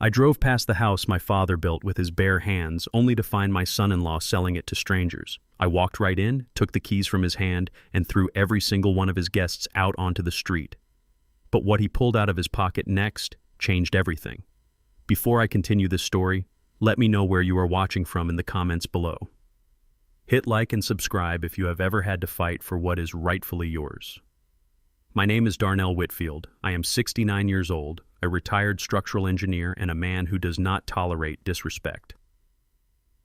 I drove past the house my father built with his bare hands, only to find my son-in-law selling it to strangers. I walked right in, took the keys from his hand, and threw every single one of his guests out onto the street. But what he pulled out of his pocket next changed everything. Before I continue this story, let me know where you are watching from in the comments below. Hit like and subscribe if you have ever had to fight for what is rightfully yours. My name is Darnell Whitfield. I am 69 years old, a retired structural engineer, and a man who does not tolerate disrespect.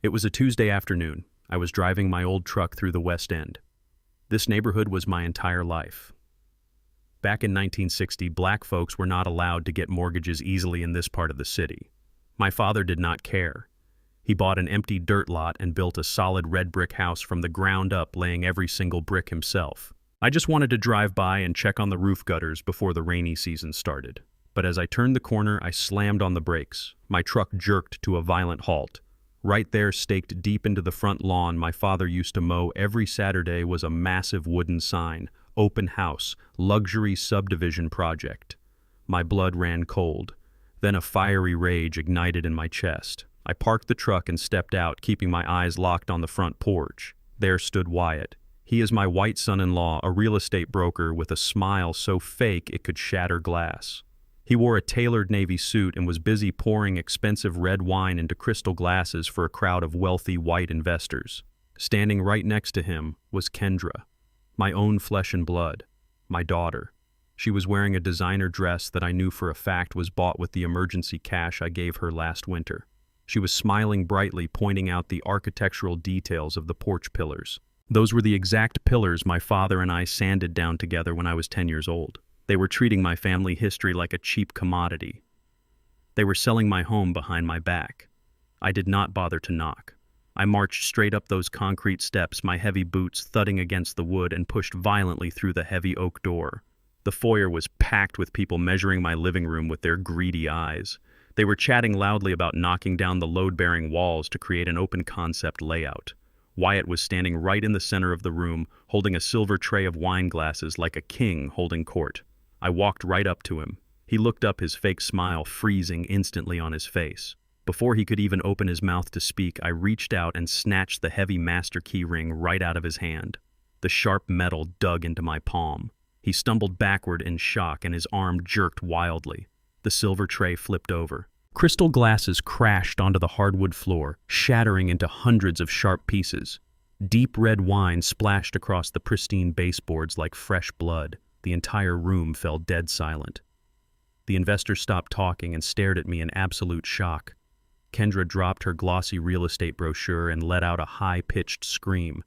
It was a Tuesday afternoon. I was driving my old truck through the West End. This neighborhood was my entire life. Back in 1960, black folks were not allowed to get mortgages easily in this part of the city. My father did not care. He bought an empty dirt lot and built a solid red brick house from the ground up, laying every single brick himself. I just wanted to drive by and check on the roof gutters before the rainy season started. But as I turned the corner, I slammed on the brakes. My truck jerked to a violent halt. Right there, staked deep into the front lawn my father used to mow every Saturday, was a massive wooden sign: Open House, Luxury Subdivision Project. My blood ran cold. Then a fiery rage ignited in my chest. I parked the truck and stepped out, keeping my eyes locked on the front porch. There stood Wyatt. He is my white son-in-law, a real estate broker with a smile so fake it could shatter glass. He wore a tailored navy suit and was busy pouring expensive red wine into crystal glasses for a crowd of wealthy white investors. Standing right next to him was Kendra, my own flesh and blood, my daughter. She was wearing a designer dress that I knew for a fact was bought with the emergency cash I gave her last winter. She was smiling brightly, pointing out the architectural details of the porch pillars. Those were the exact pillars my father and I sanded down together when I was 10 years old. They were treating my family history like a cheap commodity. They were selling my home behind my back. I did not bother to knock. I marched straight up those concrete steps, my heavy boots thudding against the wood, and pushed violently through the heavy oak door. The foyer was packed with people measuring my living room with their greedy eyes. They were chatting loudly about knocking down the load-bearing walls to create an open-concept layout. Wyatt was standing right in the center of the room, holding a silver tray of wine glasses like a king holding court. I walked right up to him. He looked up, his fake smile freezing instantly on his face. Before he could even open his mouth to speak, I reached out and snatched the heavy master key ring right out of his hand. The sharp metal dug into my palm. He stumbled backward in shock and his arm jerked wildly. The silver tray flipped over. Crystal glasses crashed onto the hardwood floor, shattering into hundreds of sharp pieces. Deep red wine splashed across the pristine baseboards like fresh blood. The entire room fell dead silent. The investor stopped talking and stared at me in absolute shock. Kendra dropped her glossy real estate brochure and let out a high-pitched scream.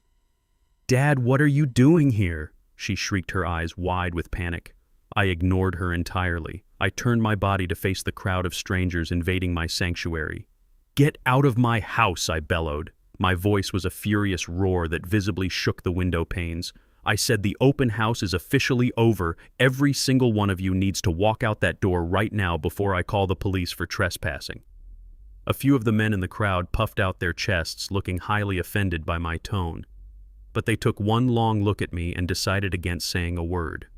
"Dad, what are you doing here?" She shrieked, her eyes wide with panic. I ignored her entirely. I turned my body to face the crowd of strangers invading my sanctuary. "Get out of my house," I bellowed. My voice was a furious roar that visibly shook the window panes. I said, "The open house is officially over. Every single one of you needs to walk out that door right now before I call the police for trespassing." A few of the men in the crowd puffed out their chests, looking highly offended by my tone. But they took one long look at me and decided against saying a word.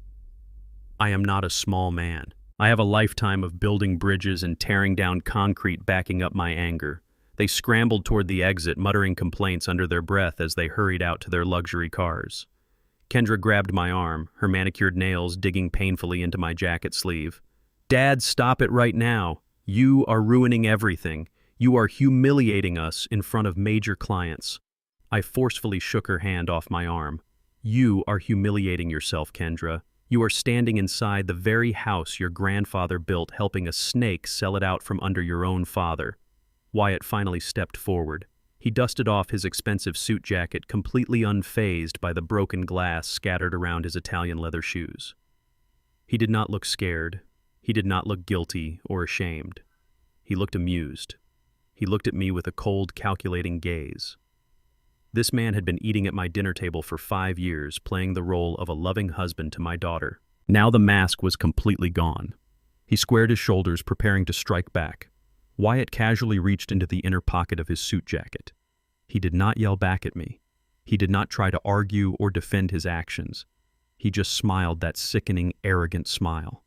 I am not a small man. I have a lifetime of building bridges and tearing down concrete backing up my anger. They scrambled toward the exit, muttering complaints under their breath as they hurried out to their luxury cars. Kendra grabbed my arm, her manicured nails digging painfully into my jacket sleeve. "Dad, stop it right now. You are ruining everything. You are humiliating us in front of major clients." I forcefully shook her hand off my arm. "You are humiliating yourself, Kendra. You are standing inside the very house your grandfather built, helping a snake sell it out from under your own father." Wyatt finally stepped forward. He dusted off his expensive suit jacket, completely unfazed by the broken glass scattered around his Italian leather shoes. He did not look scared. He did not look guilty or ashamed. He looked amused. He looked at me with a cold, calculating gaze. This man had been eating at my dinner table for 5 years, playing the role of a loving husband to my daughter. Now the mask was completely gone. He squared his shoulders, preparing to strike back. Wyatt casually reached into the inner pocket of his suit jacket. He did not yell back at me. He did not try to argue or defend his actions. He just smiled that sickening, arrogant smile.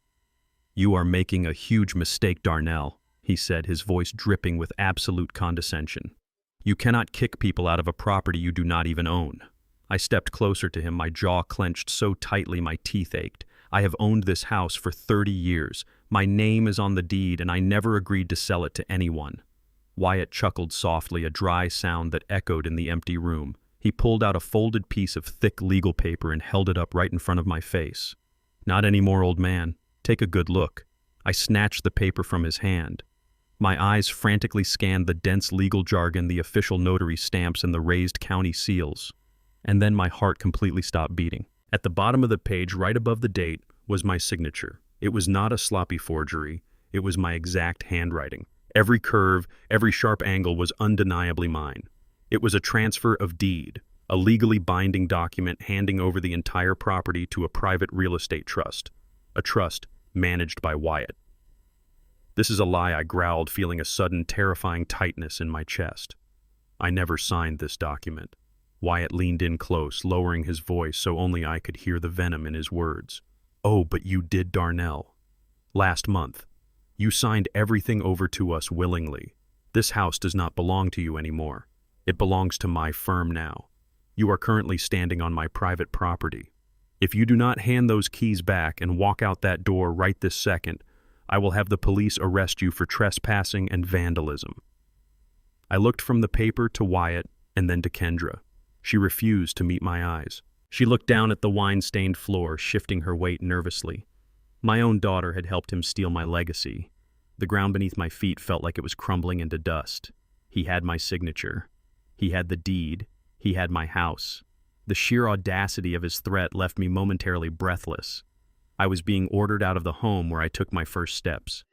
"You are making a huge mistake, Darnell," he said, his voice dripping with absolute condescension. "You cannot kick people out of a property you do not even own." I stepped closer to him, my jaw clenched so tightly my teeth ached. "I have owned this house for 30 years. My name is on the deed, and I never agreed to sell it to anyone." Wyatt chuckled softly, a dry sound that echoed in the empty room. He pulled out a folded piece of thick legal paper and held it up right in front of my face. "Not anymore, old man. Take a good look." I snatched the paper from his hand. My eyes frantically scanned the dense legal jargon, the official notary stamps, and the raised county seals. And then my heart completely stopped beating. At the bottom of the page, right above the date, was my signature. It was not a sloppy forgery. It was my exact handwriting. Every curve, every sharp angle was undeniably mine. It was a transfer of deed, a legally binding document handing over the entire property to a private real estate trust. A trust managed by Wyatt. "This is a lie," I growled, feeling a sudden, terrifying tightness in my chest. "I never signed this document." Wyatt leaned in close, lowering his voice so only I could hear the venom in his words. "Oh, but you did, Darnell. Last month. You signed everything over to us willingly. This house does not belong to you anymore. It belongs to my firm now. You are currently standing on my private property. If you do not hand those keys back and walk out that door right this second, I will have the police arrest you for trespassing and vandalism." I looked from the paper to Wyatt and then to Kendra. She refused to meet my eyes. She looked down at the wine-stained floor, shifting her weight nervously. My own daughter had helped him steal my legacy. The ground beneath my feet felt like it was crumbling into dust. He had my signature. He had the deed. He had my house. The sheer audacity of his threat left me momentarily breathless. I was being ordered out of the home where I took my first steps.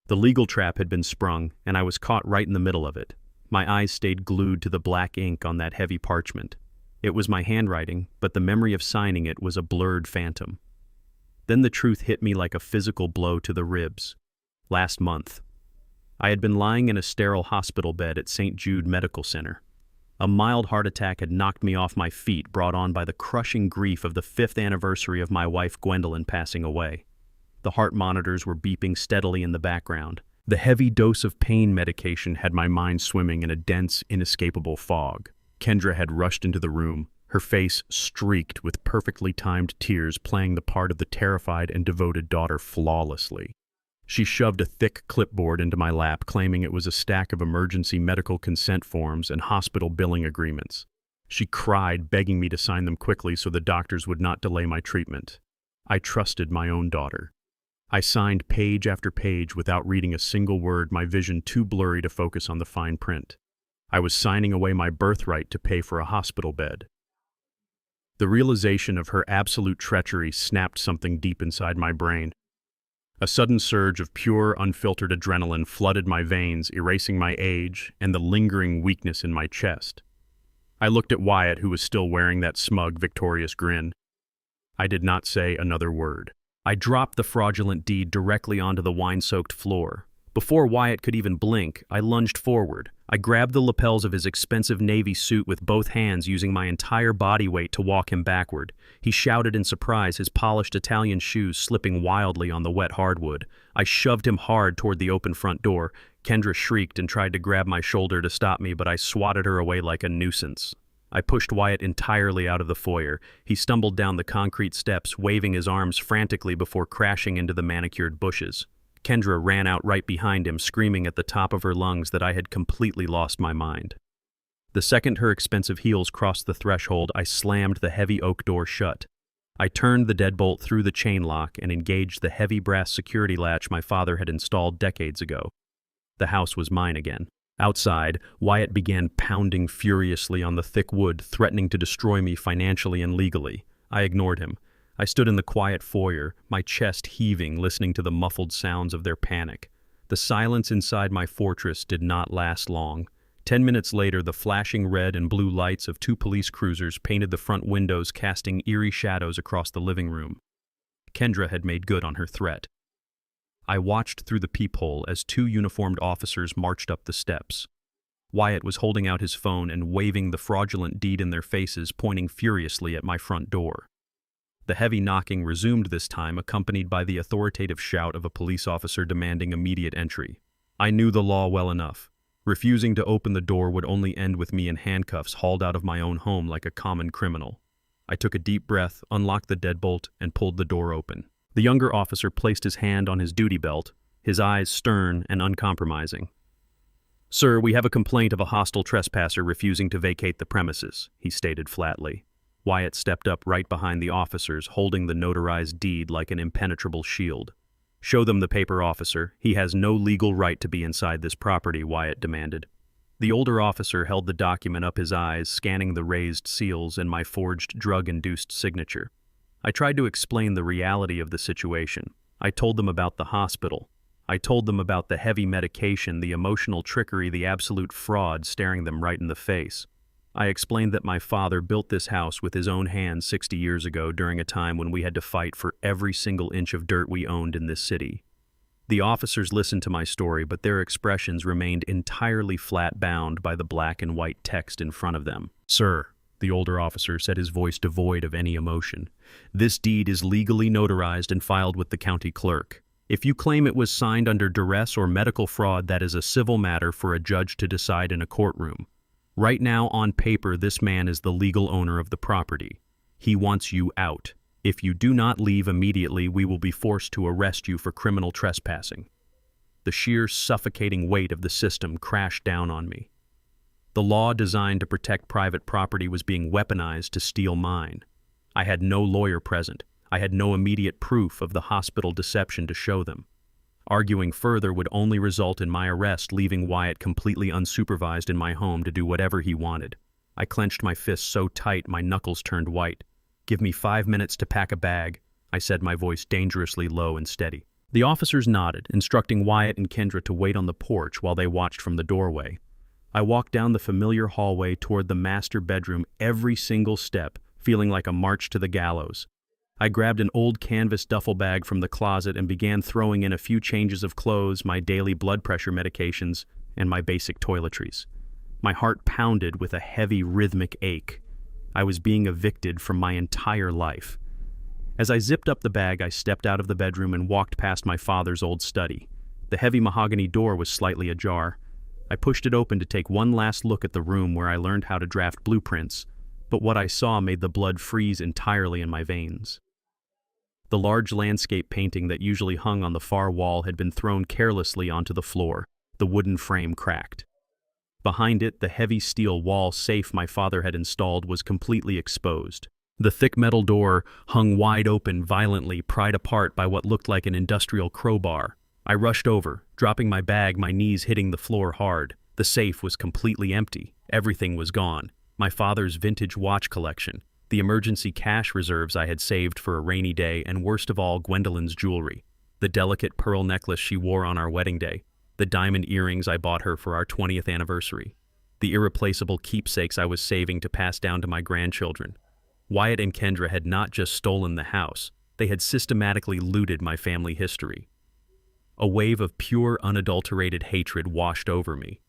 The legal trap had been sprung, and I was caught right in the middle of it. My eyes stayed glued to the black ink on that heavy parchment. It was my handwriting, but the memory of signing it was a blurred phantom. Then the truth hit me like a physical blow to the ribs. Last month, I had been lying in a sterile hospital bed at St. Jude Medical Center. A mild heart attack had knocked me off my feet, brought on by the crushing grief of the 5th anniversary of my wife Gwendolyn passing away. The heart monitors were beeping steadily in the background. The heavy dose of pain medication had my mind swimming in a dense, inescapable fog. Kendra had rushed into the room, her face streaked with perfectly timed tears, playing the part of the terrified and devoted daughter flawlessly. She shoved a thick clipboard into my lap, claiming it was a stack of emergency medical consent forms and hospital billing agreements. She cried, begging me to sign them quickly so the doctors would not delay my treatment. I trusted my own daughter. I signed page after page without reading a single word, my vision too blurry to focus on the fine print. I was signing away my birthright to pay for a hospital bed. The realization of her absolute treachery snapped something deep inside my brain. A sudden surge of pure, unfiltered adrenaline flooded my veins, erasing my age and the lingering weakness in my chest. I looked at Wyatt, who was still wearing that smug, victorious grin. I did not say another word. I dropped the fraudulent deed directly onto the wine-soaked floor. Before Wyatt could even blink, I lunged forward. I grabbed the lapels of his expensive navy suit with both hands, using my entire body weight to walk him backward. He shouted in surprise, his polished Italian shoes slipping wildly on the wet hardwood. I shoved him hard toward the open front door. Kendra shrieked and tried to grab my shoulder to stop me, but I swatted her away like a nuisance. I pushed Wyatt entirely out of the foyer. He stumbled down the concrete steps, waving his arms frantically before crashing into the manicured bushes. Kendra ran out right behind him, screaming at the top of her lungs that I had completely lost my mind. The second her expensive heels crossed the threshold, I slammed the heavy oak door shut. I turned the deadbolt through the chain lock and engaged the heavy brass security latch my father had installed decades ago. The house was mine again. Outside, Wyatt began pounding furiously on the thick wood, threatening to destroy me financially and legally. I ignored him. I stood in the quiet foyer, my chest heaving, listening to the muffled sounds of their panic. The silence inside my fortress did not last long. 10 minutes later, the flashing red and blue lights of 2 police cruisers painted the front windows, casting eerie shadows across the living room. Kendra had made good on her threat. I watched through the peephole as 2 uniformed officers marched up the steps. Wyatt was holding out his phone and waving the fraudulent deed in their faces, pointing furiously at my front door. The heavy knocking resumed this time, accompanied by the authoritative shout of a police officer demanding immediate entry. I knew the law well enough. Refusing to open the door would only end with me in handcuffs hauled out of my own home like a common criminal. I took a deep breath, unlocked the deadbolt, and pulled the door open. The younger officer placed his hand on his duty belt, his eyes stern and uncompromising. "Sir, we have a complaint of a hostile trespasser refusing to vacate the premises," he stated flatly. Wyatt stepped up right behind the officers, holding the notarized deed like an impenetrable shield. "Show them the paper, officer. He has no legal right to be inside this property," Wyatt demanded. The older officer held the document up, his eyes scanning the raised seals and my forged drug-induced signature. I tried to explain the reality of the situation. I told them about the hospital. I told them about the heavy medication, the emotional trickery, the absolute fraud staring them right in the face. I explained that my father built this house with his own hands 60 years ago during a time when we had to fight for every single inch of dirt we owned in this city. The officers listened to my story, but their expressions remained entirely flat-bound by the black and white text in front of them. "Sir," the older officer said, his voice devoid of any emotion, "this deed is legally notarized and filed with the county clerk. If you claim it was signed under duress or medical fraud, that is a civil matter for a judge to decide in a courtroom. Right now, on paper, this man is the legal owner of the property. He wants you out. If you do not leave immediately, we will be forced to arrest you for criminal trespassing." The sheer suffocating weight of the system crashed down on me. The law designed to protect private property was being weaponized to steal mine. I had no lawyer present. I had no immediate proof of the hospital deception to show them. Arguing further would only result in my arrest, leaving Wyatt completely unsupervised in my home to do whatever he wanted. I clenched my fists so tight my knuckles turned white. "Give me 5 minutes to pack a bag," I said, my voice dangerously low and steady. The officers nodded, instructing Wyatt and Kendra to wait on the porch while they watched from the doorway. I walked down the familiar hallway toward the master bedroom, every single step feeling like a march to the gallows. I grabbed an old canvas duffel bag from the closet and began throwing in a few changes of clothes, my daily blood pressure medications, and my basic toiletries. My heart pounded with a heavy rhythmic ache. I was being evicted from my entire life. As I zipped up the bag, I stepped out of the bedroom and walked past my father's old study. The heavy mahogany door was slightly ajar. I pushed it open to take one last look at the room where I learned how to draft blueprints, but what I saw made the blood freeze entirely in my veins. The large landscape painting that usually hung on the far wall had been thrown carelessly onto the floor. The wooden frame cracked. Behind it, the heavy steel wall safe my father had installed was completely exposed. The thick metal door hung wide open, violently pried apart by what looked like an industrial crowbar. I rushed over, dropping my bag, my knees hitting the floor hard. The safe was completely empty. Everything was gone. My father's vintage watch collection, the emergency cash reserves I had saved for a rainy day, and worst of all, Gwendolyn's jewelry. The delicate pearl necklace she wore on our wedding day. The diamond earrings I bought her for our 20th anniversary. The irreplaceable keepsakes I was saving to pass down to my grandchildren. Wyatt and Kendra had not just stolen the house, they had systematically looted my family history. A wave of pure, unadulterated hatred washed over me.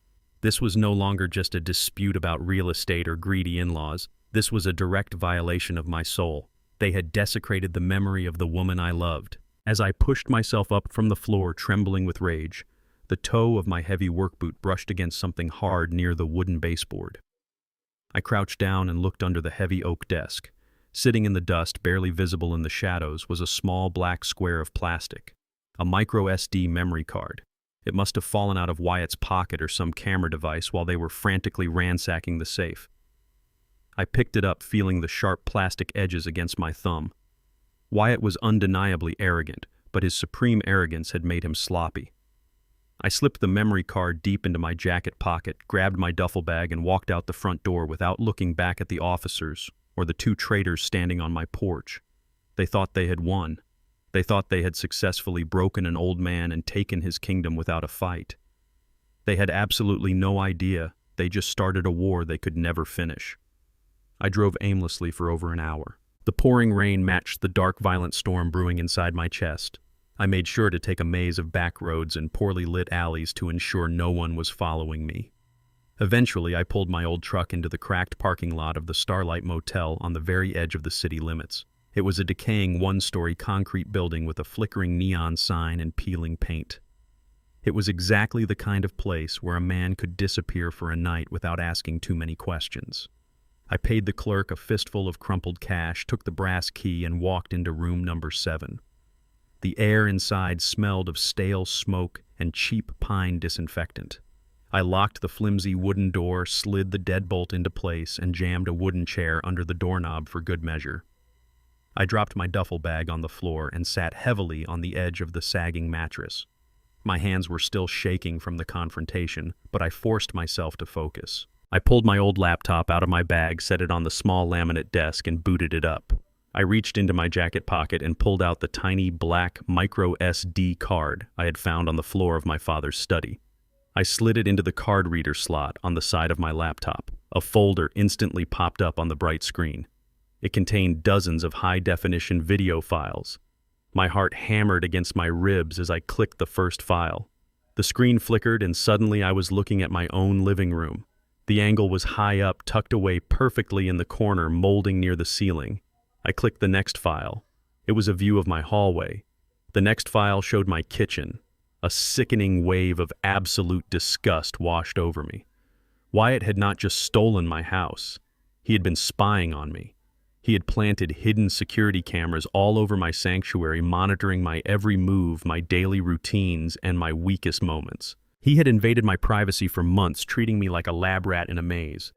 This was no longer just a dispute about real estate or greedy in-laws. This was a direct violation of my soul. They had desecrated the memory of the woman I loved. As I pushed myself up from the floor, trembling with rage, the toe of my heavy work boot brushed against something hard near the wooden baseboard. I crouched down and looked under the heavy oak desk. Sitting in the dust, barely visible in the shadows, was a small black square of plastic. A micro SD memory card. It must have fallen out of Wyatt's pocket or some camera device while they were frantically ransacking the safe. I picked it up, feeling the sharp plastic edges against my thumb. Wyatt was undeniably arrogant, but his supreme arrogance had made him sloppy. I slipped the memory card deep into my jacket pocket, grabbed my duffel bag, and walked out the front door without looking back at the officers or the two traitors standing on my porch. They thought they had won. They thought they had successfully broken an old man and taken his kingdom without a fight. They had absolutely no idea they just started a war they could never finish. I drove aimlessly for over an hour. The pouring rain matched the dark, violent storm brewing inside my chest. I made sure to take a maze of back roads and poorly lit alleys to ensure no one was following me. Eventually, I pulled my old truck into the cracked parking lot of the Starlight Motel on the very edge of the city limits. It was a decaying one-story concrete building with a flickering neon sign and peeling paint. It was exactly the kind of place where a man could disappear for a night without asking too many questions. I paid the clerk a fistful of crumpled cash, took the brass key, and walked into room number 7. The air inside smelled of stale smoke and cheap pine disinfectant. I locked the flimsy wooden door, slid the deadbolt into place, and jammed a wooden chair under the doorknob for good measure. I dropped my duffel bag on the floor and sat heavily on the edge of the sagging mattress. My hands were still shaking from the confrontation, but I forced myself to focus. I pulled my old laptop out of my bag, set it on the small laminate desk, and booted it up. I reached into my jacket pocket and pulled out the tiny black micro SD card I had found on the floor of my father's study. I slid it into the card reader slot on the side of my laptop. A folder instantly popped up on the bright screen. It contained dozens of high-definition video files. My heart hammered against my ribs as I clicked the first file. The screen flickered, and suddenly I was looking at my own living room. The angle was high up, tucked away perfectly in the corner, molding near the ceiling. I clicked the next file. It was a view of my hallway. The next file showed my kitchen. A sickening wave of absolute disgust washed over me. Wyatt had not just stolen my house. He had been spying on me. He had planted hidden security cameras all over my sanctuary, monitoring my every move, my daily routines, and my weakest moments. He had invaded my privacy for months, treating me like a lab rat in a maze.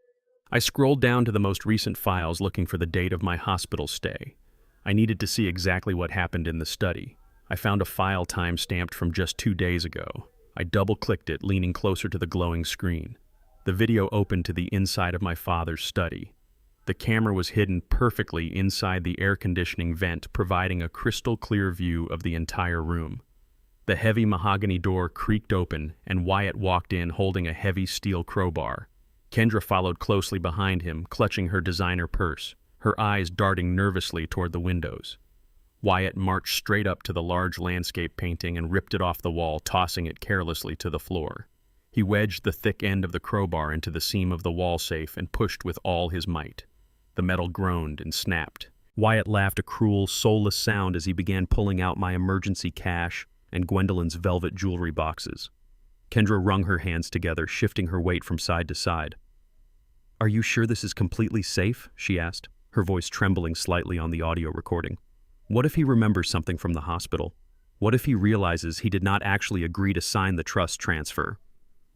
I scrolled down to the most recent files looking for the date of my hospital stay. I needed to see exactly what happened in the study. I found a file time-stamped from just 2 days ago. I double-clicked it, leaning closer to the glowing screen. The video opened to the inside of my father's study. The camera was hidden perfectly inside the air conditioning vent, providing a crystal-clear view of the entire room. The heavy mahogany door creaked open, and Wyatt walked in holding a heavy steel crowbar. Kendra followed closely behind him, clutching her designer purse, her eyes darting nervously toward the windows. Wyatt marched straight up to the large landscape painting and ripped it off the wall, tossing it carelessly to the floor. He wedged the thick end of the crowbar into the seam of the wall safe and pushed with all his might. The metal groaned and snapped. Wyatt laughed a cruel, soulless sound as he began pulling out my emergency cash and Gwendolyn's velvet jewelry boxes. Kendra wrung her hands together, shifting her weight from side to side. "Are you sure this is completely safe?" she asked, her voice trembling slightly on the audio recording. "What if he remembers something from the hospital? What if he realizes he did not actually agree to sign the trust transfer?"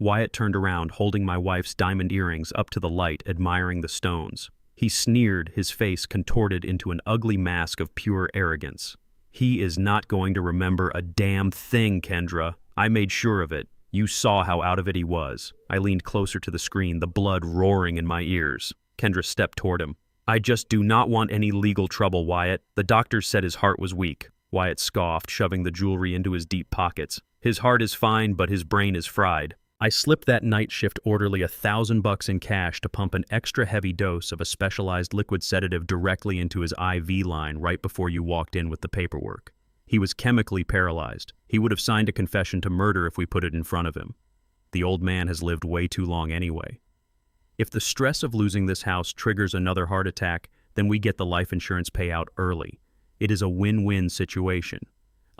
Wyatt turned around, holding my wife's diamond earrings up to the light, admiring the stones. He sneered, his face contorted into an ugly mask of pure arrogance. "He is not going to remember a damn thing, Kendra. I made sure of it. You saw how out of it he was." I leaned closer to the screen, the blood roaring in my ears. Kendra stepped toward him. "I just do not want any legal trouble, Wyatt. The doctors said his heart was weak." Wyatt scoffed, shoving the jewelry into his deep pockets. "His heart is fine, but his brain is fried." I slipped that night shift orderly $1,000 in cash to pump an extra heavy dose of a specialized liquid sedative directly into his IV line right before you walked in with the paperwork. He was chemically paralyzed. He would have signed a confession to murder if we put it in front of him. The old man has lived way too long anyway. If the stress of losing this house triggers another heart attack, then we get the life insurance payout early. It is a win-win situation.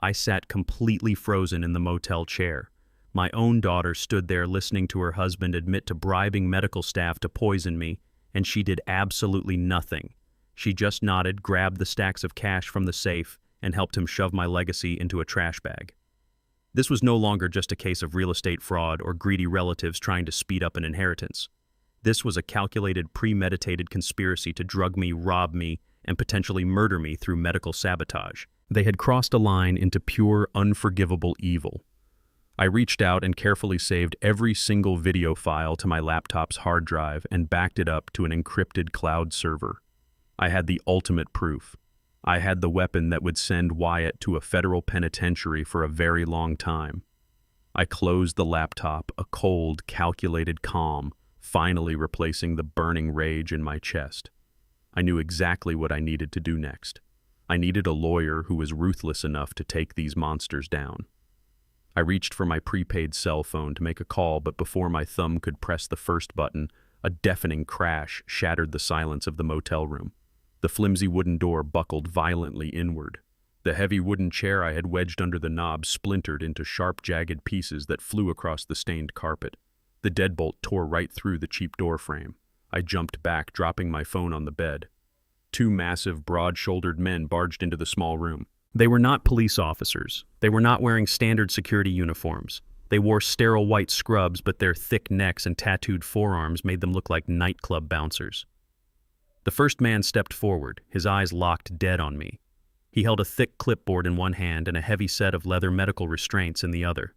I sat completely frozen in the motel chair. My own daughter stood there listening to her husband admit to bribing medical staff to poison me, and she did absolutely nothing. She just nodded, grabbed the stacks of cash from the safe, and helped him shove my legacy into a trash bag. This was no longer just a case of real estate fraud or greedy relatives trying to speed up an inheritance. This was a calculated, premeditated conspiracy to drug me, rob me, and potentially murder me through medical sabotage. They had crossed a line into pure, unforgivable evil. I reached out and carefully saved every single video file to my laptop's hard drive and backed it up to an encrypted cloud server. I had the ultimate proof. I had the weapon that would send Wyatt to a federal penitentiary for a very long time. I closed the laptop, a cold, calculated calm, finally replacing the burning rage in my chest. I knew exactly what I needed to do next. I needed a lawyer who was ruthless enough to take these monsters down. I reached for my prepaid cell phone to make a call, but before my thumb could press the first button, a deafening crash shattered the silence of the motel room. The flimsy wooden door buckled violently inward. The heavy wooden chair I had wedged under the knob splintered into sharp, jagged pieces that flew across the stained carpet. The deadbolt tore right through the cheap door frame. I jumped back, dropping my phone on the bed. Two massive, broad-shouldered men barged into the small room. They were not police officers. They were not wearing standard security uniforms. They wore sterile white scrubs, but their thick necks and tattooed forearms made them look like nightclub bouncers. The first man stepped forward, his eyes locked dead on me. He held a thick clipboard in one hand and a heavy set of leather medical restraints in the other.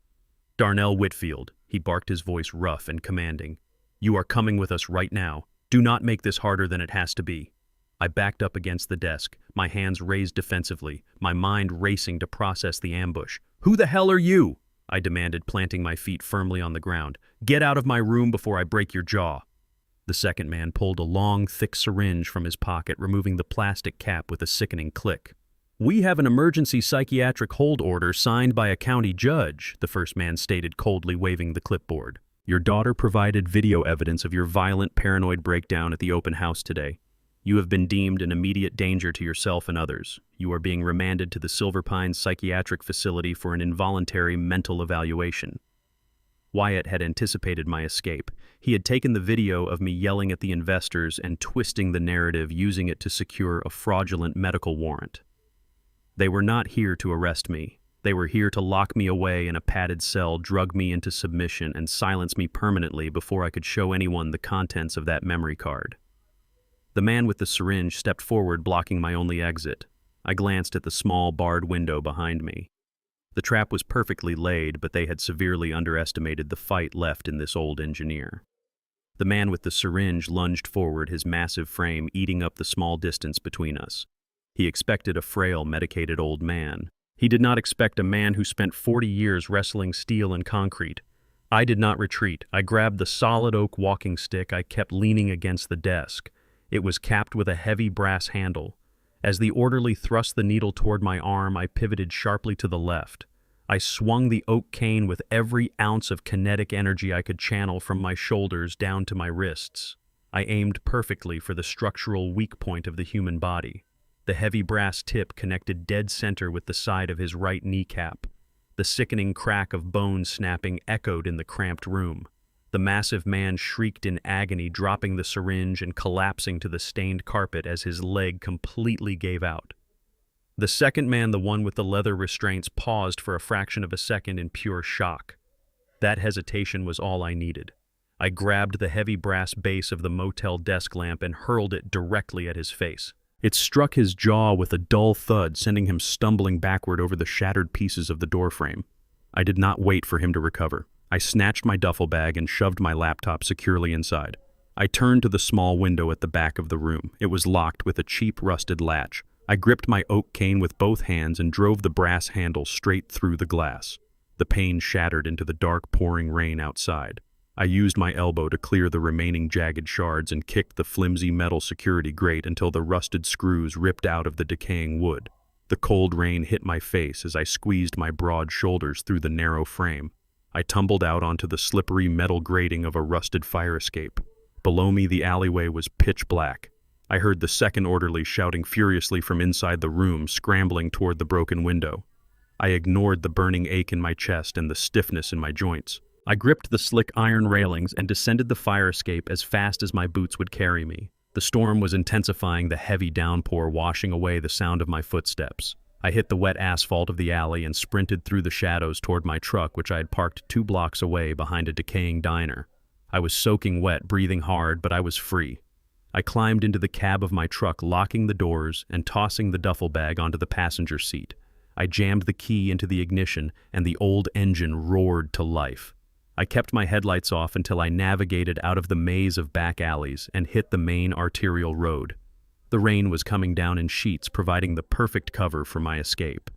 "Darnell Whitfield," he barked, his voice rough and commanding. "You are coming with us right now. Do not make this harder than it has to be." I backed up against the desk, my hands raised defensively, my mind racing to process the ambush. "Who the hell are you?" I demanded, planting my feet firmly on the ground. "Get out of my room before I break your jaw." The second man pulled a long, thick syringe from his pocket, removing the plastic cap with a sickening click. "We have an emergency psychiatric hold order signed by a county judge," the first man stated coldly, waving the clipboard. "Your daughter provided video evidence of your violent, paranoid breakdown at the open house today. You have been deemed an immediate danger to yourself and others. You are being remanded to the Silver Pines Psychiatric Facility for an involuntary mental evaluation." Wyatt had anticipated my escape. He had taken the video of me yelling at the investors and twisting the narrative, using it to secure a fraudulent medical warrant. They were not here to arrest me. They were here to lock me away in a padded cell, drug me into submission, and silence me permanently before I could show anyone the contents of that memory card. The man with the syringe stepped forward, blocking my only exit. I glanced at the small, barred window behind me. The trap was perfectly laid, but they had severely underestimated the fight left in this old engineer. The man with the syringe lunged forward, his massive frame eating up the small distance between us. He expected a frail, medicated old man. He did not expect a man who spent 40 years wrestling steel and concrete. I did not retreat. I grabbed the solid oak walking stick I kept leaning against the desk. It was capped with a heavy brass handle. As the orderly thrust the needle toward my arm, I pivoted sharply to the left. I swung the oak cane with every ounce of kinetic energy I could channel from my shoulders down to my wrists. I aimed perfectly for the structural weak point of the human body. The heavy brass tip connected dead center with the side of his right kneecap. The sickening crack of bones snapping echoed in the cramped room. The massive man shrieked in agony, dropping the syringe and collapsing to the stained carpet as his leg completely gave out. The second man, the one with the leather restraints, paused for a fraction of a second in pure shock. That hesitation was all I needed. I grabbed the heavy brass base of the motel desk lamp and hurled it directly at his face. It struck his jaw with a dull thud, sending him stumbling backward over the shattered pieces of the doorframe. I did not wait for him to recover. I snatched my duffel bag and shoved my laptop securely inside. I turned to the small window at the back of the room. It was locked with a cheap, rusted latch. I gripped my oak cane with both hands and drove the brass handle straight through the glass. The pane shattered into the dark, pouring rain outside. I used my elbow to clear the remaining jagged shards and kicked the flimsy metal security grate until the rusted screws ripped out of the decaying wood. The cold rain hit my face as I squeezed my broad shoulders through the narrow frame. I tumbled out onto the slippery metal grating of a rusted fire escape. Below me, the alleyway was pitch black. I heard the second orderly shouting furiously from inside the room, scrambling toward the broken window. I ignored the burning ache in my chest and the stiffness in my joints. I gripped the slick iron railings and descended the fire escape as fast as my boots would carry me. The storm was intensifying, the heavy downpour washing away the sound of my footsteps. I hit the wet asphalt of the alley and sprinted through the shadows toward my truck, which I had parked 2 blocks away behind a decaying diner. I was soaking wet, breathing hard, but I was free. I climbed into the cab of my truck, locking the doors and tossing the duffel bag onto the passenger seat. I jammed the key into the ignition, and the old engine roared to life. I kept my headlights off until I navigated out of the maze of back alleys and hit the main arterial road. The rain was coming down in sheets, providing the perfect cover for my escape.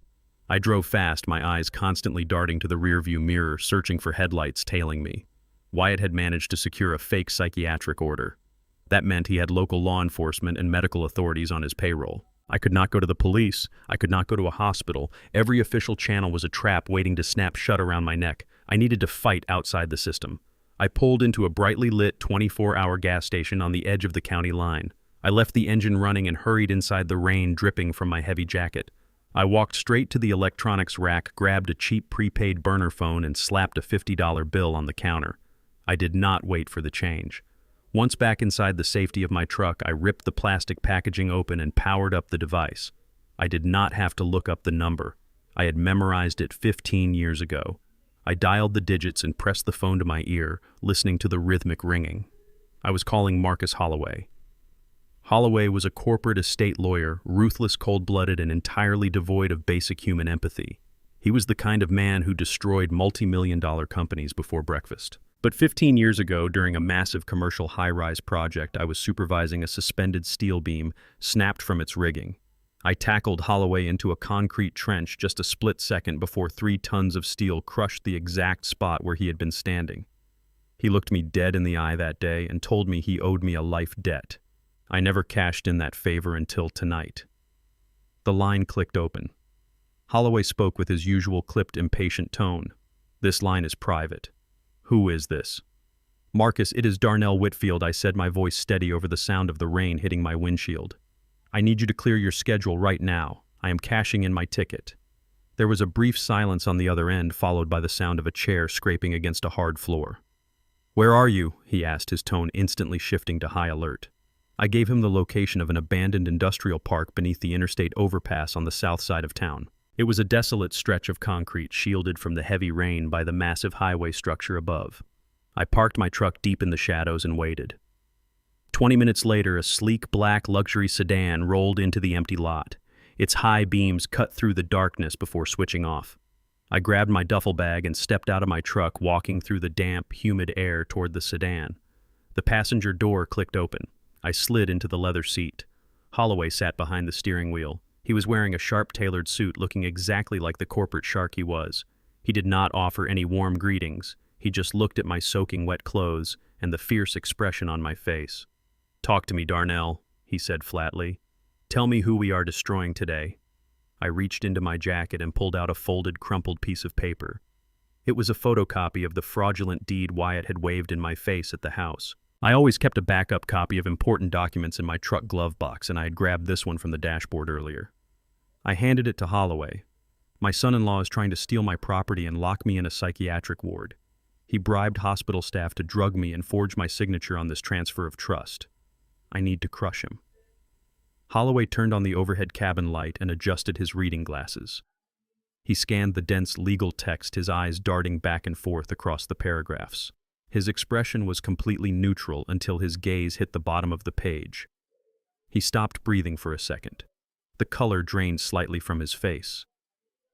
I drove fast, my eyes constantly darting to the rearview mirror, searching for headlights tailing me. Wyatt had managed to secure a fake psychiatric order. That meant he had local law enforcement and medical authorities on his payroll. I could not go to the police. I could not go to a hospital. Every official channel was a trap waiting to snap shut around my neck. I needed to fight outside the system. I pulled into a brightly lit 24-hour gas station on the edge of the county line. I left the engine running and hurried inside the rain dripping from my heavy jacket. I walked straight to the electronics rack, grabbed a cheap prepaid burner phone, and slapped a $50 bill on the counter. I did not wait for the change. Once back inside the safety of my truck, I ripped the plastic packaging open and powered up the device. I did not have to look up the number. I had memorized it 15 years ago. I dialed the digits and pressed the phone to my ear, listening to the rhythmic ringing. I was calling Marcus Holloway. Holloway was a corporate estate lawyer, ruthless, cold-blooded, and entirely devoid of basic human empathy. He was the kind of man who destroyed multi-million-dollar companies before breakfast. But 15 years ago, during a massive commercial high-rise project, I was supervising a suspended steel beam snapped from its rigging. I tackled Holloway into a concrete trench just a split second before 3 tons of steel crushed the exact spot where he had been standing. He looked me dead in the eye that day and told me he owed me a life debt. I never cashed in that favor until tonight. The line clicked open. Holloway spoke with his usual clipped, impatient tone. "This line is private." "Who is this?" "Marcus, it is Darnell Whitfield," I said, my voice steady over the sound of the rain hitting my windshield. "I need you to clear your schedule right now. I am cashing in my ticket." There was a brief silence on the other end, followed by the sound of a chair scraping against a hard floor. "Where are you?" he asked, his tone instantly shifting to high alert. I gave him the location of an abandoned industrial park beneath the interstate overpass on the south side of town. It was a desolate stretch of concrete shielded from the heavy rain by the massive highway structure above. I parked my truck deep in the shadows and waited. 20 minutes later, a sleek black luxury sedan rolled into the empty lot. Its high beams cut through the darkness before switching off. I grabbed my duffel bag and stepped out of my truck, walking through the damp, humid air toward the sedan. The passenger door clicked open. I slid into the leather seat. Holloway sat behind the steering wheel. He was wearing a sharp-tailored suit, looking exactly like the corporate shark he was. He did not offer any warm greetings. He just looked at my soaking wet clothes and the fierce expression on my face. "Talk to me, Darnell," he said flatly. "Tell me who we are destroying today." I reached into my jacket and pulled out a folded, crumpled piece of paper. It was a photocopy of the fraudulent deed Wyatt had waved in my face at the house. I always kept a backup copy of important documents in my truck glove box, and I had grabbed this one from the dashboard earlier. I handed it to Holloway. "My son-in-law is trying to steal my property and lock me in a psychiatric ward. He bribed hospital staff to drug me and forge my signature on this transfer of trust. I need to crush him." Holloway turned on the overhead cabin light and adjusted his reading glasses. He scanned the dense legal text, his eyes darting back and forth across the paragraphs. His expression was completely neutral until his gaze hit the bottom of the page. He stopped breathing for a second. The color drained slightly from his face.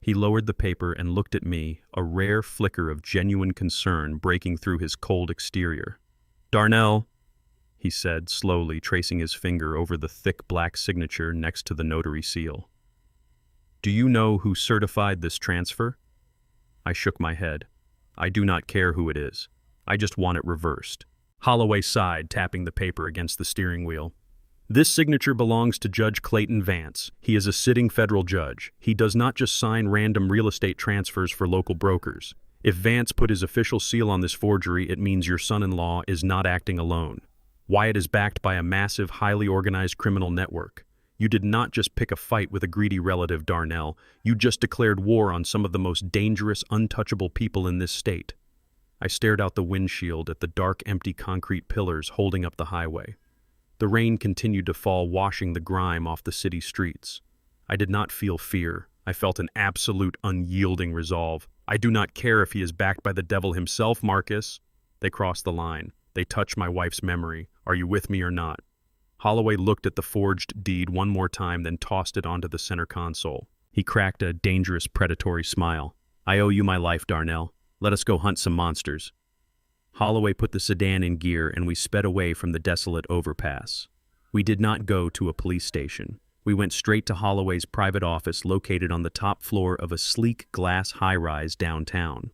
He lowered the paper and looked at me, a rare flicker of genuine concern breaking through his cold exterior. "Darnell," he said, slowly tracing his finger over the thick black signature next to the notary seal. "Do you know who certified this transfer?" I shook my head. "I do not care who it is. I just want it reversed." Holloway sighed, tapping the paper against the steering wheel. "This signature belongs to Judge Clayton Vance. He is a sitting federal judge. He does not just sign random real estate transfers for local brokers. If Vance put his official seal on this forgery, it means your son-in-law is not acting alone. Wyatt is backed by a massive, highly organized criminal network. You did not just pick a fight with a greedy relative, Darnell. You just declared war on some of the most dangerous, untouchable people in this state." I stared out the windshield at the dark, empty concrete pillars holding up the highway. The rain continued to fall, washing the grime off the city streets. I did not feel fear. I felt an absolute, unyielding resolve. "I do not care if he is backed by the devil himself, Marcus." They crossed the line. They touched my wife's memory. "Are you with me or not?" Holloway looked at the forged deed one more time, then tossed it onto the center console. He cracked a dangerous, predatory smile. "I owe you my life, Darnell. Let us go hunt some monsters." Holloway put the sedan in gear, and we sped away from the desolate overpass. We did not go to a police station. We went straight to Holloway's private office located on the top floor of a sleek glass high-rise downtown.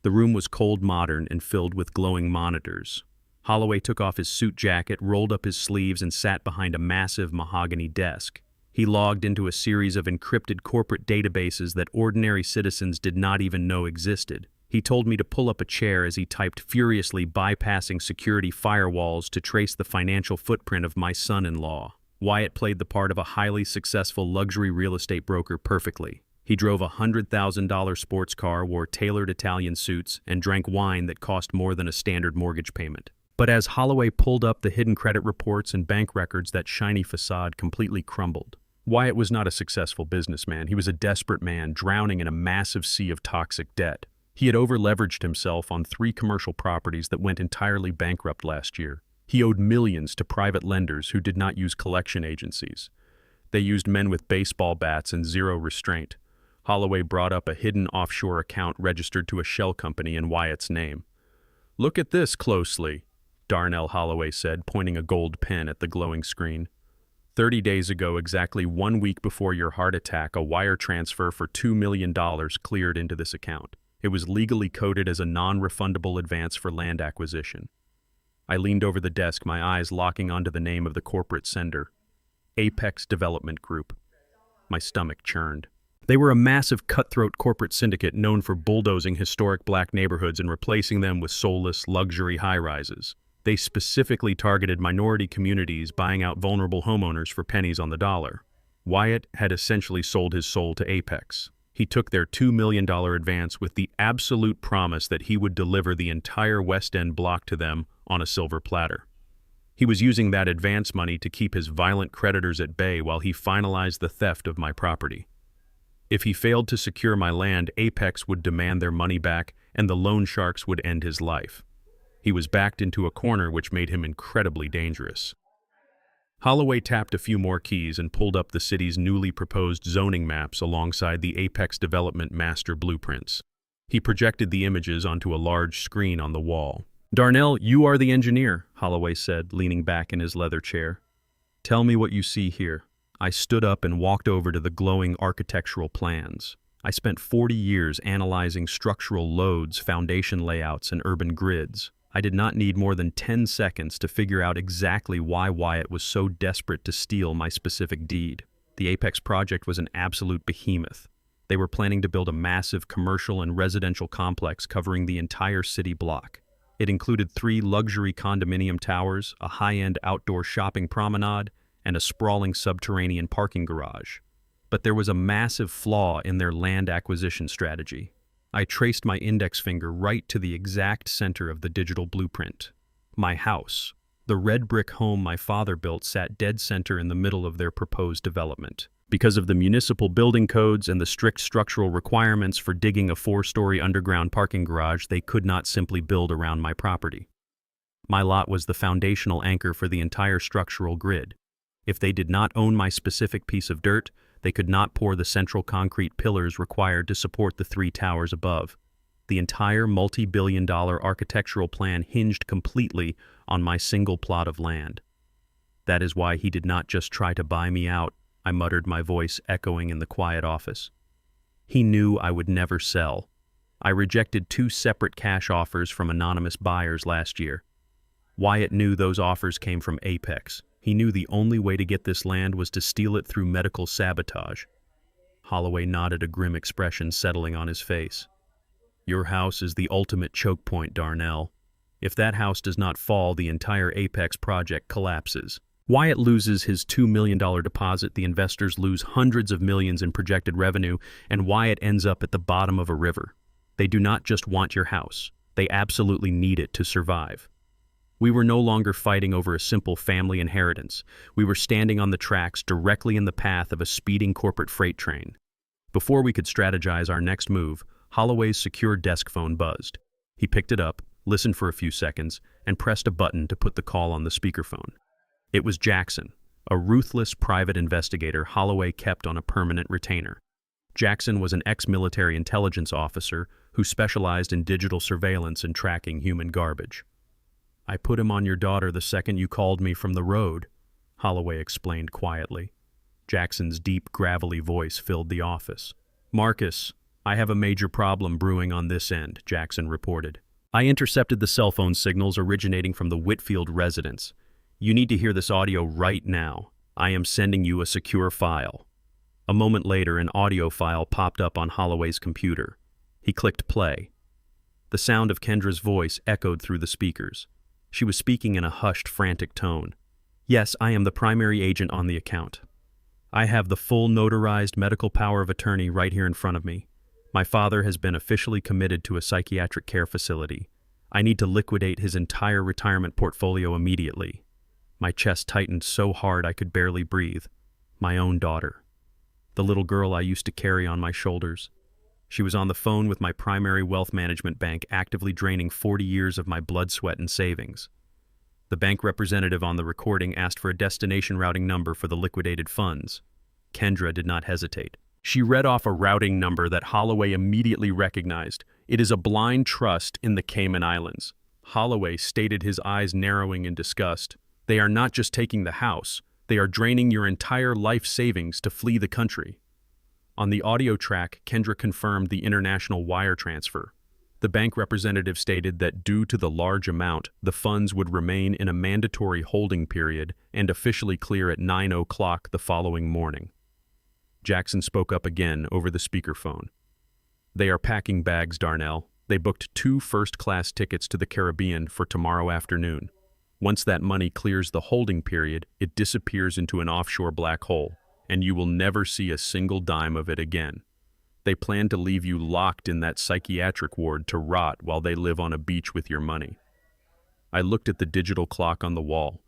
The room was cold modern and filled with glowing monitors. Holloway took off his suit jacket, rolled up his sleeves, and sat behind a massive mahogany desk. He logged into a series of encrypted corporate databases that ordinary citizens did not even know existed. He told me to pull up a chair as he typed furiously, bypassing security firewalls to trace the financial footprint of my son-in-law. Wyatt played the part of a highly successful luxury real estate broker perfectly. He drove a $100,000 sports car, wore tailored Italian suits, and drank wine that cost more than a standard mortgage payment. But as Holloway pulled up the hidden credit reports and bank records, that shiny facade completely crumbled. Wyatt was not a successful businessman. He was a desperate man, drowning in a massive sea of toxic debt. He had over-leveraged himself on 3 commercial properties that went entirely bankrupt last year. He owed millions to private lenders who did not use collection agencies. They used men with baseball bats and zero restraint. Holloway brought up a hidden offshore account registered to a shell company in Wyatt's name. "Look at this closely," Darnell Holloway said, pointing a gold pen at the glowing screen. 30 days ago, exactly 1 week before your heart attack, a wire transfer for $2 million cleared into this account. It was legally coded as a non-refundable advance for land acquisition. I leaned over the desk, my eyes locking onto the name of the corporate sender. Apex Development Group. My stomach churned. They were a massive cutthroat corporate syndicate known for bulldozing historic black neighborhoods and replacing them with soulless luxury high-rises. They specifically targeted minority communities, buying out vulnerable homeowners for pennies on the dollar. Wyatt had essentially sold his soul to Apex. He took their $2 million advance with the absolute promise that he would deliver the entire West End block to them on a silver platter. He was using that advance money to keep his violent creditors at bay while he finalized the theft of my property. If he failed to secure my land, Apex would demand their money back and the loan sharks would end his life. He was backed into a corner, which made him incredibly dangerous. Holloway tapped a few more keys and pulled up the city's newly proposed zoning maps alongside the Apex Development Master Blueprints. He projected the images onto a large screen on the wall. "Darnell, you are the engineer," Holloway said, leaning back in his leather chair. "Tell me what you see here." I stood up and walked over to the glowing architectural plans. I spent 40 years analyzing structural loads, foundation layouts, and urban grids. I did not need more than 10 seconds to figure out exactly why Wyatt was so desperate to steal my specific deed. The Apex project was an absolute behemoth. They were planning to build a massive commercial and residential complex covering the entire city block. It included 3 luxury condominium towers, a high-end outdoor shopping promenade, and a sprawling subterranean parking garage. But there was a massive flaw in their land acquisition strategy. I traced my index finger right to the exact center of the digital blueprint. My house, the red brick home my father built, sat dead center in the middle of their proposed development. Because of the municipal building codes and the strict structural requirements for digging a 4-story underground parking garage, they could not simply build around my property. My lot was the foundational anchor for the entire structural grid. If they did not own my specific piece of dirt, they could not pour the central concrete pillars required to support the 3 towers above. The entire multi-billion-dollar architectural plan hinged completely on my single plot of land. "That is why he did not just try to buy me out," I muttered, my voice echoing in the quiet office. "He knew I would never sell. I rejected 2 separate cash offers from anonymous buyers last year. Wyatt knew those offers came from Apex. He knew the only way to get this land was to steal it through medical sabotage." Holloway nodded, a grim expression settling on his face. "Your house is the ultimate choke point, Darnell. If that house does not fall, the entire Apex project collapses. Wyatt loses his $2 million deposit, the investors lose hundreds of millions in projected revenue, and Wyatt ends up at the bottom of a river. They do not just want your house. They absolutely need it to survive." We were no longer fighting over a simple family inheritance. We were standing on the tracks directly in the path of a speeding corporate freight train. Before we could strategize our next move, Holloway's secure desk phone buzzed. He picked it up, listened for a few seconds, and pressed a button to put the call on the speakerphone. It was Jackson, a ruthless private investigator Holloway kept on a permanent retainer. Jackson was an ex-military intelligence officer who specialized in digital surveillance and tracking human garbage. "I put him on your daughter the second you called me from the road," Holloway explained quietly. Jackson's deep, gravelly voice filled the office. "Marcus, I have a major problem brewing on this end," Jackson reported. "I intercepted the cell phone signals originating from the Whitfield residence. You need to hear this audio right now. I am sending you a secure file." A moment later, an audio file popped up on Holloway's computer. He clicked play. The sound of Kendra's voice echoed through the speakers. She was speaking in a hushed, frantic tone. Yes, I am the primary agent on the account. I have the full notarized medical power of attorney right here in front of me. My father has been officially committed to a psychiatric care facility. I need to liquidate his entire retirement portfolio immediately. My chest tightened so hard I could barely breathe. My own daughter. The little girl I used to carry on my shoulders. She was on the phone with my primary wealth management bank, actively draining 40 years of my blood, sweat, and savings. The bank representative on the recording asked for a destination routing number for the liquidated funds. Kendra did not hesitate. She read off a routing number that Holloway immediately recognized. It is a blind trust in the Cayman Islands. Holloway stated, his eyes narrowing in disgust. They are not just taking the house. They are draining your entire life savings to flee the country. On the audio track, Kendra confirmed the international wire transfer. The bank representative stated that due to the large amount, the funds would remain in a mandatory holding period and officially clear at 9 o'clock the following morning. Jackson spoke up again over the speakerphone. They are packing bags, Darnell. They booked 2 first-class tickets to the Caribbean for tomorrow afternoon. Once that money clears the holding period, it disappears into an offshore black hole, and you will never see a single dime of it again. They plan to leave you locked in that psychiatric ward to rot while they live on a beach with your money. I looked at the digital clock on the wall.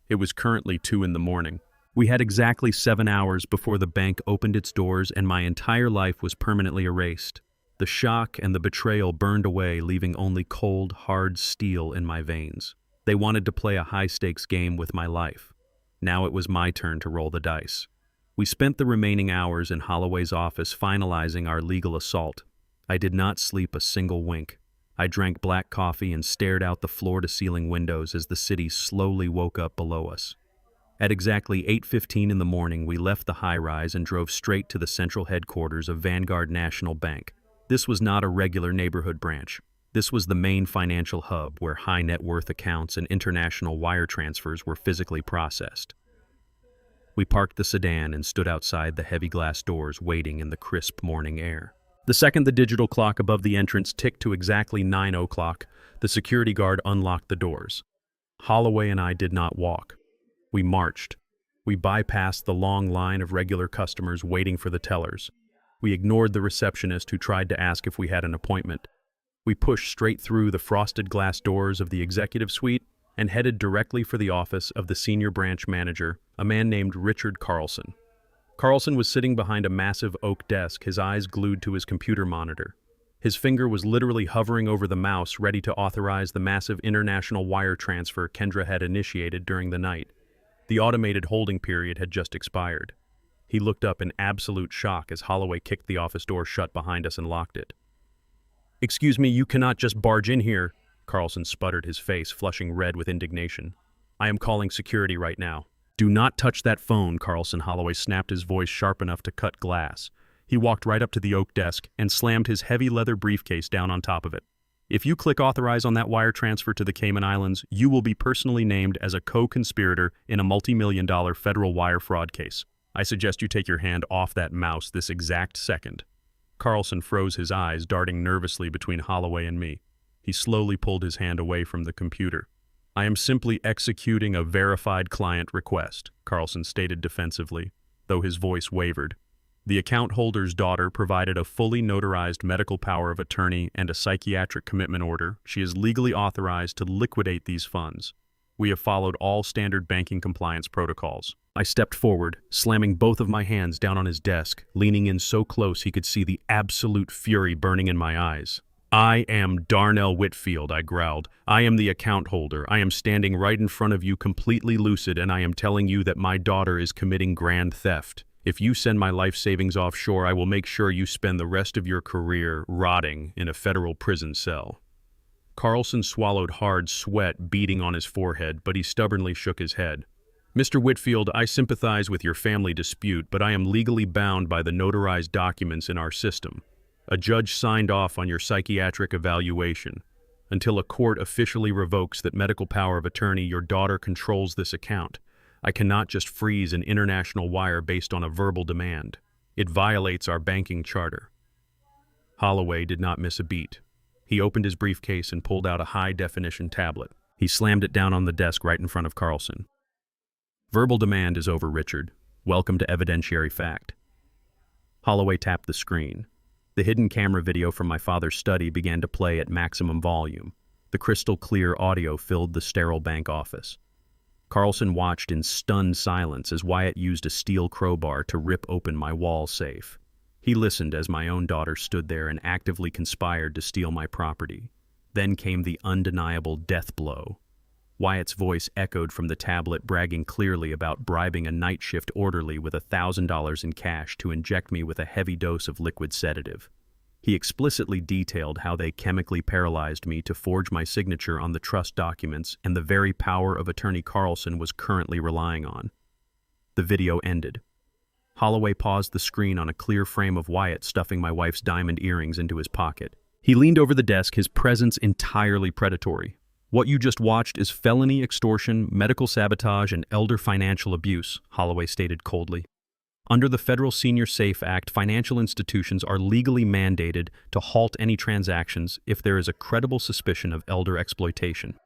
It was currently 2 in the morning. We had exactly 7 hours before the bank opened its doors, and my entire life was permanently erased. The shock and the betrayal burned away, leaving only cold, hard steel in my veins. They wanted to play a high-stakes game with my life. Now it was my turn to roll the dice. We spent the remaining hours in Holloway's office finalizing our legal assault. I did not sleep a single wink. I drank black coffee and stared out the floor-to-ceiling windows as the city slowly woke up below us. At exactly 8:15 in the morning, we left the high-rise and drove straight to the central headquarters of Vanguard National Bank. This was not a regular neighborhood branch. This was the main financial hub where high-net-worth accounts and international wire transfers were physically processed. We parked the sedan and stood outside the heavy glass doors, waiting in the crisp morning air. The second the digital clock above the entrance ticked to exactly 9 o'clock, the security guard unlocked the doors. Holloway and I did not walk. We marched. We bypassed the long line of regular customers waiting for the tellers. We ignored the receptionist who tried to ask if we had an appointment. We pushed straight through the frosted glass doors of the executive suite and headed directly for the office of the senior branch manager, a man named Richard Carlson. Carlson was sitting behind a massive oak desk, his eyes glued to his computer monitor. His finger was literally hovering over the mouse, ready to authorize the massive international wire transfer Kendra had initiated during the night. The automated holding period had just expired. He looked up in absolute shock as Holloway kicked the office door shut behind us and locked it. "Excuse me, you cannot just barge in here," Carlson sputtered, his face flushing red with indignation. "I am calling security right now." "Do not touch that phone," Carlson. Holloway snapped, his voice sharp enough to cut glass. He walked right up to the oak desk and slammed his heavy leather briefcase down on top of it. "If you click authorize on that wire transfer to the Cayman Islands, you will be personally named as a co-conspirator in a multi-million-dollar federal wire fraud case. I suggest you take your hand off that mouse this exact second." Carlson froze, his eyes darting nervously between Holloway and me. He slowly pulled his hand away from the computer. "I am simply executing a verified client request," Carlson stated defensively, though his voice wavered. The account holder's daughter provided a fully notarized medical power of attorney and a psychiatric commitment order. She is legally authorized to liquidate these funds. We have followed all standard banking compliance protocols. I stepped forward, slamming both of my hands down on his desk, leaning in so close he could see the absolute fury burning in my eyes. "I am Darnell Whitfield," I growled. "I am the account holder. I am standing right in front of you completely lucid, and I am telling you that my daughter is committing grand theft. If you send my life savings offshore, I will make sure you spend the rest of your career rotting in a federal prison cell." Carlson swallowed hard, sweat beading on his forehead, but he stubbornly shook his head. "Mr. Whitfield, I sympathize with your family dispute, but I am legally bound by the notarized documents in our system. A judge signed off on your psychiatric evaluation. Until a court officially revokes that medical power of attorney, your daughter controls this account. I cannot just freeze an international wire based on a verbal demand. It violates our banking charter." Holloway did not miss a beat. He opened his briefcase and pulled out a high-definition tablet. He slammed it down on the desk right in front of Carlson. Verbal demand is over, Richard. Welcome to evidentiary fact. Holloway tapped the screen. The hidden camera video from my father's study began to play at maximum volume. The crystal-clear audio filled the sterile bank office. Carlson watched in stunned silence as Wyatt used a steel crowbar to rip open my wall safe. He listened as my own daughter stood there and actively conspired to steal my property. Then came the undeniable death blow. Wyatt's voice echoed from the tablet, bragging clearly about bribing a night shift orderly with $1,000 in cash to inject me with a heavy dose of liquid sedative. He explicitly detailed how they chemically paralyzed me to forge my signature on the trust documents and the very power of attorney Carlson was currently relying on. The video ended. Holloway paused the screen on a clear frame of Wyatt stuffing my wife's diamond earrings into his pocket. He leaned over the desk, his presence entirely predatory. What you just watched is felony extortion, medical sabotage, and elder financial abuse, Holloway stated coldly. Under the Federal Senior Safe Act, financial institutions are legally mandated to halt any transactions if there is a credible suspicion of elder exploitation.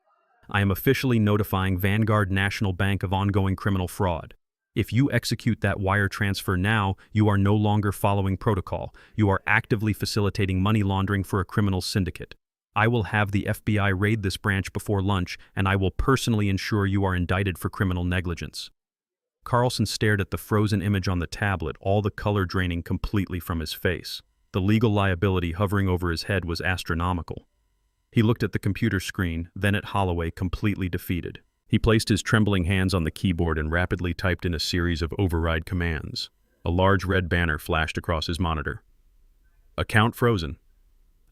I am officially notifying Vanguard National Bank of ongoing criminal fraud. If you execute that wire transfer now, you are no longer following protocol. You are actively facilitating money laundering for a criminal syndicate. I will have the FBI raid this branch before lunch, and I will personally ensure you are indicted for criminal negligence. Carlson stared at the frozen image on the tablet, all the color draining completely from his face. The legal liability hovering over his head was astronomical. He looked at the computer screen, then at Holloway, completely defeated. He placed his trembling hands on the keyboard and rapidly typed in a series of override commands. A large red banner flashed across his monitor. Account frozen.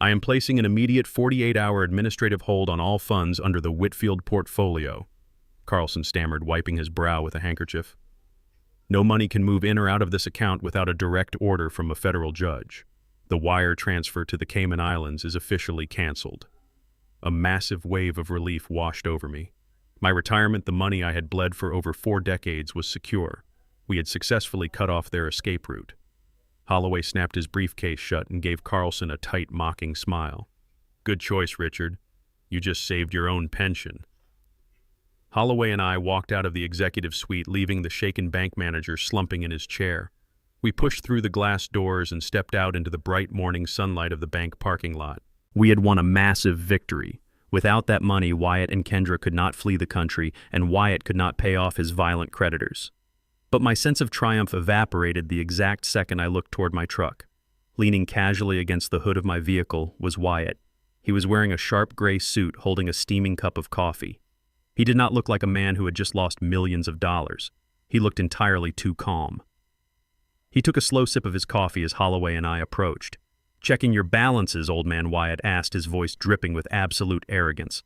I am placing an immediate 48-hour administrative hold on all funds under the Whitfield portfolio, Carlson stammered, wiping his brow with a handkerchief. No money can move in or out of this account without a direct order from a federal judge. The wire transfer to the Cayman Islands is officially canceled. A massive wave of relief washed over me. My retirement, the money I had bled for over 4 decades, was secure. We had successfully cut off their escape route. Holloway snapped his briefcase shut and gave Carlson a tight, mocking smile. Good choice, Richard. You just saved your own pension. Holloway and I walked out of the executive suite, leaving the shaken bank manager slumping in his chair. We pushed through the glass doors and stepped out into the bright morning sunlight of the bank parking lot. We had won a massive victory. Without that money, Wyatt and Kendra could not flee the country, and Wyatt could not pay off his violent creditors. But my sense of triumph evaporated the exact second I looked toward my truck. Leaning casually against the hood of my vehicle was Wyatt. He was wearing a sharp gray suit, holding a steaming cup of coffee. He did not look like a man who had just lost millions of dollars. He looked entirely too calm. He took a slow sip of his coffee as Holloway and I approached. Checking your balances, old man, Wyatt asked, his voice dripping with absolute arrogance.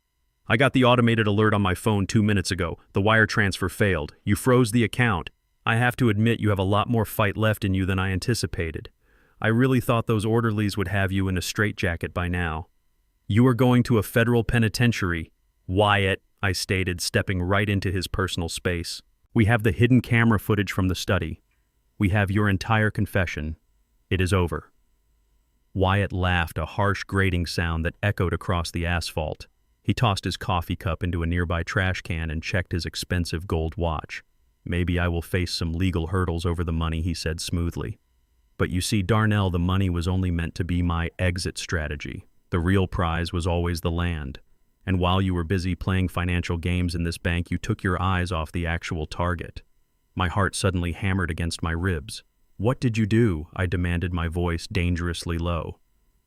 I got the automated alert on my phone 2 minutes ago. The wire transfer failed. You froze the account. I have to admit you have a lot more fight left in you than I anticipated. I really thought those orderlies would have you in a straitjacket by now. You are going to a federal penitentiary, Wyatt, I stated, stepping right into his personal space. We have the hidden camera footage from the study. We have your entire confession. It is over. Wyatt laughed, a harsh grating sound that echoed across the asphalt. He tossed his coffee cup into a nearby trash can and checked his expensive gold watch. Maybe I will face some legal hurdles over the money, he said smoothly. But you see, Darnell, the money was only meant to be my exit strategy. The real prize was always the land. And while you were busy playing financial games in this bank, you took your eyes off the actual target. My heart suddenly hammered against my ribs. What did you do? I demanded, my voice dangerously low.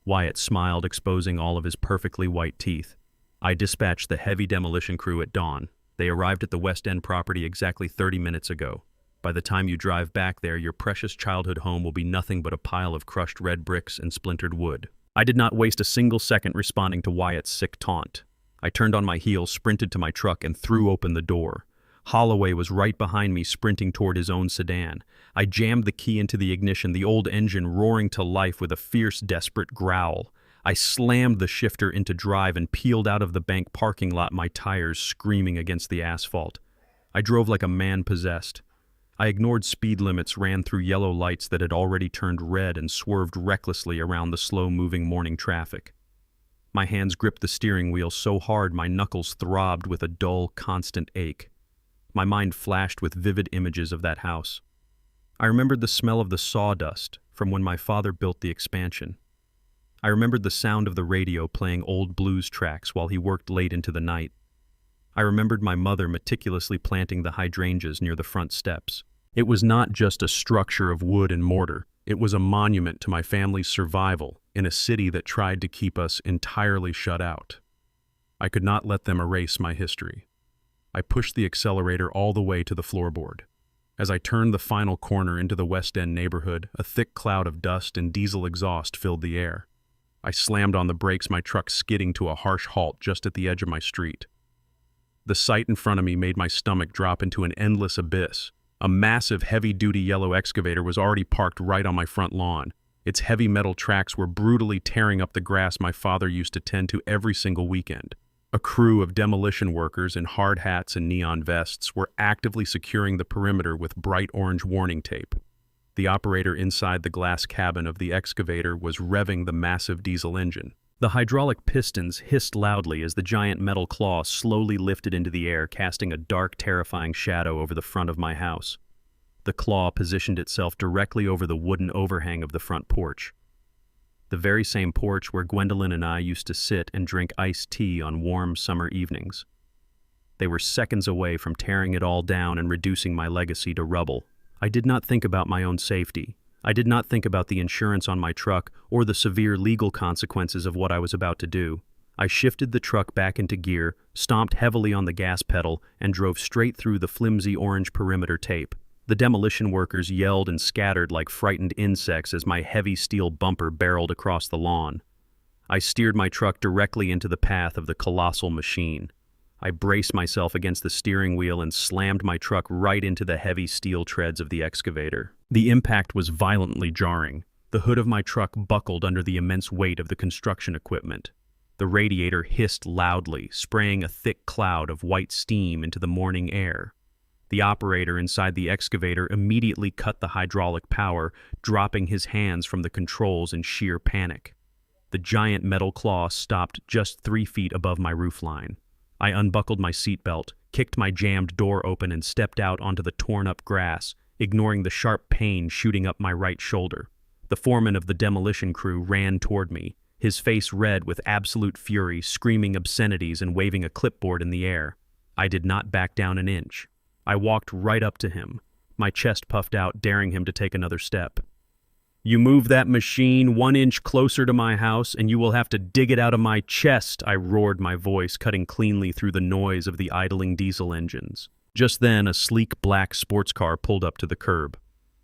Wyatt smiled, exposing all of his perfectly white teeth. I dispatched the heavy demolition crew at dawn. They arrived at the West End property exactly 30 minutes ago. By the time you drive back there, your precious childhood home will be nothing but a pile of crushed red bricks and splintered wood. I did not waste a single second responding to Wyatt's sick taunt. I turned on my heel, sprinted to my truck, and threw open the door. Holloway was right behind me, sprinting toward his own sedan. I jammed the key into the ignition, the old engine roaring to life with a fierce, desperate growl. I slammed the shifter into drive and peeled out of the bank parking lot, my tires screaming against the asphalt. I drove like a man possessed. I ignored speed limits, ran through yellow lights that had already turned red, and swerved recklessly around the slow-moving morning traffic. My hands gripped the steering wheel so hard my knuckles throbbed with a dull, constant ache. My mind flashed with vivid images of that house. I remembered the smell of the sawdust from when my father built the expansion. I remembered the sound of the radio playing old blues tracks while he worked late into the night. I remembered my mother meticulously planting the hydrangeas near the front steps. It was not just a structure of wood and mortar. It was a monument to my family's survival in a city that tried to keep us entirely shut out. I could not let them erase my history. I pushed the accelerator all the way to the floorboard. As I turned the final corner into the West End neighborhood, a thick cloud of dust and diesel exhaust filled the air. I slammed on the brakes, my truck skidding to a harsh halt just at the edge of my street. The sight in front of me made my stomach drop into an endless abyss. A massive, heavy-duty yellow excavator was already parked right on my front lawn. Its heavy metal tracks were brutally tearing up the grass my father used to tend to every single weekend. A crew of demolition workers in hard hats and neon vests were actively securing the perimeter with bright orange warning tape. The operator inside the glass cabin of the excavator was revving the massive diesel engine. The hydraulic pistons hissed loudly as the giant metal claw slowly lifted into the air, casting a dark, terrifying shadow over the front of my house. The claw positioned itself directly over the wooden overhang of the front porch. The very same porch where Gwendolyn and I used to sit and drink iced tea on warm summer evenings. They were seconds away from tearing it all down and reducing my legacy to rubble. I did not think about my own safety. I did not think about the insurance on my truck or the severe legal consequences of what I was about to do. I shifted the truck back into gear, stomped heavily on the gas pedal, and drove straight through the flimsy orange perimeter tape. The demolition workers yelled and scattered like frightened insects as my heavy steel bumper barreled across the lawn. I steered my truck directly into the path of the colossal machine. I braced myself against the steering wheel and slammed my truck right into the heavy steel treads of the excavator. The impact was violently jarring. The hood of my truck buckled under the immense weight of the construction equipment. The radiator hissed loudly, spraying a thick cloud of white steam into the morning air. The operator inside the excavator immediately cut the hydraulic power, dropping his hands from the controls in sheer panic. The giant metal claw stopped just 3 feet above my roofline. I unbuckled my seatbelt, kicked my jammed door open, and stepped out onto the torn-up grass, ignoring the sharp pain shooting up my right shoulder. The foreman of the demolition crew ran toward me, his face red with absolute fury, screaming obscenities and waving a clipboard in the air. I did not back down an inch. I walked right up to him, my chest puffed out, daring him to take another step. "You move that machine 1 inch closer to my house, and you will have to dig it out of my chest," I roared, my voice cutting cleanly through the noise of the idling diesel engines. Just then, a sleek black sports car pulled up to the curb.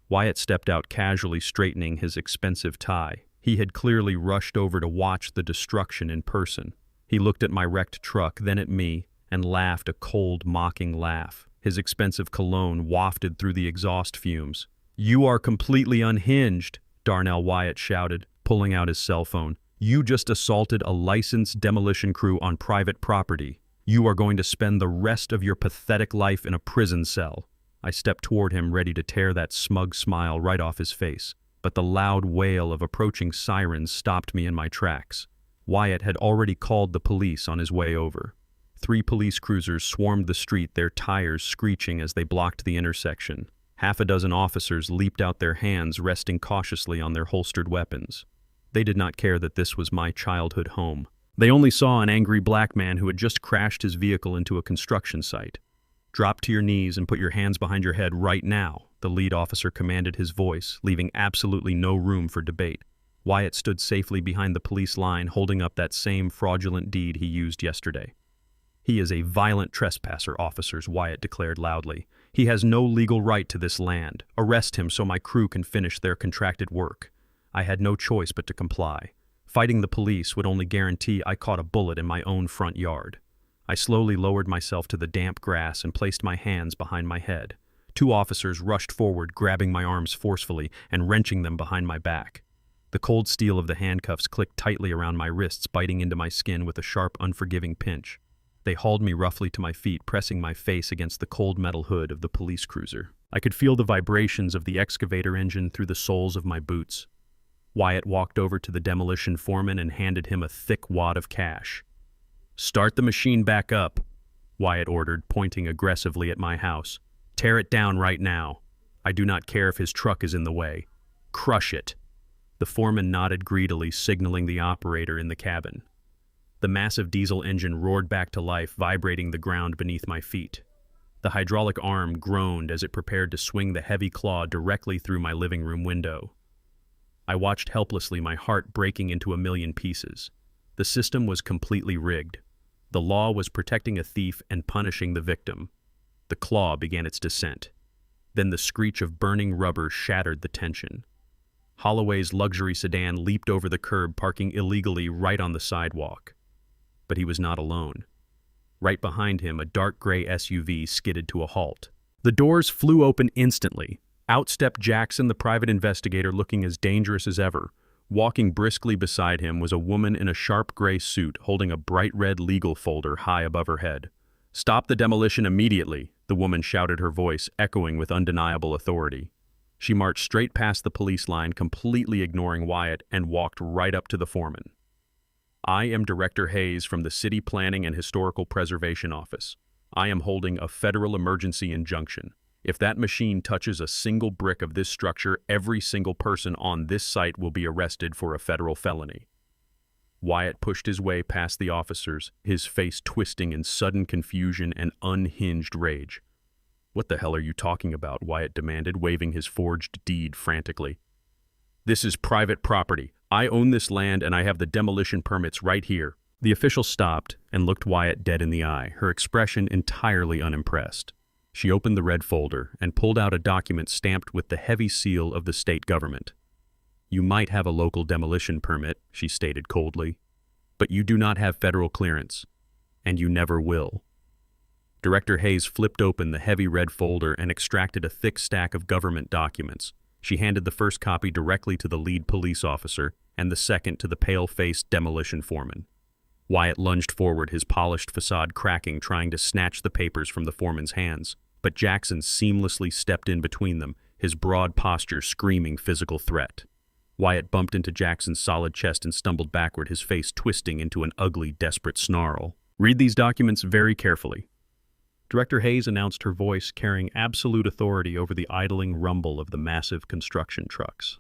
Wyatt stepped out casually, straightening his expensive tie. He had clearly rushed over to watch the destruction in person. He looked at my wrecked truck, then at me, and laughed a cold, mocking laugh. His expensive cologne wafted through the exhaust fumes. "You are completely unhinged," Darnell Wyatt shouted, pulling out his cell phone. "You just assaulted a licensed demolition crew on private property. You are going to spend the rest of your pathetic life in a prison cell." I stepped toward him, ready to tear that smug smile right off his face, but the loud wail of approaching sirens stopped me in my tracks. Wyatt had already called the police on his way over. 3 police cruisers swarmed the street, their tires screeching as they blocked the intersection. Half a dozen officers leaped out, their hands resting cautiously on their holstered weapons. They did not care that this was my childhood home. They only saw an angry black man who had just crashed his vehicle into a construction site. "Drop to your knees and put your hands behind your head right now," the lead officer commanded, his voice leaving absolutely no room for debate. Wyatt stood safely behind the police line, holding up that same fraudulent deed he used yesterday. "He is a violent trespasser, officers," Wyatt declared loudly. "He has no legal right to this land. Arrest him so my crew can finish their contracted work." I had no choice but to comply. Fighting the police would only guarantee I caught a bullet in my own front yard. I slowly lowered myself to the damp grass and placed my hands behind my head. 2 officers rushed forward, grabbing my arms forcefully and wrenching them behind my back. The cold steel of the handcuffs clicked tightly around my wrists, biting into my skin with a sharp, unforgiving pinch. They hauled me roughly to my feet, pressing my face against the cold metal hood of the police cruiser. I could feel the vibrations of the excavator engine through the soles of my boots. Wyatt walked over to the demolition foreman and handed him a thick wad of cash. "Start the machine back up. Wyatt ordered, pointing aggressively at my house. "Tear it down right now. I do not care if his truck is in the way. Crush it." The foreman nodded greedily, signaling the operator in the cabin. The massive diesel engine roared back to life, vibrating the ground beneath my feet. The hydraulic arm groaned as it prepared to swing the heavy claw directly through my living room window. I watched helplessly, my heart breaking into a million pieces. The system was completely rigged. The law was protecting a thief and punishing the victim. The claw began its descent. Then the screech of burning rubber shattered the tension. Holloway's luxury sedan leaped over the curb, parking illegally right on the sidewalk. But he was not alone. Right behind him, a dark gray SUV skidded to a halt. The doors flew open instantly. Out stepped Jackson, the private investigator, looking as dangerous as ever. Walking briskly beside him was a woman in a sharp gray suit, holding a bright red legal folder high above her head. "Stop the demolition immediately," the woman shouted, her voice echoing with undeniable authority. She marched straight past the police line, completely ignoring Wyatt, and walked right up to the foreman. "I am Director Hayes from the City Planning and Historical Preservation Office. I am holding a federal emergency injunction. If that machine touches a single brick of this structure, every single person on this site will be arrested for a federal felony." Wyatt pushed his way past the officers, his face twisting in sudden confusion and unhinged rage. "What the hell are you talking about?" Wyatt demanded, waving his forged deed frantically. "This is private property. I own this land and I have the demolition permits right here." The official stopped and looked Wyatt dead in the eye, her expression entirely unimpressed. She opened the red folder and pulled out a document stamped with the heavy seal of the state government. "You might have a local demolition permit," she stated coldly, "but you do not have federal clearance, and you never will." Director Hayes flipped open the heavy red folder and extracted a thick stack of government documents. She handed the first copy directly to the lead police officer and the second to the pale-faced demolition foreman. Wyatt lunged forward, his polished facade cracking, trying to snatch the papers from the foreman's hands, but Jackson seamlessly stepped in between them, his broad posture screaming physical threat. Wyatt bumped into Jackson's solid chest and stumbled backward, his face twisting into an ugly, desperate snarl. "Read these documents very carefully." Director Hayes announced, her voice carrying absolute authority over the idling rumble of the massive construction trucks.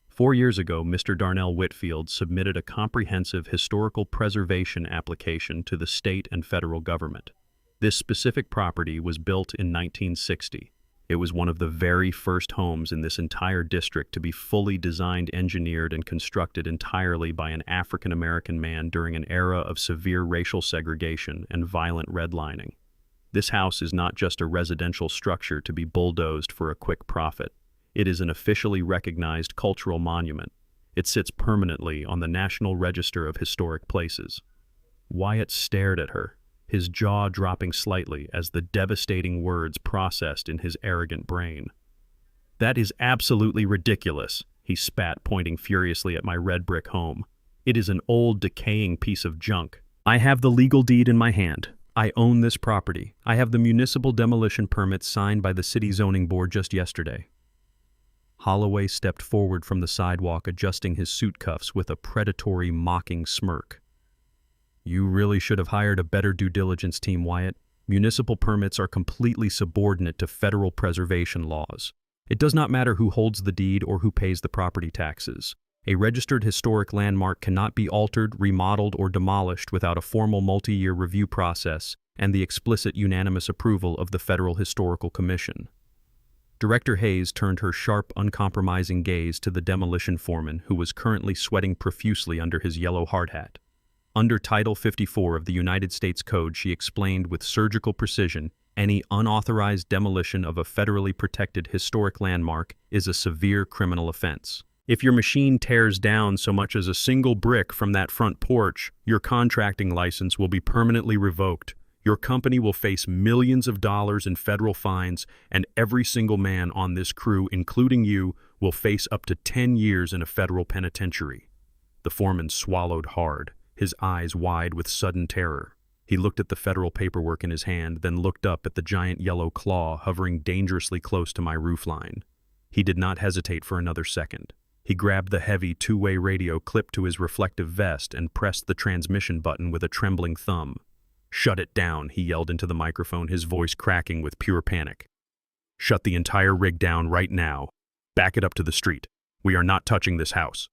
4 years ago, Mr. Darnell Whitfield submitted a comprehensive historical preservation application to the state and federal government. This specific property was built in 1960. It was one of the very first homes in this entire district to be fully designed, engineered, and constructed entirely by an African-American man during an era of severe racial segregation and violent redlining. This house is not just a residential structure to be bulldozed for a quick profit. It is an officially recognized cultural monument. It sits permanently on the National Register of Historic Places. Wyatt stared at her, his jaw dropping slightly as the devastating words processed in his arrogant brain. "That is absolutely ridiculous," he spat, pointing furiously at my red brick home. "It is an old, decaying piece of junk. I have the legal deed in my hand. I own this property. I have the municipal demolition permit signed by the city zoning board just yesterday." Holloway stepped forward from the sidewalk, adjusting his suit cuffs with a predatory, mocking smirk. "You really should have hired a better due diligence team, Wyatt. Municipal permits are completely subordinate to federal preservation laws. It does not matter who holds the deed or who pays the property taxes. A registered historic landmark cannot be altered, remodeled, or demolished without a formal multi-year review process and the explicit unanimous approval of the Federal Historical Commission." Director Hayes turned her sharp, uncompromising gaze to the demolition foreman, who was currently sweating profusely under his yellow hard hat. Under Title 54 of the United States Code, she explained with surgical precision, any unauthorized demolition of a federally protected historic landmark is a severe criminal offense. If your machine tears down so much as a single brick from that front porch, your contracting license will be permanently revoked. Your company will face millions of dollars in federal fines, and every single man on this crew, including you, will face up to 10 years in a federal penitentiary. The foreman swallowed hard, his eyes wide with sudden terror. He looked at the federal paperwork in his hand, then looked up at the giant yellow claw hovering dangerously close to my roofline. He did not hesitate for another second. He grabbed the heavy two-way radio clipped to his reflective vest and pressed the transmission button with a trembling thumb. "Shut it down," he yelled into the microphone, his voice cracking with pure panic. "Shut the entire rig down right now. Back it up to the street. We are not touching this house."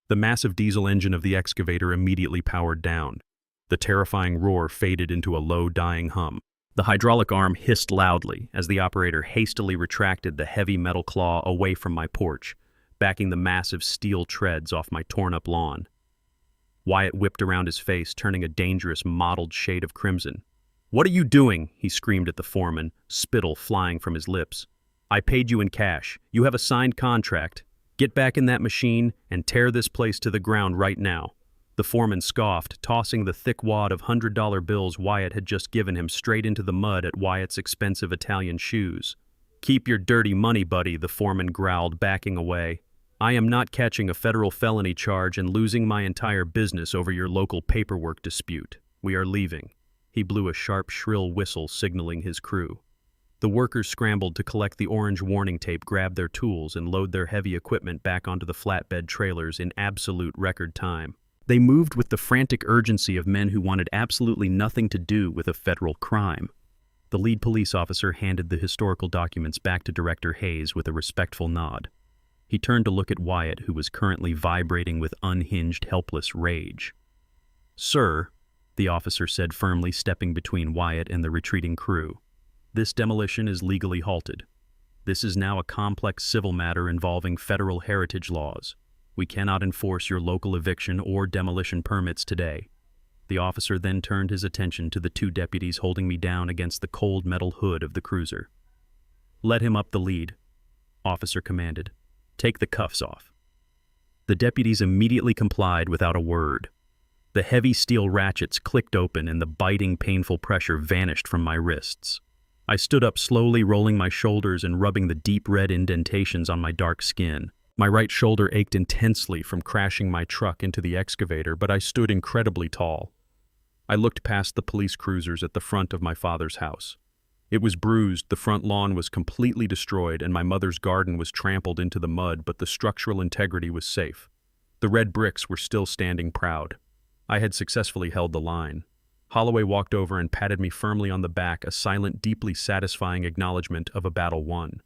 The massive diesel engine of the excavator immediately powered down. The terrifying roar faded into a low, dying hum. The hydraulic arm hissed loudly as the operator hastily retracted the heavy metal claw away from my porch, backing the massive steel treads off my torn-up lawn. Wyatt whipped around his face, turning a dangerous mottled shade of crimson. "What are you doing?" he screamed at the foreman, spittle flying from his lips. "I paid you in cash. You have a signed contract. Get back in that machine and tear this place to the ground right now." The foreman scoffed, tossing the thick wad of $100 bills Wyatt had just given him straight into the mud at Wyatt's expensive Italian shoes. "Keep your dirty money, buddy," the foreman growled, backing away. "I am not catching a federal felony charge and losing my entire business over your local paperwork dispute. We are leaving." He blew a sharp, shrill whistle, signaling his crew. The workers scrambled to collect the orange warning tape, grab their tools, and load their heavy equipment back onto the flatbed trailers in absolute record time. They moved with the frantic urgency of men who wanted absolutely nothing to do with a federal crime. The lead police officer handed the historical documents back to Director Hayes with a respectful nod. He turned to look at Wyatt, who was currently vibrating with unhinged, helpless rage. "Sir," the officer said firmly, stepping between Wyatt and the retreating crew, "this demolition is legally halted. This is now a complex civil matter involving federal heritage laws. We cannot enforce your local eviction or demolition permits today." The officer then turned his attention to the two deputies holding me down against the cold metal hood of the cruiser. "Let him up the lead," officer commanded. "Take the cuffs off." The deputies immediately complied without a word. The heavy steel ratchets clicked open and the biting, painful pressure vanished from my wrists. I stood up slowly, rolling my shoulders and rubbing the deep red indentations on my dark skin. My right shoulder ached intensely from crashing my truck into the excavator, but I stood incredibly tall. I looked past the police cruisers at the front of my father's house. It was bruised, the front lawn was completely destroyed, and my mother's garden was trampled into the mud, but the structural integrity was safe. The red bricks were still standing proud. I had successfully held the line. Holloway walked over and patted me firmly on the back, a silent, deeply satisfying acknowledgement of a battle won.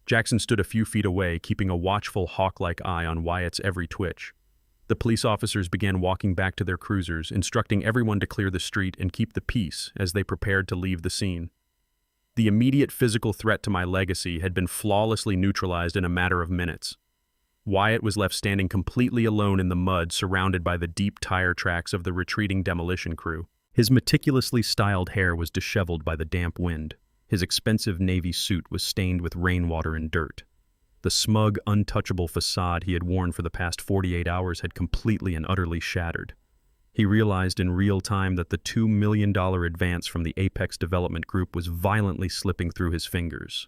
Jackson stood a few feet away, keeping a watchful, hawk-like eye on Wyatt's every twitch. The police officers began walking back to their cruisers, instructing everyone to clear the street and keep the peace as they prepared to leave the scene. The immediate physical threat to my legacy had been flawlessly neutralized in a matter of minutes. Wyatt was left standing completely alone in the mud, surrounded by the deep tire tracks of the retreating demolition crew. His meticulously styled hair was disheveled by the damp wind. His expensive navy suit was stained with rainwater and dirt. The smug, untouchable facade he had worn for the past 48 hours had completely and utterly shattered. He realized in real time that the $2 million advance from the Apex Development Group was violently slipping through his fingers.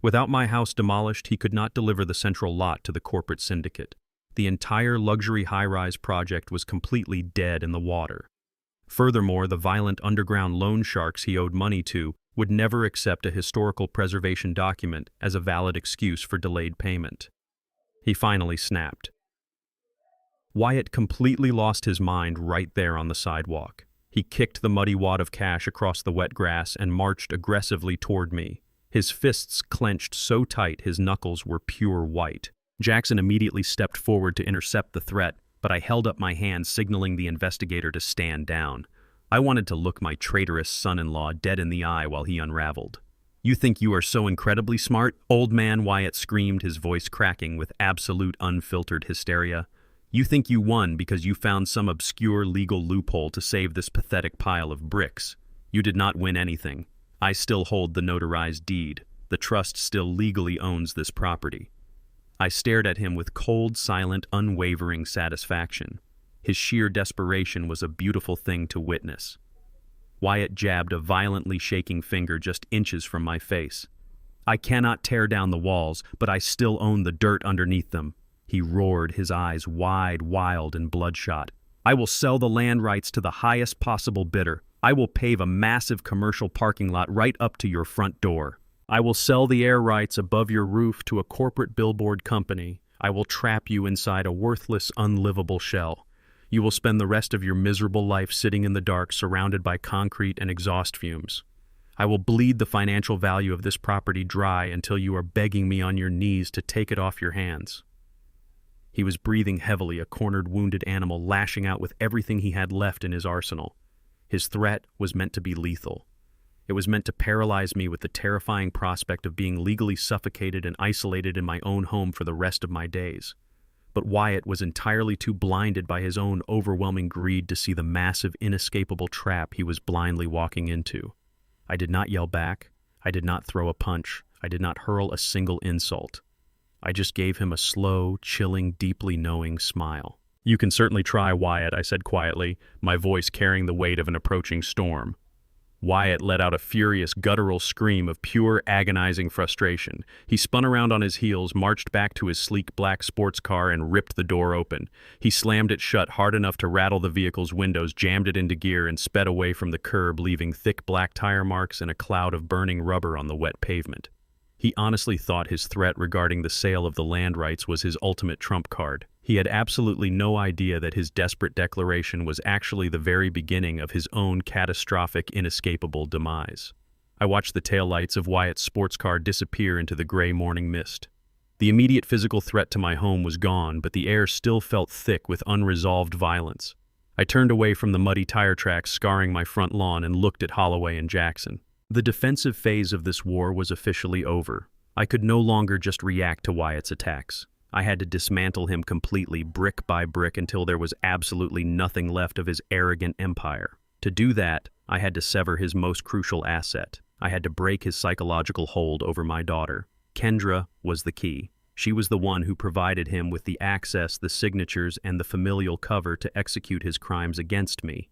Without my house demolished, he could not deliver the central lot to the corporate syndicate. The entire luxury high-rise project was completely dead in the water. Furthermore, the violent underground loan sharks he owed money to would never accept a historical preservation document as a valid excuse for delayed payment. He finally snapped. Wyatt completely lost his mind right there on the sidewalk. He kicked the muddy wad of cash across the wet grass and marched aggressively toward me. His fists clenched so tight his knuckles were pure white. Jackson immediately stepped forward to intercept the threat, but I held up my hand, signaling the investigator to stand down. I wanted to look my traitorous son-in-law dead in the eye while he unraveled. "You think you are so incredibly smart, old man?" Wyatt screamed, his voice cracking with absolute unfiltered hysteria. "You think you won because you found some obscure legal loophole to save this pathetic pile of bricks. You did not win anything. I still hold the notarized deed. The trust still legally owns this property." I stared at him with cold, silent, unwavering satisfaction. His sheer desperation was a beautiful thing to witness. Wyatt jabbed a violently shaking finger just inches from my face. "I cannot tear down the walls, but I still own the dirt underneath them," he roared, his eyes wide, wild, and bloodshot. "I will sell the land rights to the highest possible bidder. I will pave a massive commercial parking lot right up to your front door. I will sell the air rights above your roof to a corporate billboard company. I will trap you inside a worthless, unlivable shell. You will spend the rest of your miserable life sitting in the dark, surrounded by concrete and exhaust fumes. I will bleed the financial value of this property dry until you are begging me on your knees to take it off your hands." He was breathing heavily, a cornered, wounded animal lashing out with everything he had left in his arsenal. His threat was meant to be lethal. It was meant to paralyze me with the terrifying prospect of being legally suffocated and isolated in my own home for the rest of my days. But Wyatt was entirely too blinded by his own overwhelming greed to see the massive, inescapable trap he was blindly walking into. I did not yell back. I did not throw a punch. I did not hurl a single insult. I just gave him a slow, chilling, deeply knowing smile. "You can certainly try, Wyatt," I said quietly, my voice carrying the weight of an approaching storm. Wyatt let out a furious, guttural scream of pure, agonizing frustration. He spun around on his heels, marched back to his sleek black sports car, and ripped the door open. He slammed it shut hard enough to rattle the vehicle's windows, jammed it into gear, and sped away from the curb, leaving thick black tire marks and a cloud of burning rubber on the wet pavement. He honestly thought his threat regarding the sale of the land rights was his ultimate trump card. He had absolutely no idea that his desperate declaration was actually the very beginning of his own catastrophic, inescapable demise. I watched the taillights of Wyatt's sports car disappear into the gray morning mist. The immediate physical threat to my home was gone, but the air still felt thick with unresolved violence. I turned away from the muddy tire tracks scarring my front lawn and looked at Holloway and Jackson. The defensive phase of this war was officially over. I could no longer just react to Wyatt's attacks. I had to dismantle him completely, brick by brick, until there was absolutely nothing left of his arrogant empire. To do that, I had to sever his most crucial asset. I had to break his psychological hold over my daughter. Kendra was the key. She was the one who provided him with the access, the signatures, and the familial cover to execute his crimes against me.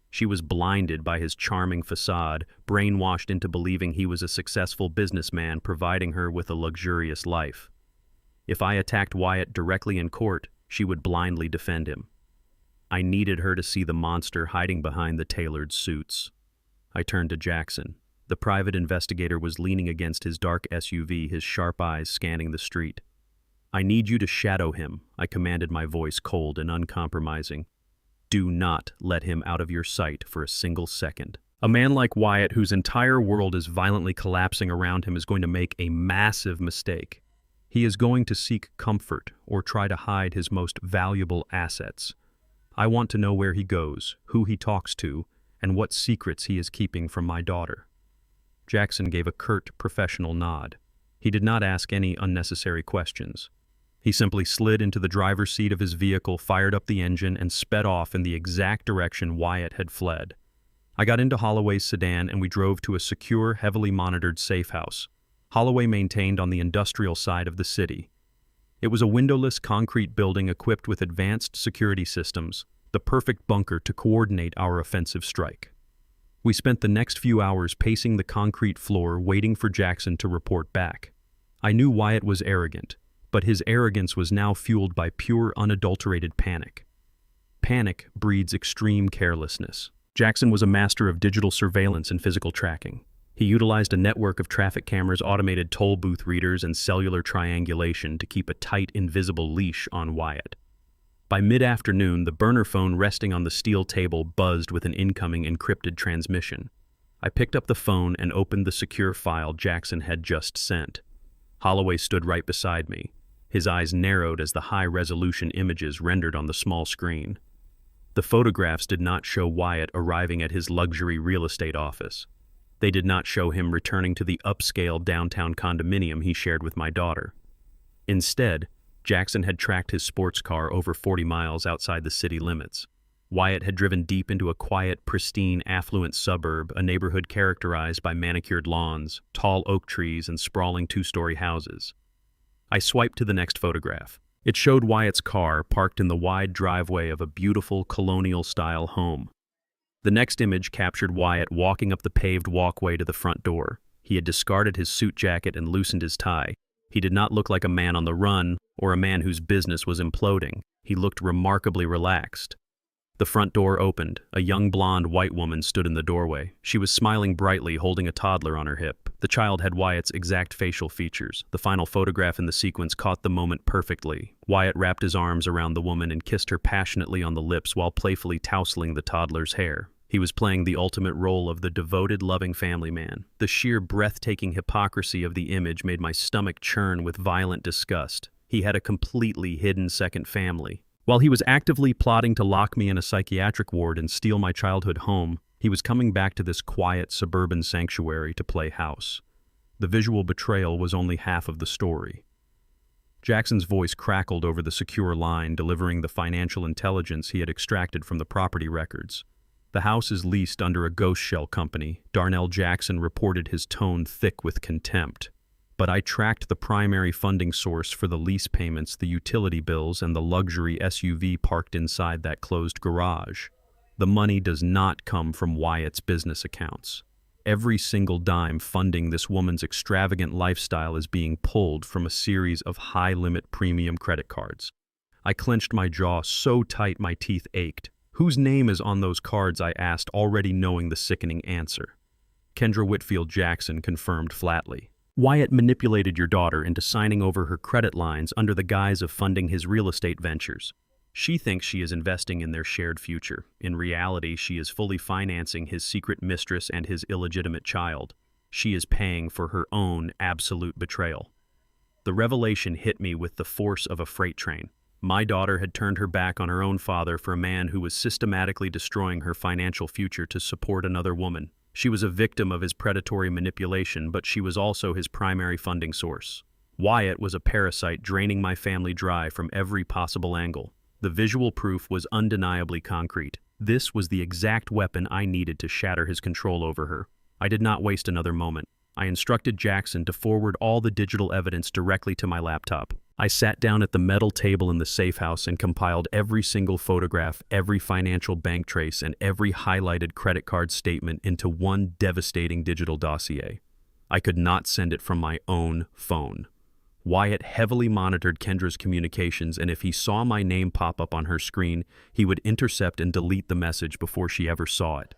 She was blinded by his charming facade, brainwashed into believing he was a successful businessman providing her with a luxurious life. If I attacked Wyatt directly in court, she would blindly defend him. I needed her to see the monster hiding behind the tailored suits. I turned to Jackson. The private investigator was leaning against his dark SUV, his sharp eyes scanning the street. "I need you to shadow him," I commanded, my voice cold and uncompromising. "Do not let him out of your sight for a single second." A man like Wyatt, whose entire world is violently collapsing around him, is going to make a massive mistake. He is going to seek comfort or try to hide his most valuable assets. I want to know where he goes, who he talks to, and what secrets he is keeping from my daughter. Jackson gave a curt, professional nod. He did not ask any unnecessary questions. He simply slid into the driver's seat of his vehicle, fired up the engine, and sped off in the exact direction Wyatt had fled. I got into Holloway's sedan and we drove to a secure, heavily monitored safe house. Holloway maintained on the industrial side of the city. It was a windowless concrete building equipped with advanced security systems, the perfect bunker to coordinate our offensive strike. We spent the next few hours pacing the concrete floor, waiting for Jackson to report back. I knew Wyatt was arrogant, but his arrogance was now fueled by pure, unadulterated panic. Panic breeds extreme carelessness. Jackson was a master of digital surveillance and physical tracking. He utilized a network of traffic cameras, automated toll booth readers, and cellular triangulation to keep a tight, invisible leash on Wyatt. By mid-afternoon, the burner phone resting on the steel table buzzed with an incoming encrypted transmission. I picked up the phone and opened the secure file Jackson had just sent. Holloway stood right beside me. His eyes narrowed as the high-resolution images rendered on the small screen. The photographs did not show Wyatt arriving at his luxury real estate office. They did not show him returning to the upscale downtown condominium he shared with my daughter. Instead, Jackson had tracked his sports car over 40 miles outside the city limits. Wyatt had driven deep into a quiet, pristine, affluent suburb, a neighborhood characterized by manicured lawns, tall oak trees, and sprawling two-story houses. I swiped to the next photograph. It showed Wyatt's car parked in the wide driveway of a beautiful colonial-style home. The next image captured Wyatt walking up the paved walkway to the front door. He had discarded his suit jacket and loosened his tie. He did not look like a man on the run or a man whose business was imploding. He looked remarkably relaxed. The front door opened. A young blonde white woman stood in the doorway. She was smiling brightly, holding a toddler on her hip. The The child had Wyatt's exact facial features. The final photograph in the sequence caught the moment perfectly. Wyatt wrapped his arms around the woman and kissed her passionately on the lips while playfully tousling the toddler's hair. He was playing the ultimate role of the devoted, loving family man. The sheer breathtaking hypocrisy of the image made my stomach churn with violent disgust. He had a completely hidden second family. While he was actively plotting to lock me in a psychiatric ward and steal my childhood home, he was coming back to this quiet suburban sanctuary to play house. The visual betrayal was only half of the story. Jackson's voice crackled over the secure line, delivering the financial intelligence he had extracted from the property records. The house is leased under a ghost shell company. Darnell Jackson reported, his tone thick with contempt. But I tracked the primary funding source for the lease payments, the utility bills, and the luxury SUV parked inside that closed garage. The money does not come from Wyatt's business accounts. Every single dime funding this woman's extravagant lifestyle is being pulled from a series of high-limit premium credit cards. I clenched my jaw so tight my teeth ached. Whose name is on those cards? I asked, already knowing the sickening answer. Kendra Whitfield Jackson confirmed flatly. Wyatt manipulated your daughter into signing over her credit lines under the guise of funding his real estate ventures. She thinks she is investing in their shared future. In reality, she is fully financing his secret mistress and his illegitimate child. She is paying for her own absolute betrayal. The revelation hit me with the force of a freight train. My daughter had turned her back on her own father for a man who was systematically destroying her financial future to support another woman. She was a victim of his predatory manipulation, but she was also his primary funding source. Wyatt was a parasite draining my family dry from every possible angle. The visual proof was undeniably concrete. This was the exact weapon I needed to shatter his control over her. I did not waste another moment. I instructed Jackson to forward all the digital evidence directly to my laptop. I sat down at the metal table in the safe house and compiled every single photograph, every financial bank trace, and every highlighted credit card statement into one devastating digital dossier. I could not send it from my own phone. Wyatt heavily monitored Kendra's communications, and if he saw my name pop up on her screen, he would intercept and delete the message before she ever saw it.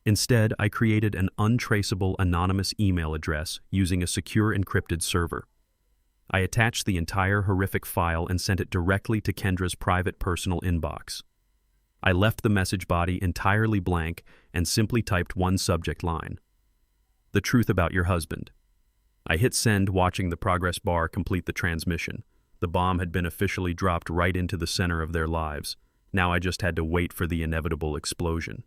Instead, I created an untraceable anonymous email address using a secure encrypted server. I attached the entire horrific file and sent it directly to Kendra's private personal inbox. I left the message body entirely blank and simply typed one subject line: "The truth about your husband." I hit send, watching the progress bar complete the transmission. The bomb had been officially dropped right into the center of their lives. Now I just had to wait for the inevitable explosion.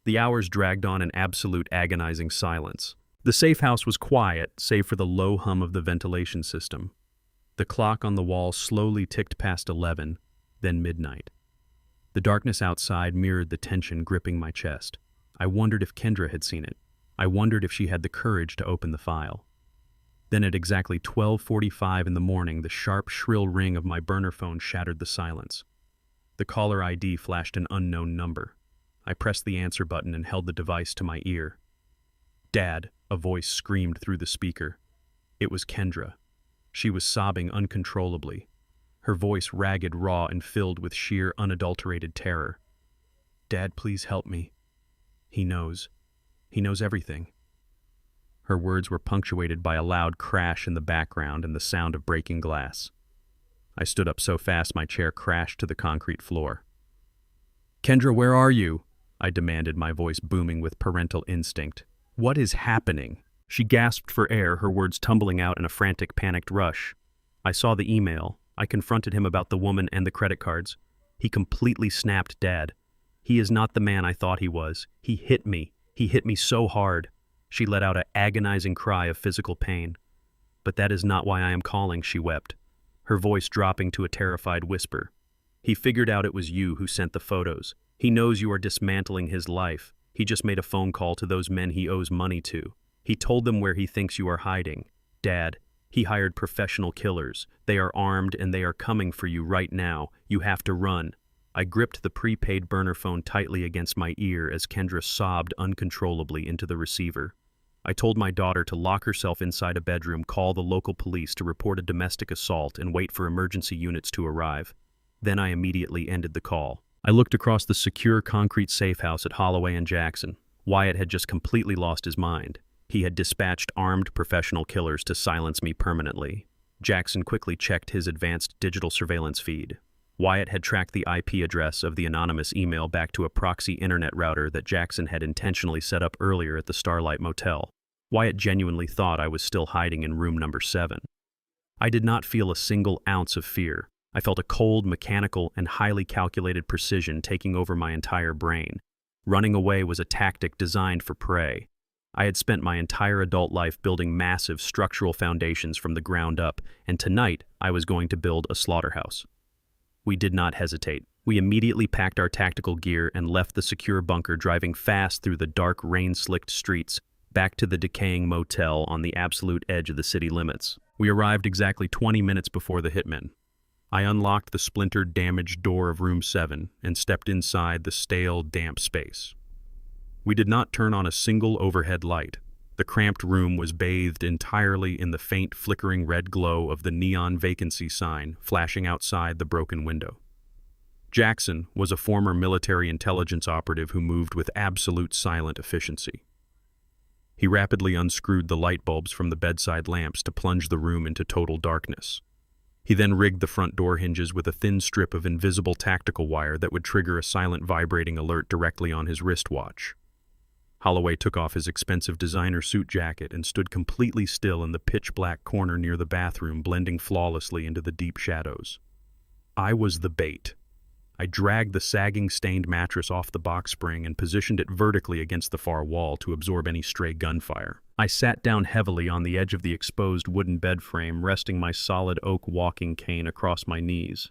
The hours dragged on in absolute agonizing silence. The safe house was quiet, save for the low hum of the ventilation system. The clock on the wall slowly ticked past 11, then midnight. The darkness outside mirrored the tension gripping my chest. I wondered if Kendra had seen it. I wondered if she had the courage to open the file. Then at exactly 12:45 in the morning, the sharp, shrill ring of my burner phone shattered the silence. The caller ID flashed an unknown number. I pressed the answer button and held the device to my ear. "Dad," a voice screamed through the speaker. It was Kendra. She was sobbing uncontrollably, her voice ragged, raw, and filled with sheer, unadulterated terror. "Dad, please help me. He knows. He knows everything." Her words were punctuated by a loud crash in the background and the sound of breaking glass. I stood up so fast my chair crashed to the concrete floor. "Kendra, where are you?" I demanded, my voice booming with parental instinct. "What is happening?" She gasped for air, her words tumbling out in a frantic, panicked rush. I saw the email. I confronted him about the woman and the credit cards. He completely snapped, "Dad. He is not the man I thought he was. He hit me. He hit me so hard." She let out an agonizing cry of physical pain. "But that is not why I am calling," she wept, her voice dropping to a terrified whisper. "He figured out it was you who sent the photos. He knows you are dismantling his life. He just made a phone call to those men he owes money to. He told them where he thinks you are hiding. Dad, he hired professional killers. They are armed and they are coming for you right now. You have to run." I gripped the prepaid burner phone tightly against my ear as Kendra sobbed uncontrollably into the receiver. I told my daughter to lock herself inside a bedroom, call the local police to report a domestic assault, and wait for emergency units to arrive. Then I immediately ended the call. I looked across the secure concrete safe house at Holloway and Jackson. Wyatt had just completely lost his mind. He had dispatched armed professional killers to silence me permanently. Jackson quickly checked his advanced digital surveillance feed. Wyatt had tracked the IP address of the anonymous email back to a proxy internet router that Jackson had intentionally set up earlier at the Starlight Motel. Wyatt genuinely thought I was still hiding in room number 7. I did not feel a single ounce of fear. I felt a cold, mechanical, and highly calculated precision taking over my entire brain. Running away was a tactic designed for prey. I had spent my entire adult life building massive structural foundations from the ground up, and tonight I was going to build a slaughterhouse. We did not hesitate. We immediately packed our tactical gear and left the secure bunker, driving fast through the dark, rain-slicked streets, back to the decaying motel on the absolute edge of the city limits. We arrived exactly 20 minutes before the hitmen. I unlocked the splintered, damaged door of room 7 and stepped inside the stale, damp space. We did not turn on a single overhead light. The cramped room was bathed entirely in the faint, flickering red glow of the neon vacancy sign flashing outside the broken window. Jackson was a former military intelligence operative who moved with absolute silent efficiency. He rapidly unscrewed the light bulbs from the bedside lamps to plunge the room into total darkness. He then rigged the front door hinges with a thin strip of invisible tactical wire that would trigger a silent vibrating alert directly on his wristwatch. Holloway took off his expensive designer suit jacket and stood completely still in the pitch-black corner near the bathroom, blending flawlessly into the deep shadows. I was the bait. I dragged the sagging, stained mattress off the box spring and positioned it vertically against the far wall to absorb any stray gunfire. I sat down heavily on the edge of the exposed wooden bed frame, resting my solid oak walking cane across my knees.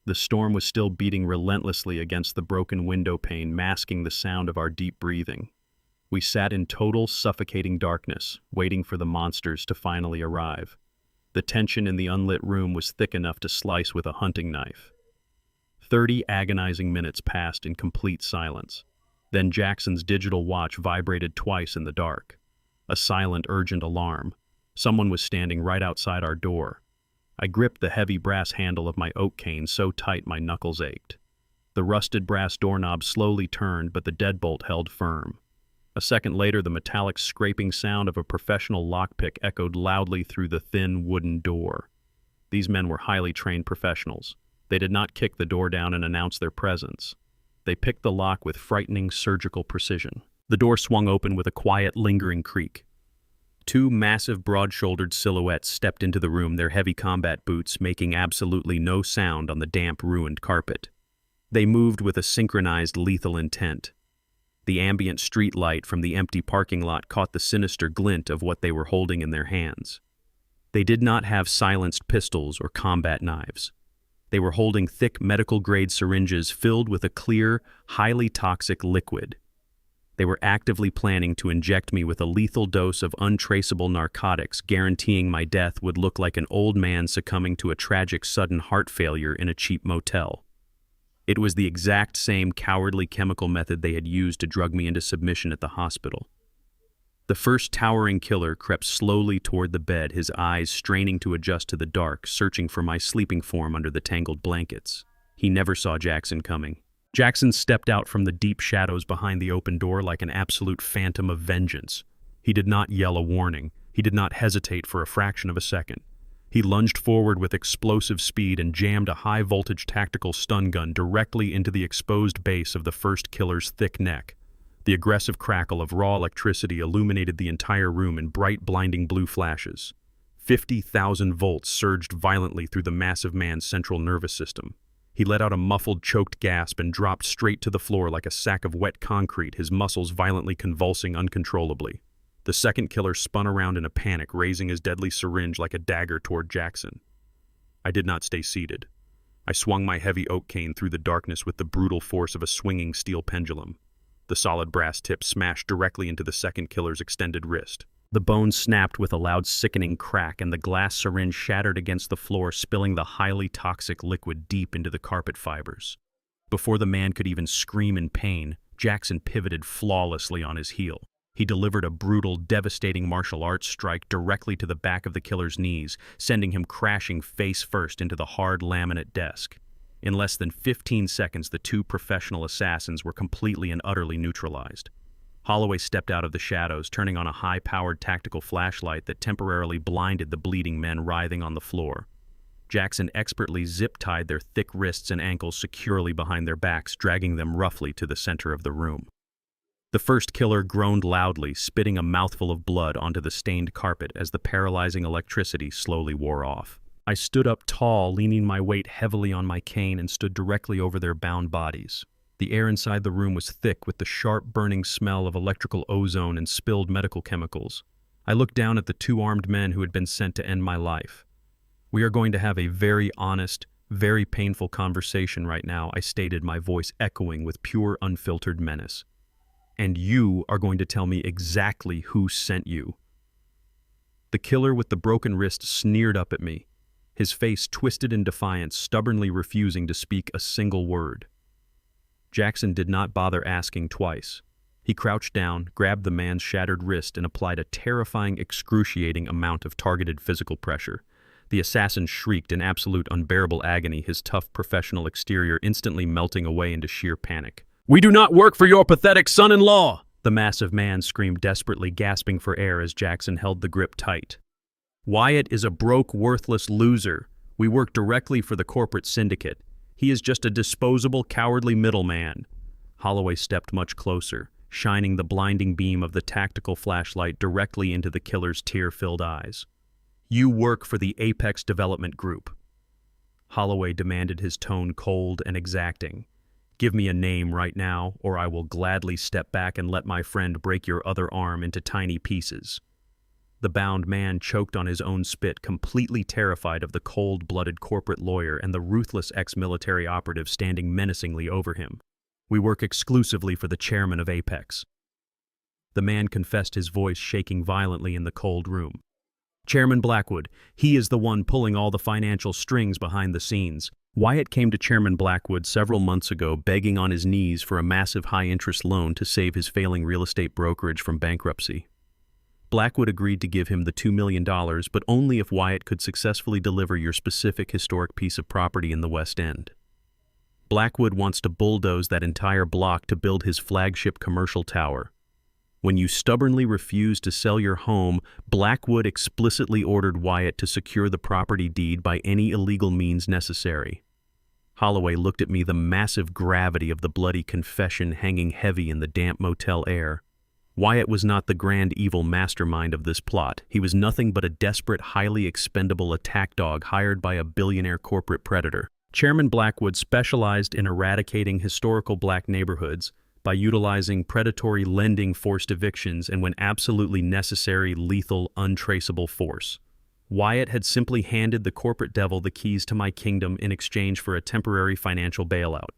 The storm was still beating relentlessly against the broken window pane, masking the sound of our deep breathing. We sat in total, suffocating darkness, waiting for the monsters to finally arrive. The tension in the unlit room was thick enough to slice with a hunting knife. 30 agonizing minutes passed in complete silence. Then Jackson's digital watch vibrated twice in the dark. A silent, urgent alarm. Someone was standing right outside our door. I gripped the heavy brass handle of my oak cane so tight my knuckles ached. The rusted brass doorknob slowly turned, but the deadbolt held firm. A second later, the metallic scraping sound of a professional lockpick echoed loudly through the thin wooden door. These men were highly trained professionals. They did not kick the door down and announce their presence. They picked the lock with frightening surgical precision. The door swung open with a quiet, lingering creak. 2 massive, broad-shouldered silhouettes stepped into the room, their heavy combat boots making absolutely no sound on the damp, ruined carpet. They moved with a synchronized, lethal intent. The ambient street light from the empty parking lot caught the sinister glint of what they were holding in their hands. They did not have silenced pistols or combat knives. They were holding thick medical-grade syringes filled with a clear, highly toxic liquid. They were actively planning to inject me with a lethal dose of untraceable narcotics, guaranteeing my death would look like an old man succumbing to a tragic sudden heart failure in a cheap motel. It was the exact same cowardly chemical method they had used to drug me into submission at the hospital. The first towering killer crept slowly toward the bed, his eyes straining to adjust to the dark, searching for my sleeping form under the tangled blankets. He never saw Jackson coming. Jackson stepped out from the deep shadows behind the open door like an absolute phantom of vengeance. He did not yell a warning. He did not hesitate for a fraction of a second. He lunged forward with explosive speed and jammed a high-voltage tactical stun gun directly into the exposed base of the first killer's thick neck. The aggressive crackle of raw electricity illuminated the entire room in bright, blinding blue flashes. 50,000 volts surged violently through the massive man's central nervous system. He let out a muffled, choked gasp and dropped straight to the floor like a sack of wet concrete, his muscles violently convulsing uncontrollably. The second killer spun around in a panic, raising his deadly syringe like a dagger toward Jackson. I did not stay seated. I swung my heavy oak cane through the darkness with the brutal force of a swinging steel pendulum. The solid brass tip smashed directly into the second killer's extended wrist. The bone snapped with a loud, sickening crack, and the glass syringe shattered against the floor, spilling the highly toxic liquid deep into the carpet fibers. Before the man could even scream in pain, Jackson pivoted flawlessly on his heel. He delivered a brutal, devastating martial arts strike directly to the back of the killer's knees, sending him crashing face first into the hard laminate desk. In less than 15 seconds, the 2 professional assassins were completely and utterly neutralized. Holloway stepped out of the shadows, turning on a high-powered tactical flashlight that temporarily blinded the bleeding men writhing on the floor. Jackson expertly zip-tied their thick wrists and ankles securely behind their backs, dragging them roughly to the center of the room. The first killer groaned loudly, spitting a mouthful of blood onto the stained carpet as the paralyzing electricity slowly wore off. I stood up tall, leaning my weight heavily on my cane, and stood directly over their bound bodies. The air inside the room was thick with the sharp burning smell of electrical ozone and spilled medical chemicals. I looked down at the two armed men who had been sent to end my life. "We are going to have a very honest, very painful conversation right now," I stated, my voice echoing with pure, unfiltered menace. "And you are going to tell me exactly who sent you." The killer with the broken wrist sneered up at me, his face twisted in defiance, stubbornly refusing to speak a single word. Jackson did not bother asking twice. He crouched down, grabbed the man's shattered wrist, and applied a terrifying, excruciating amount of targeted physical pressure. The assassin shrieked in absolute unbearable agony, his tough professional exterior instantly melting away into sheer panic. "We do not work for your pathetic son-in-law!" The massive man screamed desperately, gasping for air as Jackson held the grip tight. "Wyatt is a broke, worthless loser. We work directly for the corporate syndicate. He is just a disposable, cowardly middleman." Holloway stepped much closer, shining the blinding beam of the tactical flashlight directly into the killer's tear-filled eyes. "You work for the Apex Development Group." Holloway demanded, his tone cold and exacting. "Give me a name right now, or I will gladly step back and let my friend break your other arm into tiny pieces." The bound man choked on his own spit, completely terrified of the cold-blooded corporate lawyer and the ruthless ex-military operative standing menacingly over him. "We work exclusively for the chairman of Apex." The man confessed, his voice shaking violently in the cold room. "Chairman Blackwood, he is the one pulling all the financial strings behind the scenes." Wyatt came to Chairman Blackwood several months ago, begging on his knees for a massive high-interest loan to save his failing real estate brokerage from bankruptcy. Blackwood agreed to give him the $2 million, but only if Wyatt could successfully deliver your specific historic piece of property in the West End. Blackwood wants to bulldoze that entire block to build his flagship commercial tower. When you stubbornly refused to sell your home, Blackwood explicitly ordered Wyatt to secure the property deed by any illegal means necessary. Holloway looked at me, the massive gravity of the bloody confession hanging heavy in the damp motel air. Wyatt was not the grand evil mastermind of this plot. He was nothing but a desperate, highly expendable attack dog hired by a billionaire corporate predator. Chairman Blackwood specialized in eradicating historical black neighborhoods by utilizing predatory lending, forced evictions, and when absolutely necessary, lethal, untraceable force. Wyatt had simply handed the corporate devil the keys to my kingdom in exchange for a temporary financial bailout.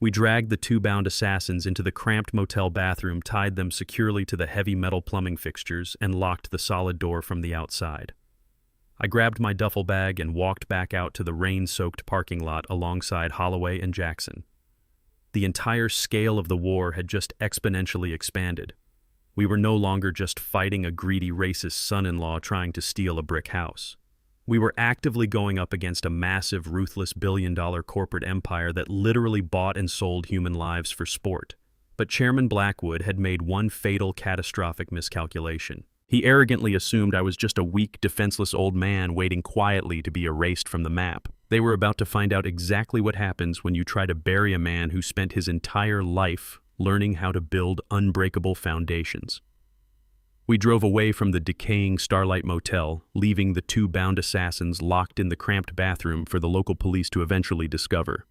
We dragged the two bound assassins into the cramped motel bathroom, tied them securely to the heavy metal plumbing fixtures, and locked the solid door from the outside. I grabbed my duffel bag and walked back out to the rain-soaked parking lot alongside Holloway and Jackson. The entire scale of the war had just exponentially expanded. We were no longer just fighting a greedy racist son-in-law trying to steal a brick house. We were actively going up against a massive, ruthless billion-dollar corporate empire that literally bought and sold human lives for sport. But Chairman Blackwood had made one fatal, catastrophic miscalculation. He arrogantly assumed I was just a weak, defenseless old man waiting quietly to be erased from the map. They were about to find out exactly what happens when you try to bury a man who spent his entire life learning how to build unbreakable foundations. We drove away from the decaying Starlight Motel, leaving the two bound assassins locked in the cramped bathroom for the local police to eventually discover.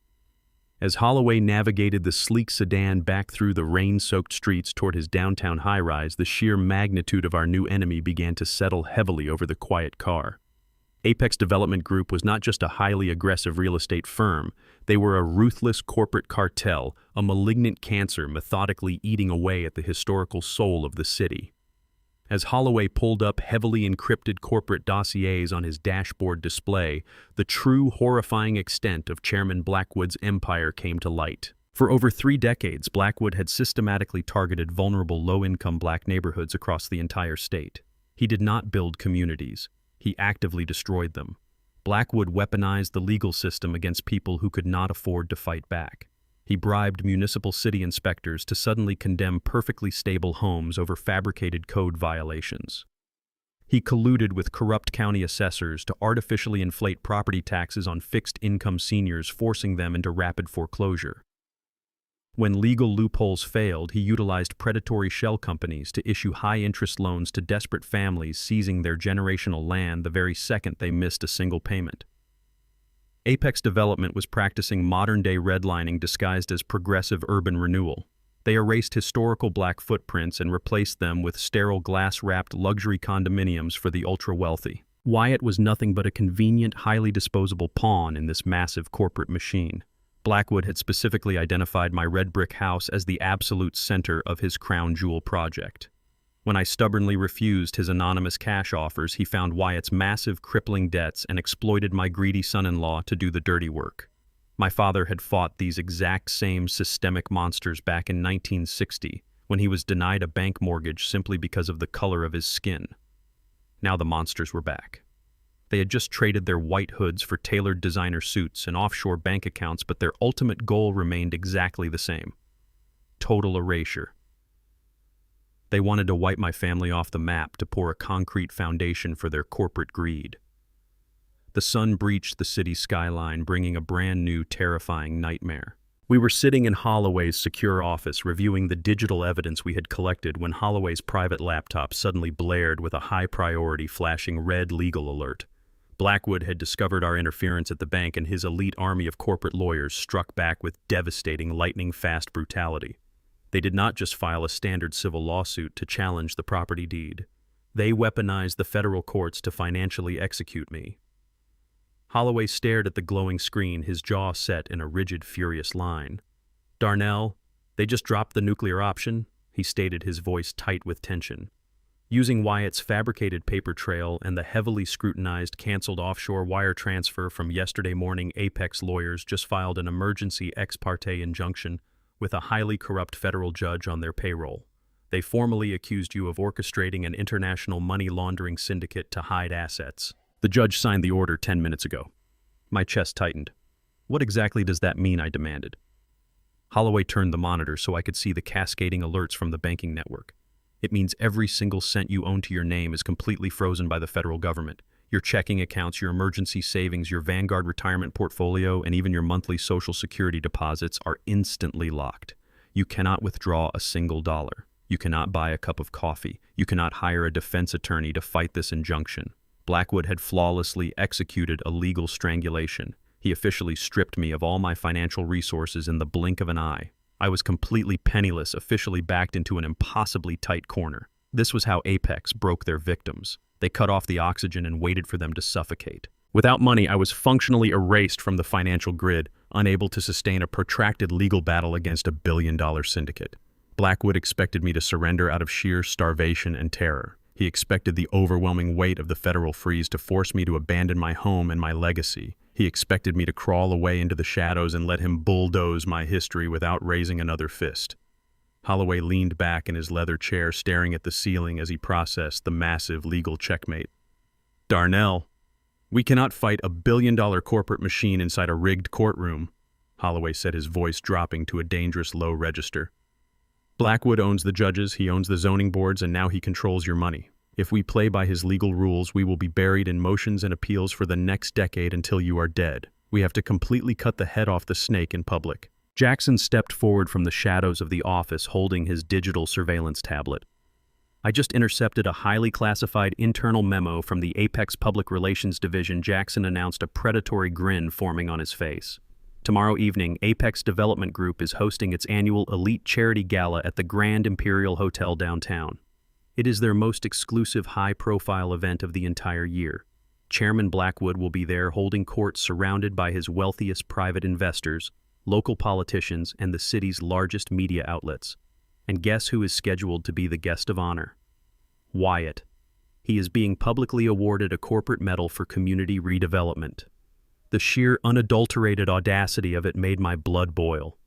As Holloway navigated the sleek sedan back through the rain-soaked streets toward his downtown high-rise, the sheer magnitude of our new enemy began to settle heavily over the quiet car. Apex Development Group was not just a highly aggressive real estate firm. They were a ruthless corporate cartel, a malignant cancer methodically eating away at the historical soul of the city. As Holloway pulled up heavily encrypted corporate dossiers on his dashboard display, the true horrifying extent of Chairman Blackwood's empire came to light. For over 3 decades, Blackwood had systematically targeted vulnerable low-income black neighborhoods across the entire state. He did not build communities. He actively destroyed them. Blackwood weaponized the legal system against people who could not afford to fight back. He bribed municipal city inspectors to suddenly condemn perfectly stable homes over fabricated code violations. He colluded with corrupt county assessors to artificially inflate property taxes on fixed-income seniors, forcing them into rapid foreclosure. When legal loopholes failed, he utilized predatory shell companies to issue high-interest loans to desperate families, seizing their generational land the very second they missed a single payment. Apex Development was practicing modern-day redlining disguised as progressive urban renewal. They erased historical black footprints and replaced them with sterile glass-wrapped luxury condominiums for the ultra-wealthy. Wyatt was nothing but a convenient, highly disposable pawn in this massive corporate machine. Blackwood had specifically identified my red brick house as the absolute center of his crown jewel project. When I stubbornly refused his anonymous cash offers, he found Wyatt's massive, crippling debts and exploited my greedy son-in-law to do the dirty work. My father had fought these exact same systemic monsters back in 1960, when he was denied a bank mortgage simply because of the color of his skin. Now the monsters were back. They had just traded their white hoods for tailored designer suits and offshore bank accounts, but their ultimate goal remained exactly the same: total erasure. They wanted to wipe my family off the map to pour a concrete foundation for their corporate greed. The sun breached the city skyline, bringing a brand new, terrifying nightmare. We were sitting in Holloway's secure office reviewing the digital evidence we had collected when Holloway's private laptop suddenly blared with a high-priority flashing red legal alert. Blackwood had discovered our interference at the bank, and his elite army of corporate lawyers struck back with devastating, lightning-fast brutality. They did not just file a standard civil lawsuit to challenge the property deed. They weaponized the federal courts to financially execute me. Holloway stared at the glowing screen, his jaw set in a rigid, furious line. "Darnell, they just dropped the nuclear option," he stated, his voice tight with tension. Using Wyatt's fabricated paper trail and the heavily scrutinized canceled offshore wire transfer from yesterday morning, Apex lawyers just filed an emergency ex parte injunction with a highly corrupt federal judge on their payroll. They formally accused you of orchestrating an international money laundering syndicate to hide assets. The judge signed the order 10 minutes ago. My chest tightened. What exactly does that mean? I demanded. Holloway turned the monitor so I could see the cascading alerts from the banking network. It means every single cent you own to your name is completely frozen by the federal government. Your checking accounts, your emergency savings, your Vanguard retirement portfolio, and even your monthly Social Security deposits are instantly locked. You cannot withdraw a single dollar. You cannot buy a cup of coffee. You cannot hire a defense attorney to fight this injunction. Blackwood had flawlessly executed a legal strangulation. He officially stripped me of all my financial resources in the blink of an eye. I was completely penniless, officially backed into an impossibly tight corner. This was how Apex broke their victims. They cut off the oxygen and waited for them to suffocate. Without money, I was functionally erased from the financial grid, unable to sustain a protracted legal battle against a billion-dollar syndicate. Blackwood expected me to surrender out of sheer starvation and terror. He expected the overwhelming weight of the federal freeze to force me to abandon my home and my legacy. He expected me to crawl away into the shadows and let him bulldoze my history without raising another fist. Holloway leaned back in his leather chair, staring at the ceiling as he processed the massive legal checkmate. "Darnell, we cannot fight a billion-dollar corporate machine inside a rigged courtroom," Holloway said, his voice dropping to a dangerous low register. "Blackwood owns the judges, he owns the zoning boards, and now he controls your money. If we play by his legal rules, we will be buried in motions and appeals for the next decade until you are dead. We have to completely cut the head off the snake in public." Jackson stepped forward from the shadows of the office, holding his digital surveillance tablet. "I just intercepted a highly classified internal memo from the Apex Public Relations Division," Jackson announced, a predatory grin forming on his face. "Tomorrow evening, Apex Development Group is hosting its annual Elite Charity Gala at the Grand Imperial Hotel downtown. It is their most exclusive, high-profile event of the entire year. Chairman Blackwood will be there holding court, surrounded by his wealthiest private investors, local politicians, and the city's largest media outlets. And guess who is scheduled to be the guest of honor? Wyatt. He is being publicly awarded a corporate medal for community redevelopment. The sheer, unadulterated audacity of it made my blood boil.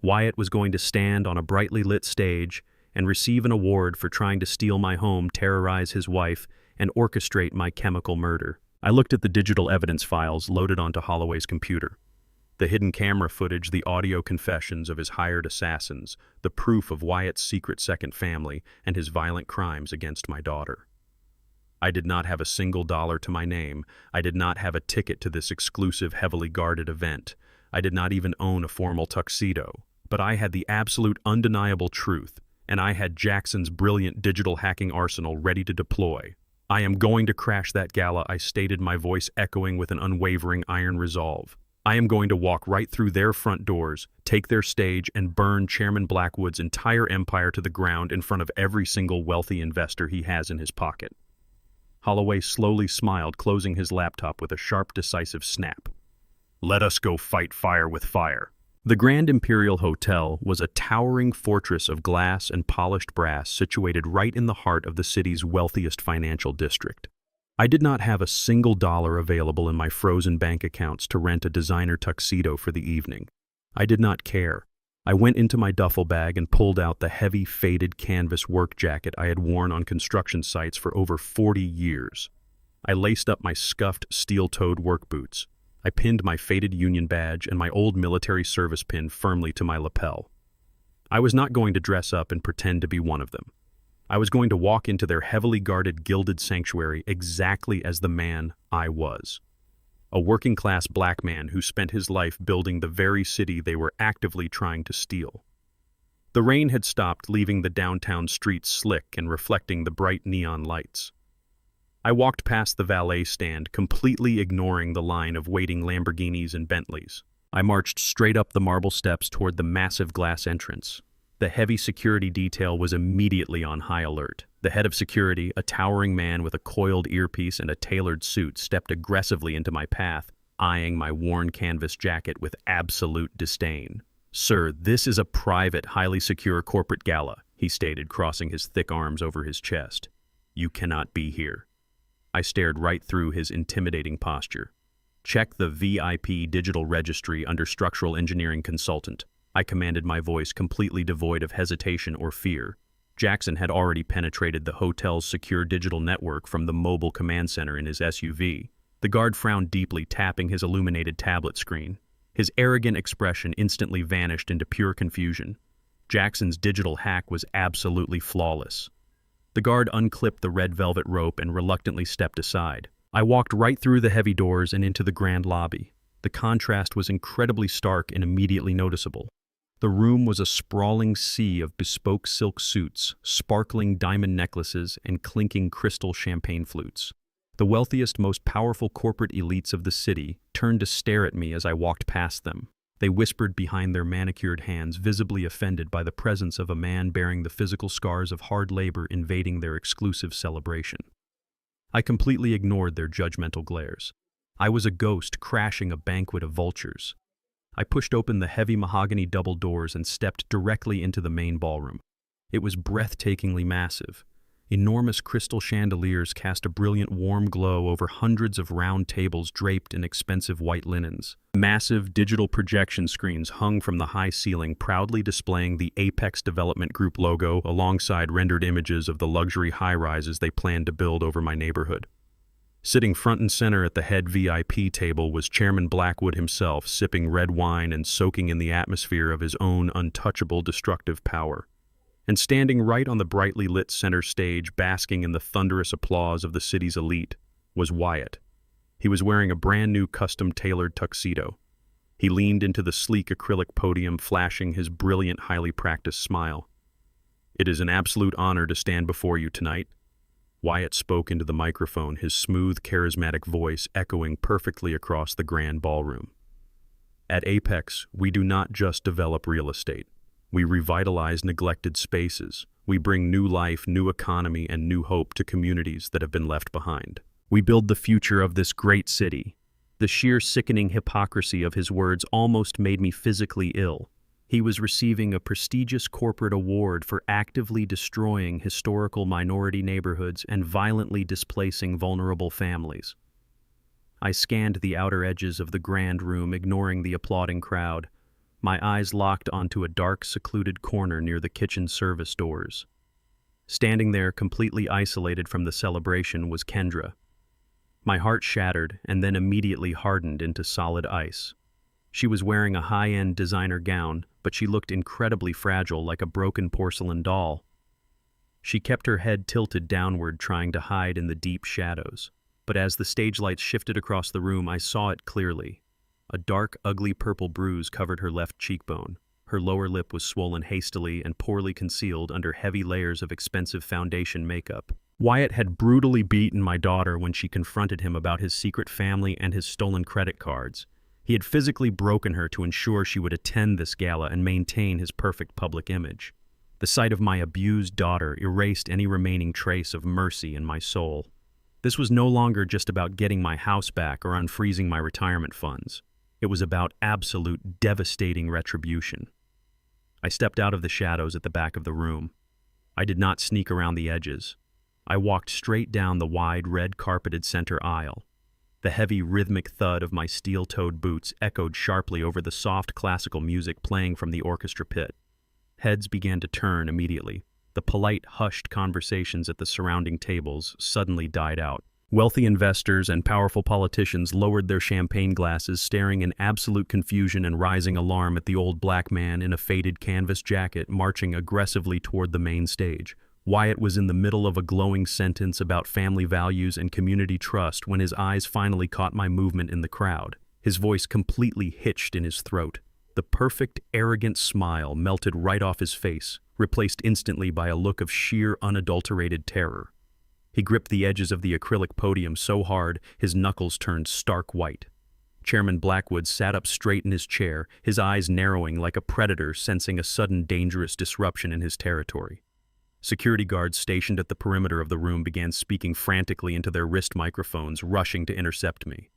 Wyatt was going to stand on a brightly lit stage and receive an award for trying to steal my home, terrorize his wife, and orchestrate my chemical murder. I looked at the digital evidence files loaded onto Holloway's computer. The hidden camera footage, the audio confessions of his hired assassins, the proof of Wyatt's secret second family and his violent crimes against my daughter. I did not have a single dollar to my name. I did not have a ticket to this exclusive, heavily guarded event. I did not even own a formal tuxedo. But I had the absolute undeniable truth, and I had Jackson's brilliant digital hacking arsenal ready to deploy. I am going to crash that gala, I stated, my voice echoing with an unwavering iron resolve. I am going to walk right through their front doors, take their stage, and burn Chairman Blackwood's entire empire to the ground in front of every single wealthy investor he has in his pocket. Holloway slowly smiled, closing his laptop with a sharp, decisive snap. Let us go fight fire with fire. The Grand Imperial Hotel was a towering fortress of glass and polished brass situated right in the heart of the city's wealthiest financial district. I did not have a single dollar available in my frozen bank accounts to rent a designer tuxedo for the evening. I did not care. I went into my duffel bag and pulled out the heavy, faded canvas work jacket I had worn on construction sites for over 40 years. I laced up my scuffed, steel-toed work boots. I pinned my faded Union badge and my old military service pin firmly to my lapel. I was not going to dress up and pretend to be one of them. I was going to walk into their heavily guarded, gilded sanctuary exactly as the man I was. A working-class black man who spent his life building the very city they were actively trying to steal. The rain had stopped, leaving the downtown streets slick and reflecting the bright neon lights. I walked past the valet stand, completely ignoring the line of waiting Lamborghinis and Bentleys. I marched straight up the marble steps toward the massive glass entrance. The heavy security detail was immediately on high alert. The head of security, a towering man with a coiled earpiece and a tailored suit, stepped aggressively into my path, eyeing my worn canvas jacket with absolute disdain. "Sir, this is a private, highly secure corporate gala," he stated, crossing his thick arms over his chest. "You cannot be here." I stared right through his intimidating posture. "Check the VIP digital registry under structural engineering consultant." I commanded, my voice completely devoid of hesitation or fear. Jackson had already penetrated the hotel's secure digital network from the mobile command center in his SUV. The guard frowned deeply, tapping his illuminated tablet screen. His arrogant expression instantly vanished into pure confusion. Jackson's digital hack was absolutely flawless. The guard unclipped the red velvet rope and reluctantly stepped aside. I walked right through the heavy doors and into the grand lobby. The contrast was incredibly stark and immediately noticeable. The room was a sprawling sea of bespoke silk suits, sparkling diamond necklaces, and clinking crystal champagne flutes. The wealthiest, most powerful corporate elites of the city turned to stare at me as I walked past them. They whispered behind their manicured hands, visibly offended by the presence of a man bearing the physical scars of hard labor invading their exclusive celebration. I completely ignored their judgmental glares. I was a ghost crashing a banquet of vultures. I pushed open the heavy mahogany double doors and stepped directly into the main ballroom. It was breathtakingly massive. Enormous crystal chandeliers cast a brilliant warm glow over hundreds of round tables draped in expensive white linens. Massive digital projection screens hung from the high ceiling, proudly displaying the Apex Development Group logo alongside rendered images of the luxury high-rises they planned to build over my neighborhood. Sitting front and center at the head VIP table was Chairman Blackwood himself, sipping red wine and soaking in the atmosphere of his own untouchable destructive power. And standing right on the brightly lit center stage, basking in the thunderous applause of the city's elite, was Wyatt. He was wearing a brand new custom-tailored tuxedo. He leaned into the sleek acrylic podium, flashing his brilliant, highly practiced smile. "It is an absolute honor to stand before you tonight." Wyatt spoke into the microphone, his smooth, charismatic voice echoing perfectly across the grand ballroom. "At Apex, we do not just develop real estate. We revitalize neglected spaces. We bring new life, new economy, and new hope to communities that have been left behind. We build the future of this great city." The sheer sickening hypocrisy of his words almost made me physically ill. He was receiving a prestigious corporate award for actively destroying historical minority neighborhoods and violently displacing vulnerable families. I scanned the outer edges of the grand room, ignoring the applauding crowd. My eyes locked onto a dark, secluded corner near the kitchen service doors. Standing there, completely isolated from the celebration, was Kendra. My heart shattered and then immediately hardened into solid ice. She was wearing a high-end designer gown, but she looked incredibly fragile, like a broken porcelain doll. She kept her head tilted downward, trying to hide in the deep shadows. But as the stage lights shifted across the room, I saw it clearly. A dark, ugly purple bruise covered her left cheekbone. Her lower lip was swollen hastily and poorly concealed under heavy layers of expensive foundation makeup. Wyatt had brutally beaten my daughter when she confronted him about his secret family and his stolen credit cards. He had physically broken her to ensure she would attend this gala and maintain his perfect public image. The sight of my abused daughter erased any remaining trace of mercy in my soul. This was no longer just about getting my house back or unfreezing my retirement funds. It was about absolute, devastating retribution. I stepped out of the shadows at the back of the room. I did not sneak around the edges. I walked straight down the wide, red-carpeted center aisle. The heavy, rhythmic thud of my steel-toed boots echoed sharply over the soft classical music playing from the orchestra pit. Heads began to turn immediately. The polite, hushed conversations at the surrounding tables suddenly died out. Wealthy investors and powerful politicians lowered their champagne glasses, staring in absolute confusion and rising alarm at the old black man in a faded canvas jacket marching aggressively toward the main stage. Wyatt was in the middle of a glowing sentence about family values and community trust when his eyes finally caught my movement in the crowd. His voice completely hitched in his throat. The perfect, arrogant smile melted right off his face, replaced instantly by a look of sheer, unadulterated terror. He gripped the edges of the acrylic podium so hard, his knuckles turned stark white. Chairman Blackwood sat up straight in his chair, his eyes narrowing like a predator sensing a sudden dangerous disruption in his territory. Security guards stationed at the perimeter of the room began speaking frantically into their wrist microphones, rushing to intercept me.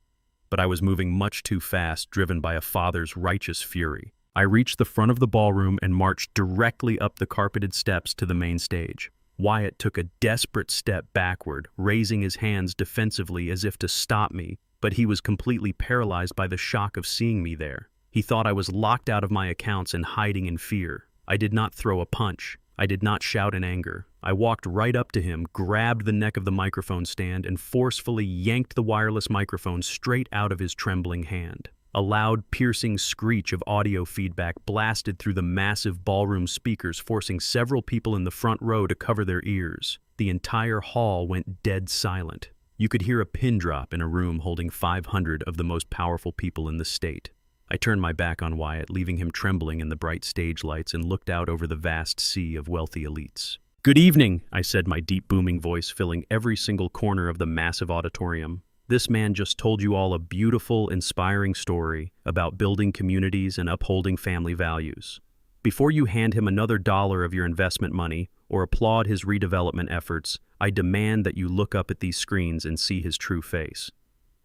But I was moving much too fast, driven by a father's righteous fury. I reached the front of the ballroom and marched directly up the carpeted steps to the main stage. Wyatt took a desperate step backward, raising his hands defensively as if to stop me, but he was completely paralyzed by the shock of seeing me there. He thought I was locked out of my accounts and hiding in fear. I did not throw a punch. I did not shout in anger. I walked right up to him, grabbed the neck of the microphone stand, and forcefully yanked the wireless microphone straight out of his trembling hand. A loud, piercing screech of audio feedback blasted through the massive ballroom speakers, forcing several people in the front row to cover their ears. The entire hall went dead silent. You could hear a pin drop in a room holding 500 of the most powerful people in the state. I turned my back on Wyatt, leaving him trembling in the bright stage lights, and looked out over the vast sea of wealthy elites. "Good evening," I said, my deep booming voice filling every single corner of the massive auditorium. "This man just told you all a beautiful, inspiring story about building communities and upholding family values. Before you hand him another dollar of your investment money or applaud his redevelopment efforts, I demand that you look up at these screens and see his true face."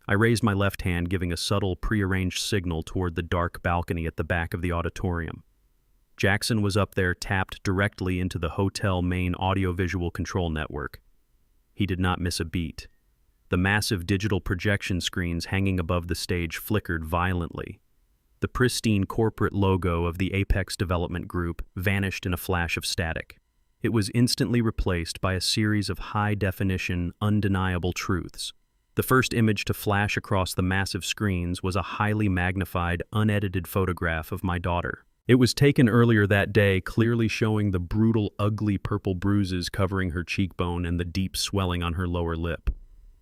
I raised my left hand, giving a subtle, prearranged signal toward the dark balcony at the back of the auditorium. Jackson was up there, tapped directly into the hotel main audiovisual control network. He did not miss a beat. The massive digital projection screens hanging above the stage flickered violently. The pristine corporate logo of the Apex Development Group vanished in a flash of static. It was instantly replaced by a series of high-definition, undeniable truths. The first image to flash across the massive screens was a highly magnified, unedited photograph of my daughter. It was taken earlier that day, clearly showing the brutal, ugly purple bruises covering her cheekbone and the deep swelling on her lower lip.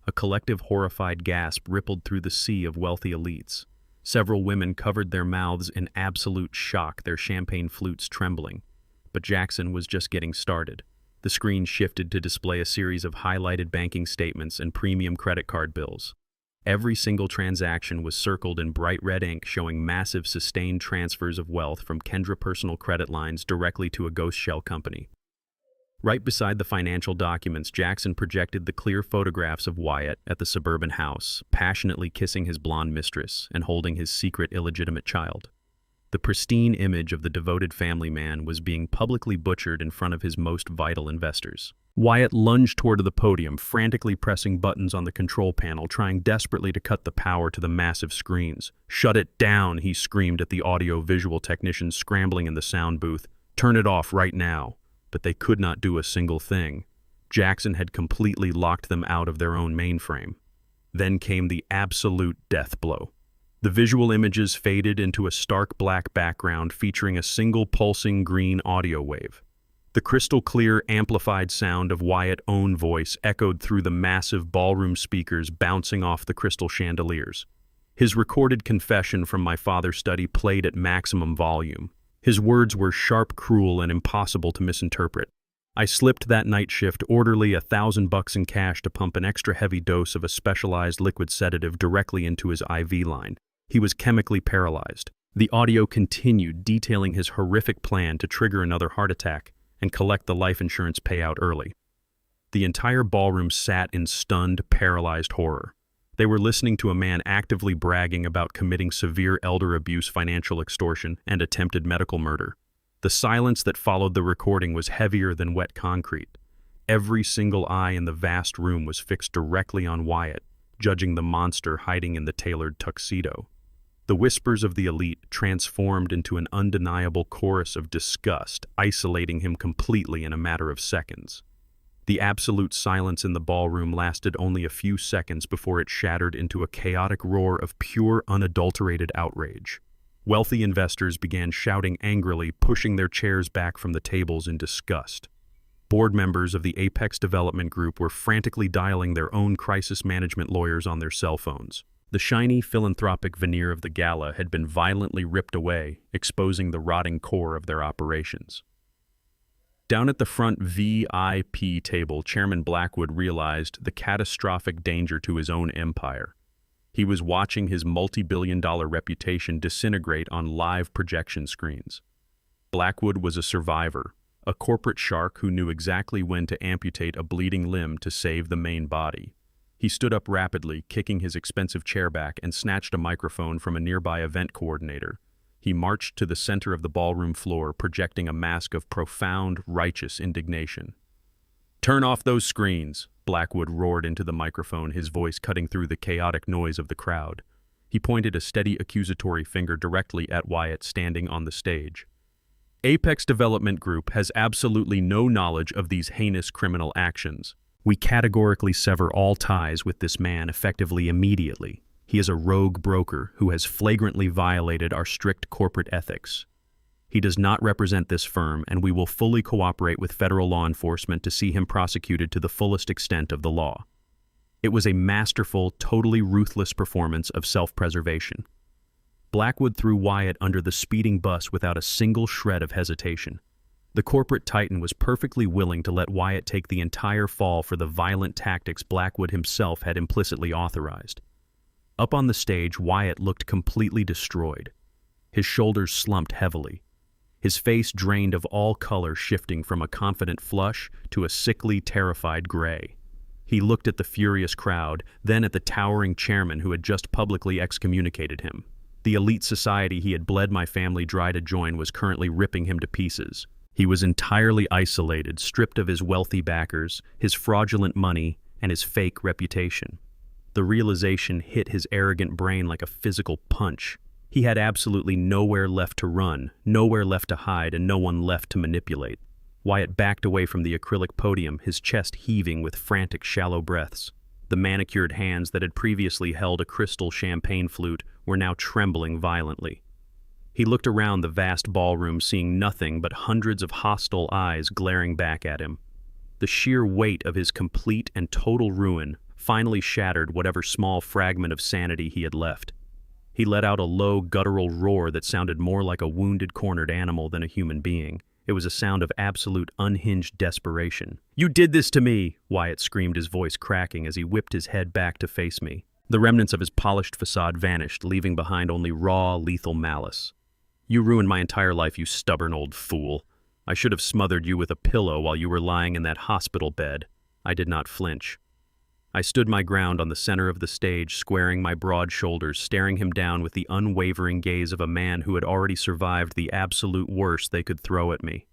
A collective horrified gasp rippled through the sea of wealthy elites. Several women covered their mouths in absolute shock, their champagne flutes trembling. But Jackson was just getting started. The screen shifted to display a series of highlighted banking statements and premium credit card bills. Every single transaction was circled in bright red ink, showing massive sustained transfers of wealth from Kendra personal credit lines directly to a ghost shell company. Right beside the financial documents, Jackson projected the clear photographs of Wyatt at the suburban house, passionately kissing his blonde mistress and holding his secret illegitimate child. The pristine image of the devoted family man was being publicly butchered in front of his most vital investors. Wyatt lunged toward the podium, frantically pressing buttons on the control panel, trying desperately to cut the power to the massive screens. "Shut it down," he screamed at the audio-visual technicians scrambling in the sound booth. "Turn it off right now." But they could not do a single thing. Jackson had completely locked them out of their own mainframe. Then came the absolute death blow. The visual images faded into a stark black background featuring a single pulsing green audio wave. The crystal-clear, amplified sound of Wyatt's own voice echoed through the massive ballroom speakers bouncing off the crystal chandeliers. His recorded confession from my father's study played at maximum volume. His words were sharp, cruel, and impossible to misinterpret. I slipped that night shift orderly $1,000 in cash to pump an extra heavy dose of a specialized liquid sedative directly into his IV line. He was chemically paralyzed. The audio continued, detailing his horrific plan to trigger another heart attack and collect the life insurance payout early. The entire ballroom sat in stunned, paralyzed horror. They were listening to a man actively bragging about committing severe elder abuse, financial extortion, and attempted medical murder. The silence that followed the recording was heavier than wet concrete. Every single eye in the vast room was fixed directly on Wyatt, judging the monster hiding in the tailored tuxedo. The whispers of the elite transformed into an undeniable chorus of disgust, isolating him completely in a matter of seconds. The absolute silence in the ballroom lasted only a few seconds before it shattered into a chaotic roar of pure, unadulterated outrage. Wealthy investors began shouting angrily, pushing their chairs back from the tables in disgust. Board members of the Apex Development Group were frantically dialing their own crisis management lawyers on their cell phones. The shiny, philanthropic veneer of the gala had been violently ripped away, exposing the rotting core of their operations. Down at the front VIP table, Chairman Blackwood realized the catastrophic danger to his own empire. He was watching his multi-billion-dollar reputation disintegrate on live projection screens. Blackwood was a survivor, a corporate shark who knew exactly when to amputate a bleeding limb to save the main body. He stood up rapidly, kicking his expensive chair back, and snatched a microphone from a nearby event coordinator. He marched to the center of the ballroom floor, projecting a mask of profound, righteous indignation. "Turn off those screens," Blackwood roared into the microphone, his voice cutting through the chaotic noise of the crowd. He pointed a steady accusatory finger directly at Wyatt standing on the stage. "Apex Development Group has absolutely no knowledge of these heinous criminal actions. We categorically sever all ties with this man effectively immediately. He is a rogue broker who has flagrantly violated our strict corporate ethics. He does not represent this firm, and we will fully cooperate with federal law enforcement to see him prosecuted to the fullest extent of the law." It was a masterful, totally ruthless performance of self-preservation. Blackwood threw Wyatt under the speeding bus without a single shred of hesitation. The corporate titan was perfectly willing to let Wyatt take the entire fall for the violent tactics Blackwood himself had implicitly authorized. Up on the stage, Wyatt looked completely destroyed. His shoulders slumped heavily. His face drained of all color, shifting from a confident flush to a sickly, terrified gray. He looked at the furious crowd, then at the towering chairman who had just publicly excommunicated him. The elite society he had bled my family dry to join was currently ripping him to pieces. He was entirely isolated, stripped of his wealthy backers, his fraudulent money, and his fake reputation. The realization hit his arrogant brain like a physical punch. He had absolutely nowhere left to run, nowhere left to hide, and no one left to manipulate. Wyatt backed away from the acrylic podium, his chest heaving with frantic, shallow breaths. The manicured hands that had previously held a crystal champagne flute were now trembling violently. He looked around the vast ballroom, seeing nothing but hundreds of hostile eyes glaring back at him. The sheer weight of his complete and total ruin finally shattered whatever small fragment of sanity he had left. He let out a low, guttural roar that sounded more like a wounded, cornered animal than a human being. It was a sound of absolute, unhinged desperation. "You did this to me!" Wyatt screamed, his voice cracking as he whipped his head back to face me. The remnants of his polished facade vanished, leaving behind only raw, lethal malice. "You ruined my entire life, you stubborn old fool. I should have smothered you with a pillow while you were lying in that hospital bed." I did not flinch. I stood my ground on the center of the stage, squaring my broad shoulders, staring him down with the unwavering gaze of a man who had already survived the absolute worst they could throw at me.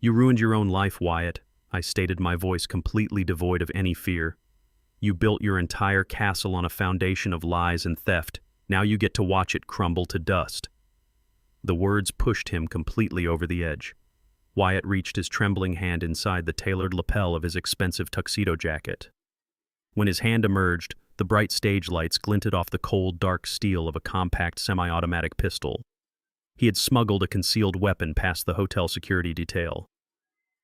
"You ruined your own life, Wyatt," I stated, my voice completely devoid of any fear. "You built your entire castle on a foundation of lies and theft. Now you get to watch it crumble to dust." The words pushed him completely over the edge. Wyatt reached his trembling hand inside the tailored lapel of his expensive tuxedo jacket. When his hand emerged, The bright stage lights glinted off the cold, dark steel of a compact semi-automatic pistol. He had smuggled a concealed weapon past the hotel security detail.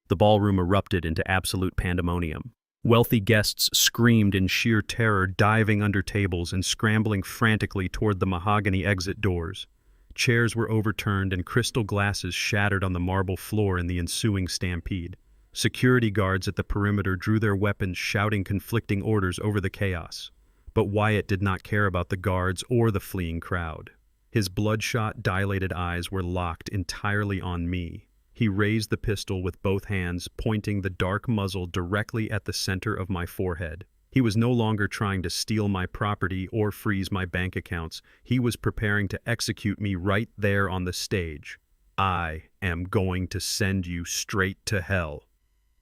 The ballroom erupted into absolute pandemonium. Wealthy guests screamed in sheer terror, diving under tables and scrambling frantically toward the mahogany exit doors. Chairs were overturned and crystal glasses shattered on the marble floor in the ensuing stampede. Security guards at the perimeter drew their weapons, shouting conflicting orders over the chaos. But Wyatt did not care about the guards or the fleeing crowd. His bloodshot, dilated eyes were locked entirely on me. He raised the pistol with both hands, pointing the dark muzzle directly at the center of my forehead. He was no longer trying to steal my property or freeze my bank accounts. He was preparing to execute me right there on the stage. I am going to send you straight to hell.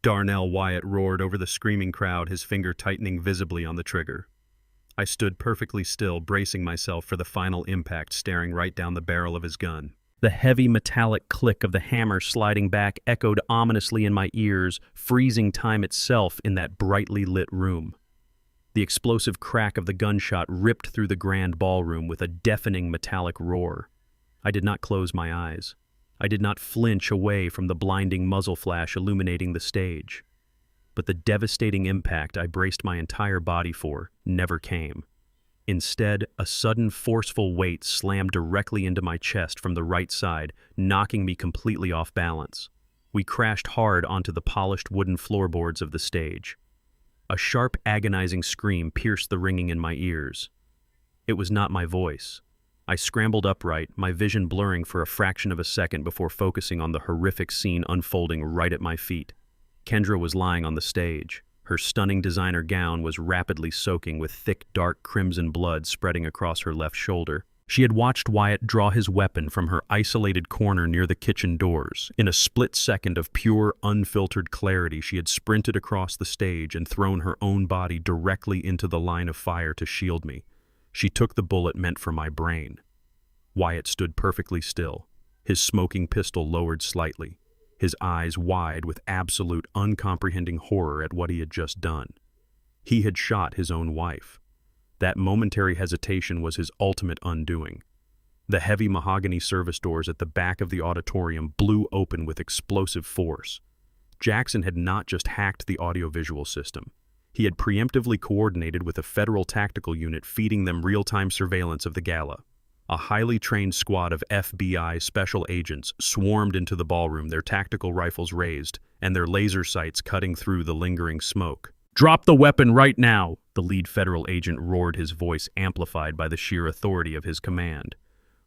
Darnell Wyatt roared over the screaming crowd, his finger tightening visibly on the trigger. I stood perfectly still, bracing myself for the final impact, staring right down the barrel of his gun. The heavy metallic click of the hammer sliding back echoed ominously in my ears, freezing time itself in that brightly lit room. The explosive crack of the gunshot ripped through the grand ballroom with a deafening metallic roar. I did not close my eyes. I did not flinch away from the blinding muzzle flash illuminating the stage. But the devastating impact I braced my entire body for never came. Instead, a sudden forceful weight slammed directly into my chest from the right side, knocking me completely off balance. We crashed hard onto the polished wooden floorboards of the stage. A sharp, agonizing scream pierced the ringing in my ears. It was not my voice. I scrambled upright, my vision blurring for a fraction of a second before focusing on the horrific scene unfolding right at my feet. Kendra was lying on the stage. Her stunning designer gown was rapidly soaking with thick, dark crimson blood spreading across her left shoulder. She had watched Wyatt draw his weapon from her isolated corner near the kitchen doors. In a split second of pure, unfiltered clarity, she had sprinted across the stage and thrown her own body directly into the line of fire to shield me. She took the bullet meant for my brain. Wyatt stood perfectly still, his smoking pistol lowered slightly, his eyes wide with absolute, uncomprehending horror at what he had just done. He had shot his own wife. That momentary hesitation was his ultimate undoing. The heavy mahogany service doors at the back of the auditorium blew open with explosive force. Jackson had not just hacked the audiovisual system. He had preemptively coordinated with a federal tactical unit feeding them real-time surveillance of the gala. A highly trained squad of FBI special agents swarmed into the ballroom, their tactical rifles raised, and their laser sights cutting through the lingering smoke. "Drop the weapon right now!" The lead federal agent roared, his voice amplified by the sheer authority of his command.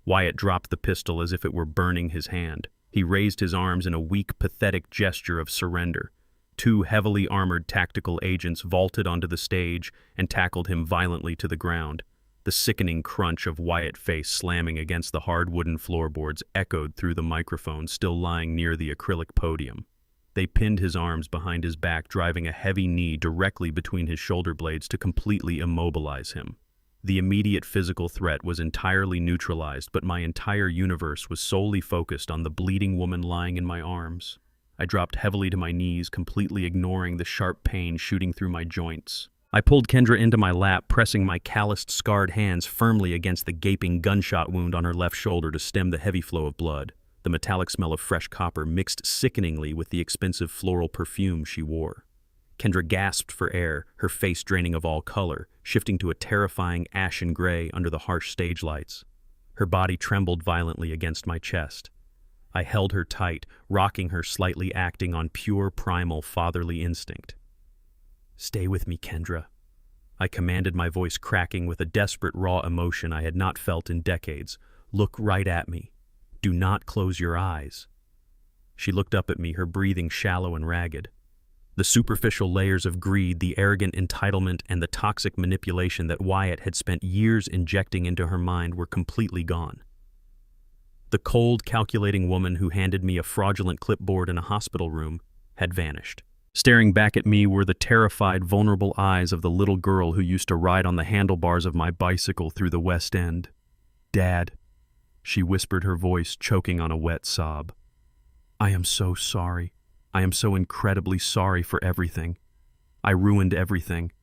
Wyatt dropped the pistol as if it were burning his hand. He raised his arms in a weak, pathetic gesture of surrender. Two heavily armored tactical agents vaulted onto the stage and tackled him violently to the ground. The sickening crunch of Wyatt's face slamming against the hard wooden floorboards echoed through the microphone still lying near the acrylic podium. They pinned his arms behind his back, driving a heavy knee directly between his shoulder blades to completely immobilize him. The immediate physical threat was entirely neutralized, but my entire universe was solely focused on the bleeding woman lying in my arms. I dropped heavily to my knees, completely ignoring the sharp pain shooting through my joints. I pulled Kendra into my lap, pressing my calloused, scarred hands firmly against the gaping gunshot wound on her left shoulder to stem the heavy flow of blood. The metallic smell of fresh copper mixed sickeningly with the expensive floral perfume she wore. Kendra gasped for air, her face draining of all color, shifting to a terrifying ashen gray under the harsh stage lights. Her body trembled violently against my chest. I held her tight, rocking her slightly, acting on pure primal fatherly instinct. "Stay with me, Kendra," I commanded, my voice cracking with a desperate raw emotion I had not felt in decades. "Look right at me. Do not close your eyes." She looked up at me, her breathing shallow and ragged. The superficial layers of greed, the arrogant entitlement, and the toxic manipulation that Wyatt had spent years injecting into her mind were completely gone. The cold, calculating woman who handed me a fraudulent clipboard in a hospital room had vanished. Staring back at me were the terrified, vulnerable eyes of the little girl who used to ride on the handlebars of my bicycle through the West End. "Dad," she whispered, her voice choking on a wet sob. "I am so sorry. I am so incredibly sorry for everything. I ruined everything.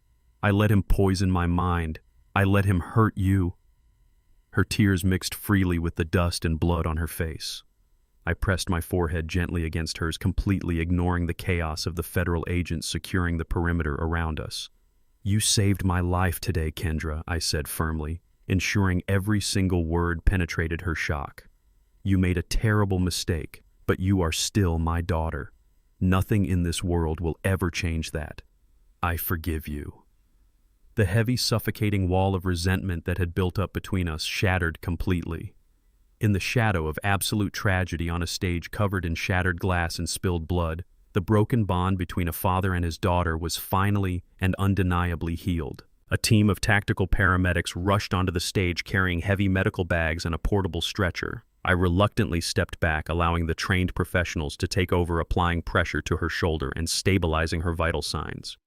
I let him poison my mind. I let him hurt you." Her tears mixed freely with the dust and blood on her face. I pressed my forehead gently against hers, completely ignoring the chaos of the federal agents securing the perimeter around us. "You saved my life today, Kendra," I said firmly, ensuring every single word penetrated her shock. "You made a terrible mistake, but you are still my daughter. Nothing in this world will ever change that. I forgive you." The heavy, suffocating wall of resentment that had built up between us shattered completely. In the shadow of absolute tragedy on a stage covered in shattered glass and spilled blood, the broken bond between a father and his daughter was finally and undeniably healed. A team of tactical paramedics rushed onto the stage carrying heavy medical bags and a portable stretcher. I reluctantly stepped back, allowing the trained professionals to take over, applying pressure to her shoulder and stabilizing her vital signs.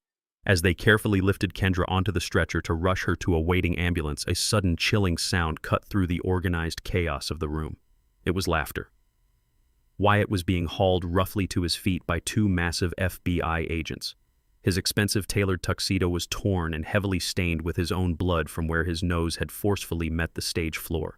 As they carefully lifted Kendra onto the stretcher to rush her to a waiting ambulance, a sudden chilling sound cut through the organized chaos of the room. It was laughter. Wyatt was being hauled roughly to his feet by two massive FBI agents. His expensive tailored tuxedo was torn and heavily stained with his own blood from where his nose had forcefully met the stage floor.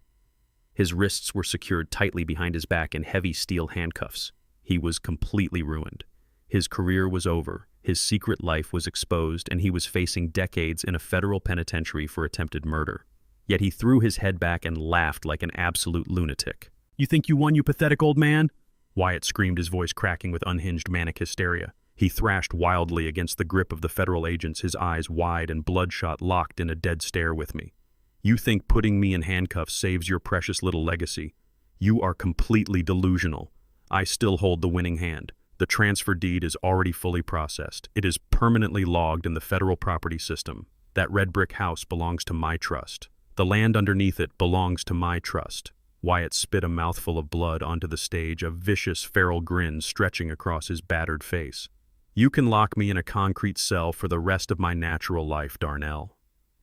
His wrists were secured tightly behind his back in heavy steel handcuffs. He was completely ruined. His career was over, his secret life was exposed, and he was facing decades in a federal penitentiary for attempted murder. Yet he threw his head back and laughed like an absolute lunatic. "You think you won, you pathetic old man?" Wyatt screamed, his voice cracking with unhinged manic hysteria. He thrashed wildly against the grip of the federal agents, his eyes wide and bloodshot, locked in a dead stare with me. "You think putting me in handcuffs saves your precious little legacy? You are completely delusional. I still hold the winning hand. The transfer deed is already fully processed. It is permanently logged in the federal property system. That red brick house belongs to my trust. The land underneath it belongs to my trust." Wyatt spit a mouthful of blood onto the stage, a vicious, feral grin stretching across his battered face. "You can lock me in a concrete cell for the rest of my natural life, Darnell.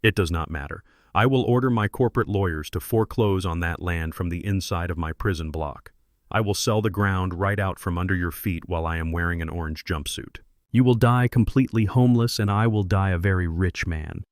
It does not matter. I will order my corporate lawyers to foreclose on that land from the inside of my prison block. I will sell the ground right out from under your feet while I am wearing an orange jumpsuit. You will die completely homeless, and I will die a very rich man."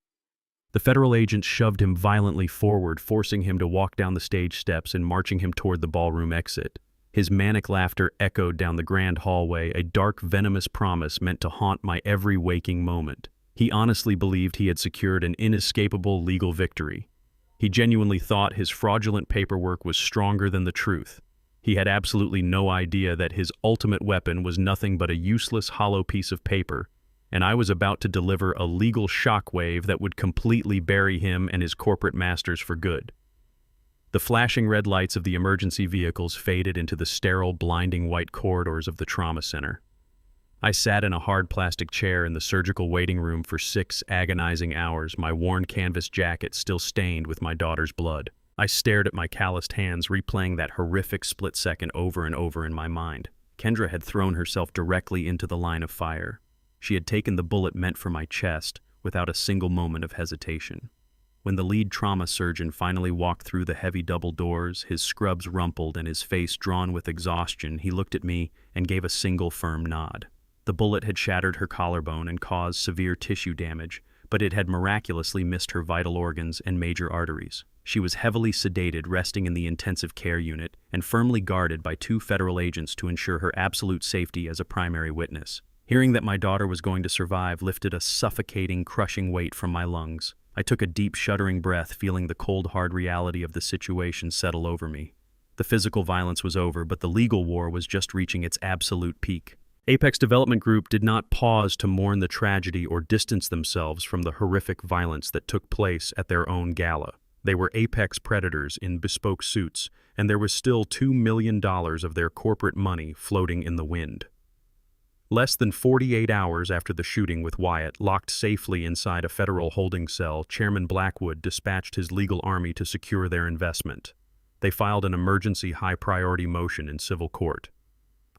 The federal agents shoved him violently forward, forcing him to walk down the stage steps and marching him toward the ballroom exit. His manic laughter echoed down the grand hallway, a dark, venomous promise meant to haunt my every waking moment. He honestly believed he had secured an inescapable legal victory. He genuinely thought his fraudulent paperwork was stronger than the truth. He had absolutely no idea that his ultimate weapon was nothing but a useless, hollow piece of paper, and I was about to deliver a legal shockwave that would completely bury him and his corporate masters for good. The flashing red lights of the emergency vehicles faded into the sterile, blinding white corridors of the trauma center. I sat in a hard plastic chair in the surgical waiting room for 6 agonizing hours, my worn canvas jacket still stained with my daughter's blood. I stared at my calloused hands, replaying that horrific split second over and over in my mind. Kendra had thrown herself directly into the line of fire. She had taken the bullet meant for my chest without a single moment of hesitation. When the lead trauma surgeon finally walked through the heavy double doors, his scrubs rumpled and his face drawn with exhaustion, he looked at me and gave a single firm nod. The bullet had shattered her collarbone and caused severe tissue damage, but it had miraculously missed her vital organs and major arteries. She was heavily sedated, resting in the intensive care unit, and firmly guarded by 2 federal agents to ensure her absolute safety as a primary witness. Hearing that my daughter was going to survive lifted a suffocating, crushing weight from my lungs. I took a deep, shuddering breath, feeling the cold, hard reality of the situation settle over me. The physical violence was over, but the legal war was just reaching its absolute peak. Apex Development Group did not pause to mourn the tragedy or distance themselves from the horrific violence that took place at their own gala. They were apex predators in bespoke suits, and there was still $2 million of their corporate money floating in the wind. Less than 48 hours after the shooting with Wyatt, locked safely inside a federal holding cell, Chairman Blackwood dispatched his legal army to secure their investment. They filed an emergency high-priority motion in civil court.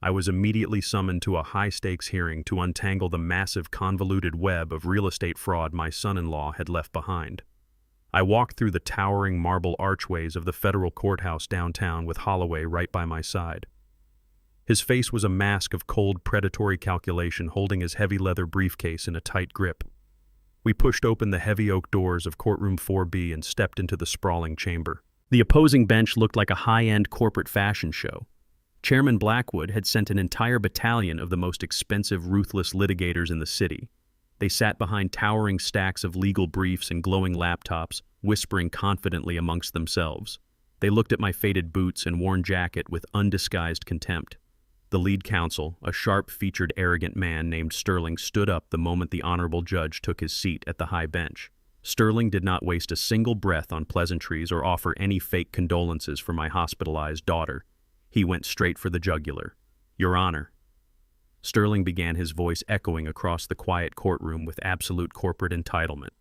I was immediately summoned to a high-stakes hearing to untangle the massive, convoluted web of real estate fraud my son-in-law had left behind. I walked through the towering marble archways of the federal courthouse downtown with Holloway right by my side. His face was a mask of cold, predatory calculation, holding his heavy leather briefcase in a tight grip. We pushed open the heavy oak doors of courtroom 4B and stepped into the sprawling chamber. The opposing bench looked like a high-end corporate fashion show. Chairman Blackwood had sent an entire battalion of the most expensive, ruthless litigators in the city. They sat behind towering stacks of legal briefs and glowing laptops, whispering confidently amongst themselves. They looked at my faded boots and worn jacket with undisguised contempt. The lead counsel, a sharp-featured, arrogant man named Sterling, stood up the moment the honorable judge took his seat at the high bench. Sterling did not waste a single breath on pleasantries or offer any fake condolences for my hospitalized daughter. He went straight for the jugular. "Your Honor." Sterling began, his voice echoing across the quiet courtroom with absolute corporate entitlement.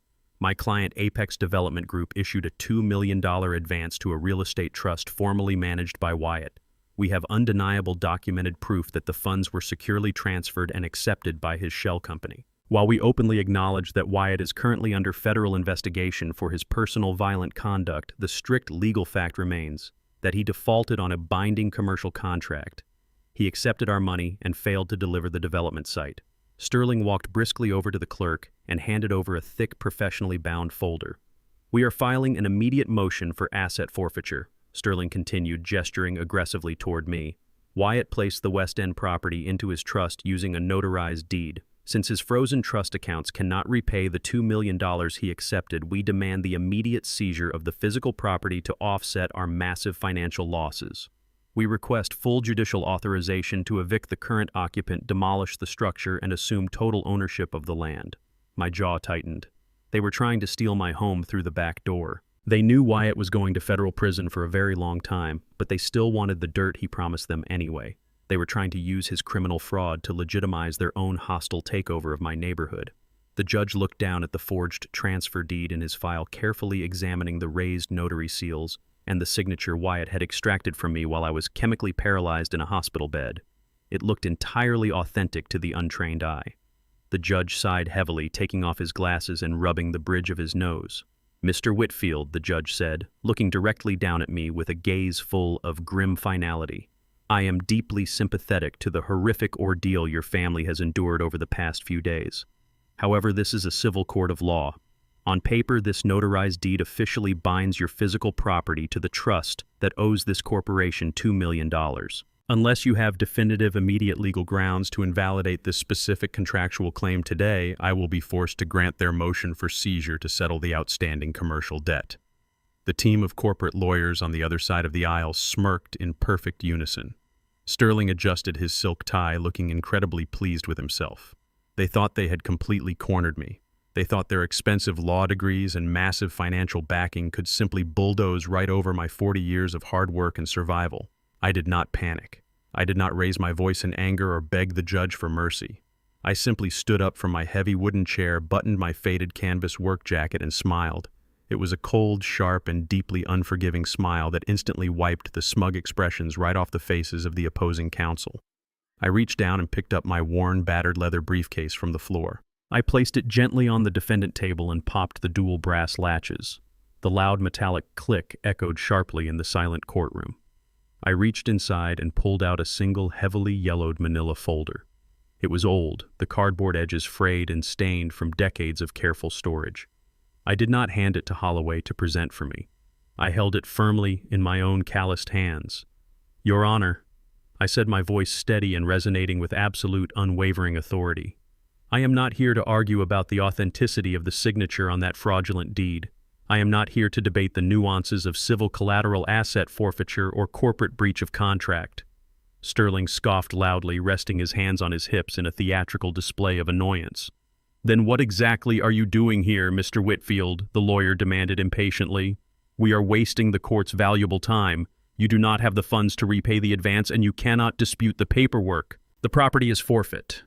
My client, Apex Development Group, issued a $2 million advance to a real estate trust formerly managed by Wyatt. We have undeniable documented proof that the funds were securely transferred and accepted by his shell company. While we openly acknowledge that Wyatt is currently under federal investigation for his personal violent conduct, the strict legal fact remains that he defaulted on a binding commercial contract. He accepted our money and failed to deliver the development site. Sterling walked briskly over to the clerk and handed over a thick, professionally bound folder. "We are filing an immediate motion for asset forfeiture," Sterling continued, gesturing aggressively toward me. "Wyatt placed the West End property into his trust using a notarized deed. Since his frozen trust accounts cannot repay the $2 million he accepted, we demand the immediate seizure of the physical property to offset our massive financial losses. We request full judicial authorization to evict the current occupant, demolish the structure, and assume total ownership of the land." My jaw tightened. They were trying to steal my home through the back door. They knew Wyatt was going to federal prison for a very long time, but they still wanted the dirt he promised them anyway. They were trying to use his criminal fraud to legitimize their own hostile takeover of my neighborhood. The judge looked down at the forged transfer deed in his file, carefully examining the raised notary seals and the signature Wyatt had extracted from me while I was chemically paralyzed in a hospital bed. It looked entirely authentic to the untrained eye. The judge sighed heavily, taking off his glasses and rubbing the bridge of his nose. "Mr. Whitfield," the judge said, looking directly down at me with a gaze full of grim finality, "I am deeply sympathetic to the horrific ordeal your family has endured over the past few days. However, this is a civil court of law. On paper, this notarized deed officially binds your physical property to the trust that owes this corporation $2 million. Unless you have definitive immediate legal grounds to invalidate this specific contractual claim today, I will be forced to grant their motion for seizure to settle the outstanding commercial debt." The team of corporate lawyers on the other side of the aisle smirked in perfect unison. Sterling adjusted his silk tie, looking incredibly pleased with himself. They thought they had completely cornered me. They thought their expensive law degrees and massive financial backing could simply bulldoze right over my 40 years of hard work and survival. I did not panic. I did not raise my voice in anger or beg the judge for mercy. I simply stood up from my heavy wooden chair, buttoned my faded canvas work jacket, and smiled. It was a cold, sharp, and deeply unforgiving smile that instantly wiped the smug expressions right off the faces of the opposing counsel. I reached down and picked up my worn, battered leather briefcase from the floor. I placed it gently on the defendant table and popped the dual brass latches. The loud metallic click echoed sharply in the silent courtroom. I reached inside and pulled out a single heavily yellowed manila folder. It was old, the cardboard edges frayed and stained from decades of careful storage. I did not hand it to Holloway to present for me. I held it firmly in my own calloused hands. "Your Honor," I said, my voice steady and resonating with absolute, unwavering authority, "I am not here to argue about the authenticity of the signature on that fraudulent deed. I am not here to debate the nuances of civil collateral asset forfeiture or corporate breach of contract." Sterling scoffed loudly, resting his hands on his hips in a theatrical display of annoyance. "Then what exactly are you doing here, Mr. Whitfield?" the lawyer demanded impatiently. "We are wasting the court's valuable time. You do not have the funds to repay the advance, and you cannot dispute the paperwork. The property is forfeit."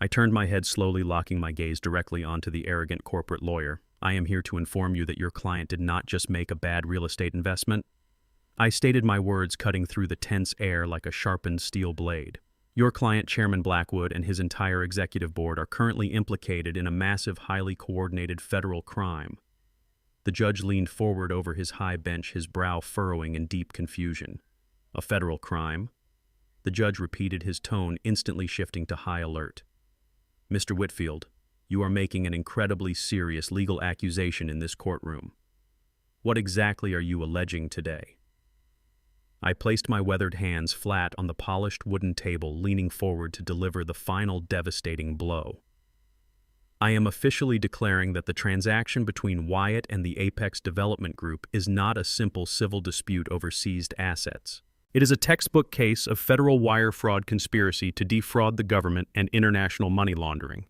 I turned my head slowly, locking my gaze directly onto the arrogant corporate lawyer. "I am here to inform you that your client did not just make a bad real estate investment." I stated my words, cutting through the tense air like a sharpened steel blade. "Your client, Chairman Blackwood, and his entire executive board are currently implicated in a massive, highly coordinated federal crime." The judge leaned forward over his high bench, his brow furrowing in deep confusion. "A federal crime?" The judge repeated, his tone instantly shifting to high alert. "Mr. Whitfield, you are making an incredibly serious legal accusation in this courtroom. What exactly are you alleging today? I placed my weathered hands flat on the polished wooden table, leaning forward to deliver the final devastating blow. I am officially declaring that the transaction between Wyatt and the Apex Development Group is not a simple civil dispute over seized assets. It is a textbook case of federal wire fraud conspiracy to defraud the government and international money laundering.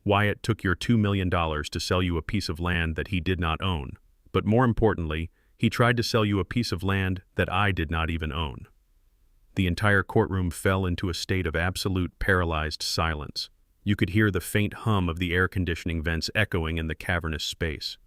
Wyatt took your $2 million to sell you a piece of land that he did not own. But more importantly, he tried to sell you a piece of land that I did not even own. The entire courtroom fell into a state of absolute paralyzed silence. You could hear the faint hum of the air conditioning vents echoing in the cavernous space.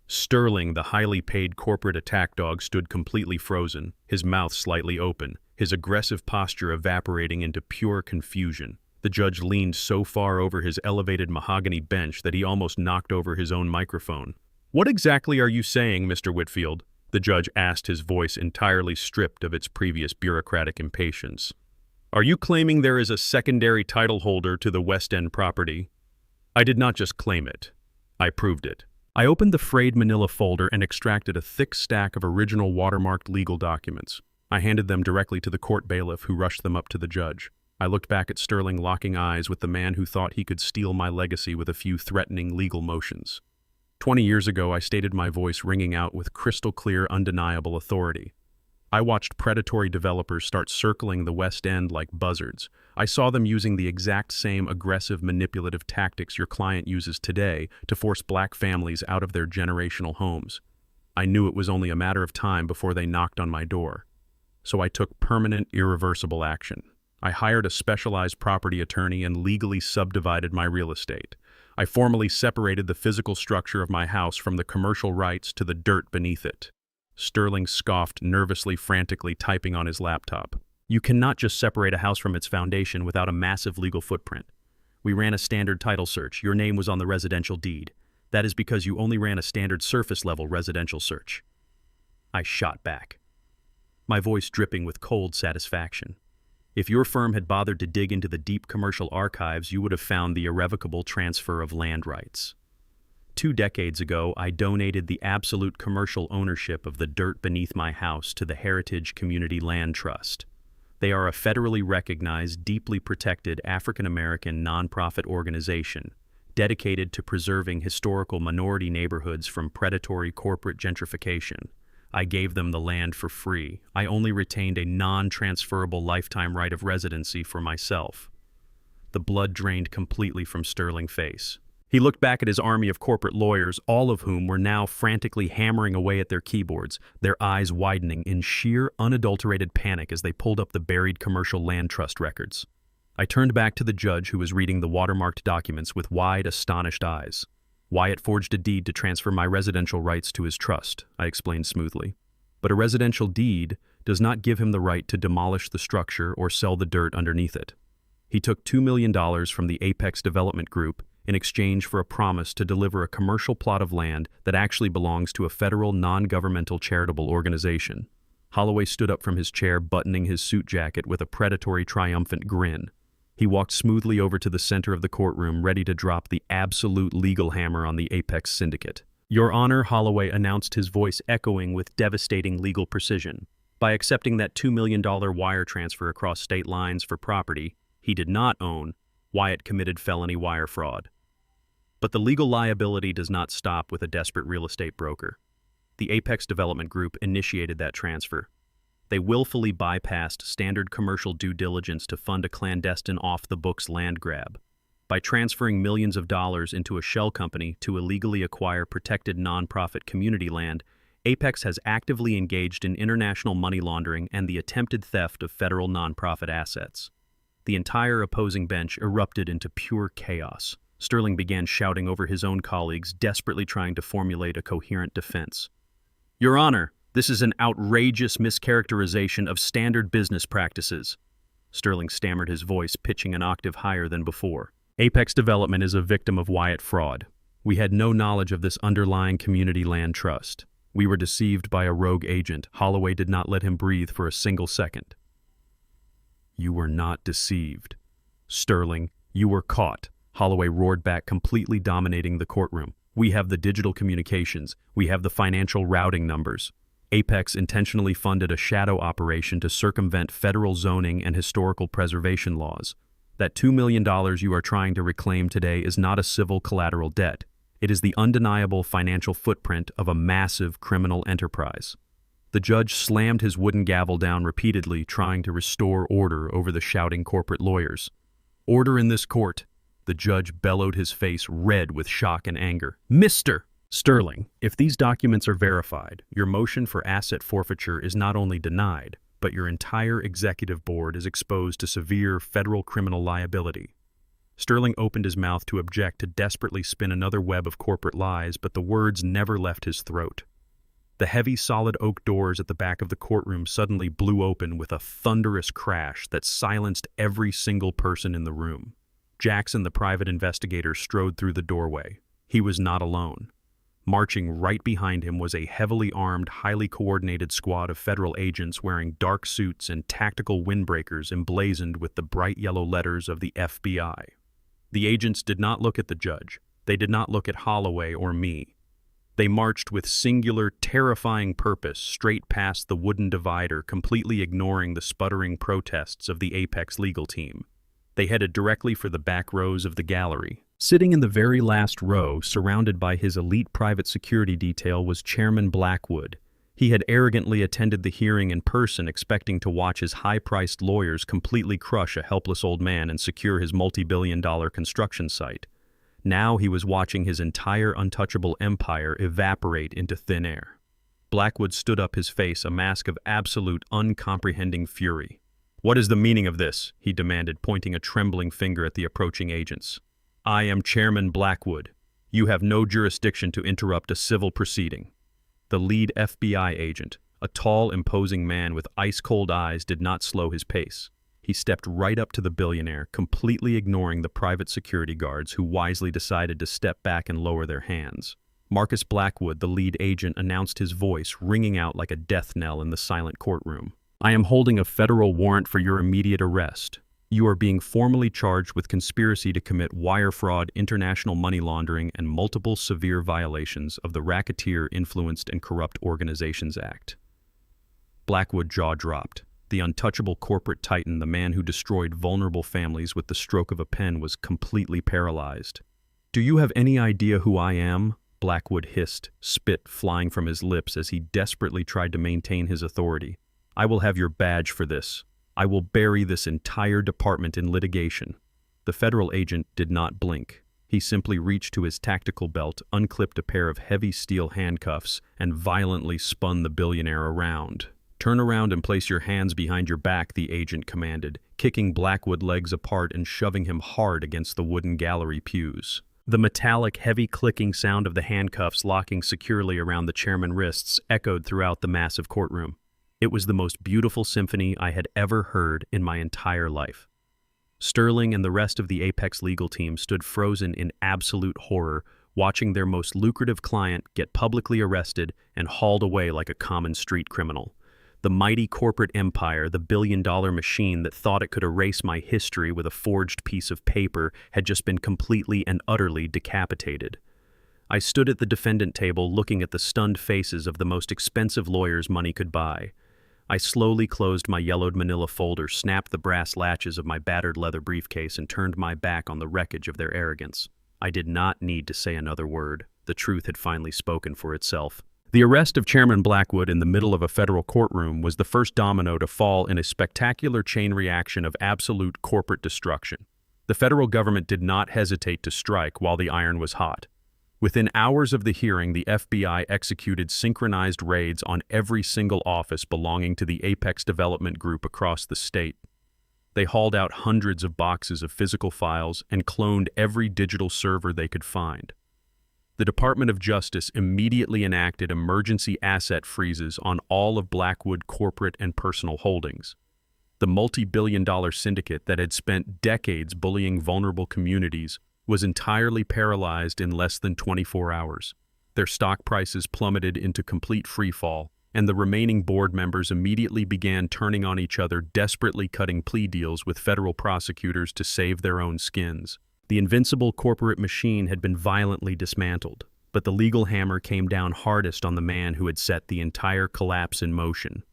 Sterling, the highly paid corporate attack dog, stood completely frozen, his mouth slightly open, his aggressive posture evaporating into pure confusion. The judge leaned so far over his elevated mahogany bench that he almost knocked over his own microphone. "What exactly are you saying, Mr. Whitfield?" the judge asked, his voice entirely stripped of its previous bureaucratic impatience. "Are you claiming there is a secondary title holder to the West End property?" "I did not just claim it. I proved it." I opened the frayed manila folder and extracted a thick stack of original watermarked legal documents. I handed them directly to the court bailiff, who rushed them up to the judge. I looked back at Sterling, locking eyes with the man who thought he could steal my legacy with a few threatening legal motions. 20 years ago, I stated my voice ringing out with crystal-clear, undeniable authority. I watched predatory developers start circling the West End like buzzards. I saw them using the exact same aggressive, manipulative tactics your client uses today to force black families out of their generational homes. I knew it was only a matter of time before they knocked on my door. So I took permanent, irreversible action. I hired a specialized property attorney and legally subdivided my real estate. I formally separated the physical structure of my house from the commercial rights to the dirt beneath it. Sterling scoffed, nervously, frantically typing on his laptop. "You cannot just separate a house from its foundation without a massive legal footprint. We ran a standard title search. Your name was on the residential deed. That is because you only ran a standard surface-level residential search." I shot back, my voice dripping with cold satisfaction. "If your firm had bothered to dig into the deep commercial archives, you would have found the irrevocable transfer of land rights. 2 decades ago, I donated the absolute commercial ownership of the dirt beneath my house to the Heritage Community Land Trust. They are a federally recognized, deeply protected African-American nonprofit organization dedicated to preserving historical minority neighborhoods from predatory corporate gentrification. I gave them the land for free. I only retained a non-transferable lifetime right of residency for myself." The blood drained completely from Sterling's face. He looked back at his army of corporate lawyers, all of whom were now frantically hammering away at their keyboards, their eyes widening in sheer, unadulterated panic as they pulled up the buried commercial land trust records. I turned back to the judge, who was reading the watermarked documents with wide, astonished eyes. "Wyatt forged a deed to transfer my residential rights to his trust," I explained smoothly. "But a residential deed does not give him the right to demolish the structure or sell the dirt underneath it. He took $2 million from the Apex Development Group in exchange for a promise to deliver a commercial plot of land that actually belongs to a federal non-governmental charitable organization." Holloway stood up from his chair, buttoning his suit jacket with a predatory, triumphant grin. He walked smoothly over to the center of the courtroom, ready to drop the absolute legal hammer on the Apex Syndicate. "Your Honor," Holloway announced, his voice echoing with devastating legal precision. "By accepting that $2 million wire transfer across state lines for property he did not own, Wyatt committed felony wire fraud. But the legal liability does not stop with a desperate real estate broker. The Apex Development Group initiated that transfer. They willfully bypassed standard commercial due diligence to fund a clandestine off-the-books land grab. By transferring millions of dollars into a shell company to illegally acquire protected nonprofit community land, Apex has actively engaged in international money laundering and the attempted theft of federal nonprofit assets. The entire opposing bench erupted into pure chaos. Sterling began shouting over his own colleagues, desperately trying to formulate a coherent defense. "Your Honor, this is an outrageous mischaracterization of standard business practices." Sterling stammered, his voice pitching an octave higher than before. "Apex Development is a victim of Wyatt fraud. We had no knowledge of this underlying community land trust. We were deceived by a rogue agent. Holloway did not let him breathe for a single second." "You were not deceived. Sterling, you were caught." Holloway roared back, completely dominating the courtroom. "We have the digital communications. We have the financial routing numbers." Apex intentionally funded a shadow operation to circumvent federal zoning and historical preservation laws. That $2 million you are trying to reclaim today is not a civil collateral debt. It is the undeniable financial footprint of a massive criminal enterprise. The judge slammed his wooden gavel down repeatedly, trying to restore order over the shouting corporate lawyers. "Order in this court." The judge bellowed, his face red with shock and anger. "Mr. Sterling, if these documents are verified, your motion for asset forfeiture is not only denied, but your entire executive board is exposed to severe federal criminal liability." Sterling opened his mouth to object, to desperately spin another web of corporate lies, but the words never left his throat. The heavy, solid oak doors at the back of the courtroom suddenly blew open with a thunderous crash that silenced every single person in the room. Jackson, the private investigator, strode through the doorway. He was not alone. Marching right behind him was a heavily armed, highly coordinated squad of federal agents wearing dark suits and tactical windbreakers emblazoned with the bright yellow letters of the FBI. The agents did not look at the judge. They did not look at Holloway or me. They marched with singular, terrifying purpose straight past the wooden divider, completely ignoring the sputtering protests of the Apex legal team. They headed directly for the back rows of the gallery. Sitting in the very last row, surrounded by his elite private security detail, was Chairman Blackwood. He had arrogantly attended the hearing in person, expecting to watch his high-priced lawyers completely crush a helpless old man and secure his multi-billion-dollar construction site. Now he was watching his entire untouchable empire evaporate into thin air. Blackwood stood up, his face a mask of absolute, uncomprehending fury. "What is the meaning of this?" he demanded, pointing a trembling finger at the approaching agents. "I am Chairman Blackwood. You have no jurisdiction to interrupt a civil proceeding." The lead FBI agent, a tall, imposing man with ice-cold eyes, did not slow his pace. He stepped right up to the billionaire, completely ignoring the private security guards, who wisely decided to step back and lower their hands. Marcus Blackwood, the lead agent, announced, his voice ringing out like a death knell in the silent courtroom. "I am holding a federal warrant for your immediate arrest. You are being formally charged with conspiracy to commit wire fraud, international money laundering, and multiple severe violations of the Racketeer Influenced and Corrupt Organizations Act." Blackwood's jaw dropped. The untouchable corporate titan, the man who destroyed vulnerable families with the stroke of a pen, was completely paralyzed. "Do you have any idea who I am?" Blackwood hissed, spit flying from his lips as he desperately tried to maintain his authority. "I will have your badge for this. I will bury this entire department in litigation." The federal agent did not blink. He simply reached to his tactical belt, unclipped a pair of heavy steel handcuffs, and violently spun the billionaire around. "Turn around and place your hands behind your back," the agent commanded, kicking Blackwood's legs apart and shoving him hard against the wooden gallery pews. The metallic, heavy clicking sound of the handcuffs locking securely around the chairman's wrists echoed throughout the massive courtroom. It was the most beautiful symphony I had ever heard in my entire life. Sterling and the rest of the Apex legal team stood frozen in absolute horror, watching their most lucrative client get publicly arrested and hauled away like a common street criminal. The mighty corporate empire, the billion-dollar machine that thought it could erase my history with a forged piece of paper, had just been completely and utterly decapitated. I stood at the defendant table, looking at the stunned faces of the most expensive lawyers money could buy. I slowly closed my yellowed manila folder, snapped the brass latches of my battered leather briefcase, and turned my back on the wreckage of their arrogance. I did not need to say another word. The truth had finally spoken for itself. The arrest of Chairman Blackwood in the middle of a federal courtroom was the first domino to fall in a spectacular chain reaction of absolute corporate destruction. The federal government did not hesitate to strike while the iron was hot. Within hours of the hearing, the FBI executed synchronized raids on every single office belonging to the Apex Development Group across the state. They hauled out hundreds of boxes of physical files and cloned every digital server they could find. The Department of Justice immediately enacted emergency asset freezes on all of Blackwood corporate and personal holdings. The multi-billion-dollar syndicate that had spent decades bullying vulnerable communities was entirely paralyzed in less than 24 hours. Their stock prices plummeted into complete freefall, and the remaining board members immediately began turning on each other, desperately cutting plea deals with federal prosecutors to save their own skins. The invincible corporate machine had been violently dismantled, but the legal hammer came down hardest on the man who had set the entire collapse in motion.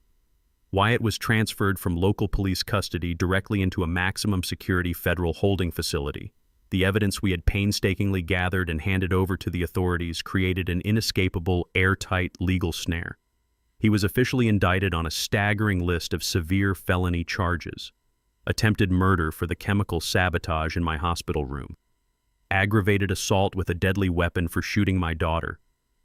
Wyatt was transferred from local police custody directly into a maximum security federal holding facility. The evidence we had painstakingly gathered and handed over to the authorities created an inescapable, airtight legal snare. He was officially indicted on a staggering list of severe felony charges: attempted murder for the chemical sabotage in my hospital room, aggravated assault with a deadly weapon for shooting my daughter,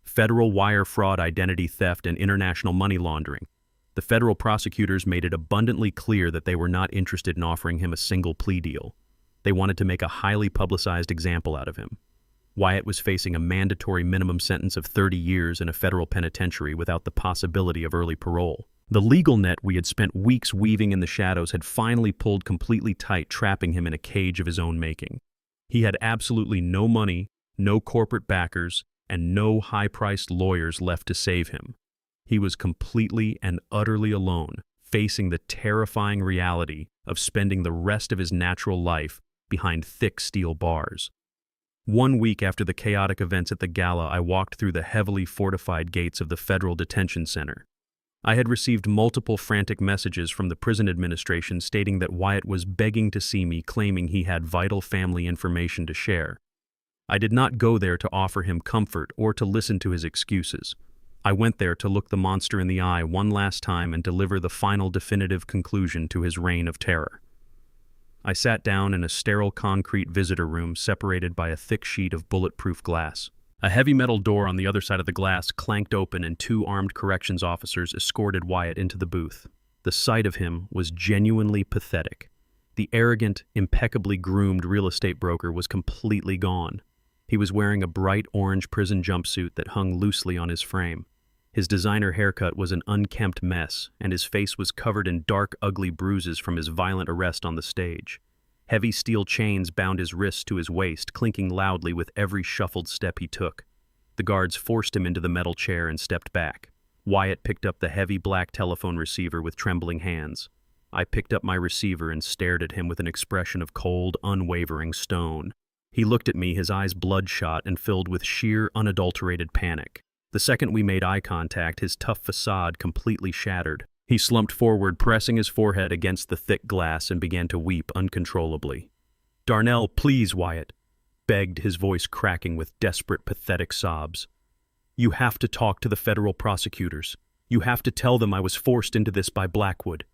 federal wire fraud, identity theft, and international money laundering. The federal prosecutors made it abundantly clear that they were not interested in offering him a single plea deal. They wanted to make a highly publicized example out of him. Wyatt was facing a mandatory minimum sentence of 30 years in a federal penitentiary without the possibility of early parole. The legal net we had spent weeks weaving in the shadows had finally pulled completely tight, trapping him in a cage of his own making. He had absolutely no money, no corporate backers, and no high-priced lawyers left to save him. He was completely and utterly alone, facing the terrifying reality of spending the rest of his natural life behind thick steel bars. 1 week after the chaotic events at the gala, I walked through the heavily fortified gates of the Federal Detention Center. I had received multiple frantic messages from the prison administration stating that Wyatt was begging to see me, claiming he had vital family information to share. I did not go there to offer him comfort or to listen to his excuses. I went there to look the monster in the eye one last time and deliver the final definitive conclusion to his reign of terror. I sat down in a sterile concrete visitor room separated by a thick sheet of bulletproof glass. A heavy metal door on the other side of the glass clanked open and 2 armed corrections officers escorted Wyatt into the booth. The sight of him was genuinely pathetic. The arrogant, impeccably groomed real estate broker was completely gone. He was wearing a bright orange prison jumpsuit that hung loosely on his frame. His designer haircut was an unkempt mess, and his face was covered in dark, ugly bruises from his violent arrest on the stage. Heavy steel chains bound his wrists to his waist, clinking loudly with every shuffled step he took. The guards forced him into the metal chair and stepped back. Wyatt picked up the heavy black telephone receiver with trembling hands. I picked up my receiver and stared at him with an expression of cold, unwavering stone. He looked at me, his eyes bloodshot and filled with sheer, unadulterated panic. The second we made eye contact, his tough facade completely shattered. He slumped forward, pressing his forehead against the thick glass, and began to weep uncontrollably. "Darnell, please, Wyatt," begged, his voice cracking with desperate, pathetic sobs. "You have to talk to the federal prosecutors. You have to tell them I was forced into this by Blackwood.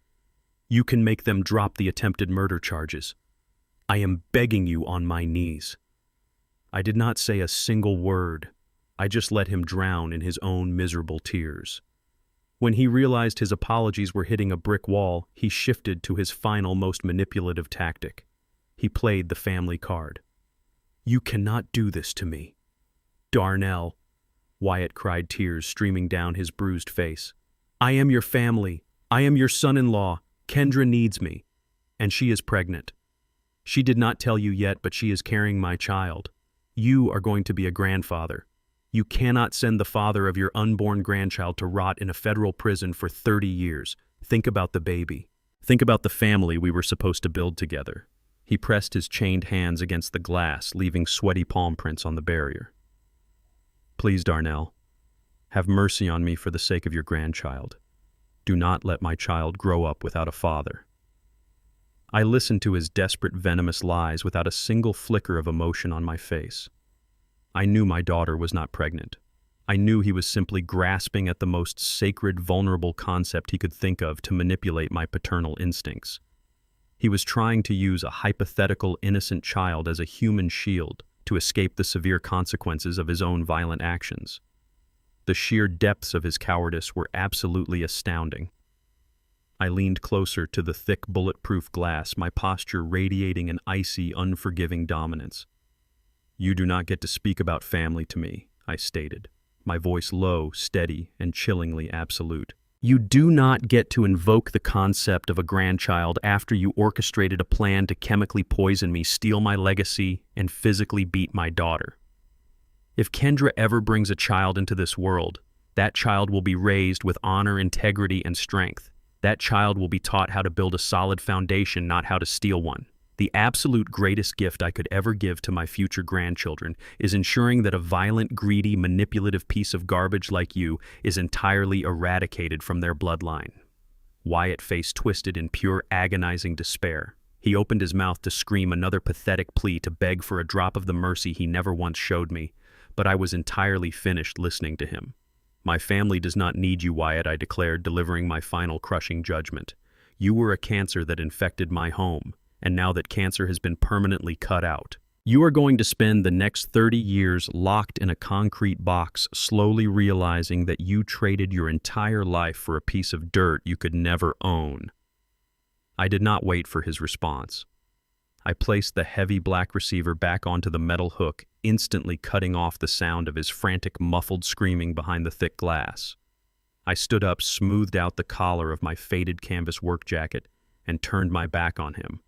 You can make them drop the attempted murder charges. I am begging you on my knees." I did not say a single word. I just let him drown in his own miserable tears. When he realized his apologies were hitting a brick wall, he shifted to his final, most manipulative tactic. He played the family card. "You cannot do this to me." "Darnell," Wyatt cried, tears streaming down his bruised face. "I am your family. I am your son-in-law. Kendra needs me. And she is pregnant. She did not tell you yet, but she is carrying my child. You are going to be a grandfather. You cannot send the father of your unborn grandchild to rot in a federal prison for 30 years. Think about the baby. Think about the family we were supposed to build together." He pressed his chained hands against the glass, leaving sweaty palm prints on the barrier. "Please, Darnell, have mercy on me for the sake of your grandchild. Do not let my child grow up without a father." I listened to his desperate, venomous lies without a single flicker of emotion on my face. I knew my daughter was not pregnant. I knew he was simply grasping at the most sacred, vulnerable concept he could think of to manipulate my paternal instincts. He was trying to use a hypothetical, innocent child as a human shield to escape the severe consequences of his own violent actions. The sheer depths of his cowardice were absolutely astounding. I leaned closer to the thick, bulletproof glass, my posture radiating an icy, unforgiving dominance. "You do not get to speak about family to me," I stated, my voice low, steady, and chillingly absolute. "You do not get to invoke the concept of a grandchild after you orchestrated a plan to chemically poison me, steal my legacy, and physically beat my daughter. If Kendra ever brings a child into this world, that child will be raised with honor, integrity, and strength. That child will be taught how to build a solid foundation, not how to steal one. The absolute greatest gift I could ever give to my future grandchildren is ensuring that a violent, greedy, manipulative piece of garbage like you is entirely eradicated from their bloodline." Wyatt's face twisted in pure agonizing despair. He opened his mouth to scream another pathetic plea to beg for a drop of the mercy he never once showed me, but I was entirely finished listening to him. "My family does not need you, Wyatt," I declared, delivering my final crushing judgment. "You were a cancer that infected my home, and now that cancer has been permanently cut out, you are going to spend the next 30 years locked in a concrete box, slowly realizing that you traded your entire life for a piece of dirt you could never own." I did not wait for his response. I placed the heavy black receiver back onto the metal hook, instantly cutting off the sound of his frantic, muffled screaming behind the thick glass. I stood up, smoothed out the collar of my faded canvas work jacket, and turned my back on him.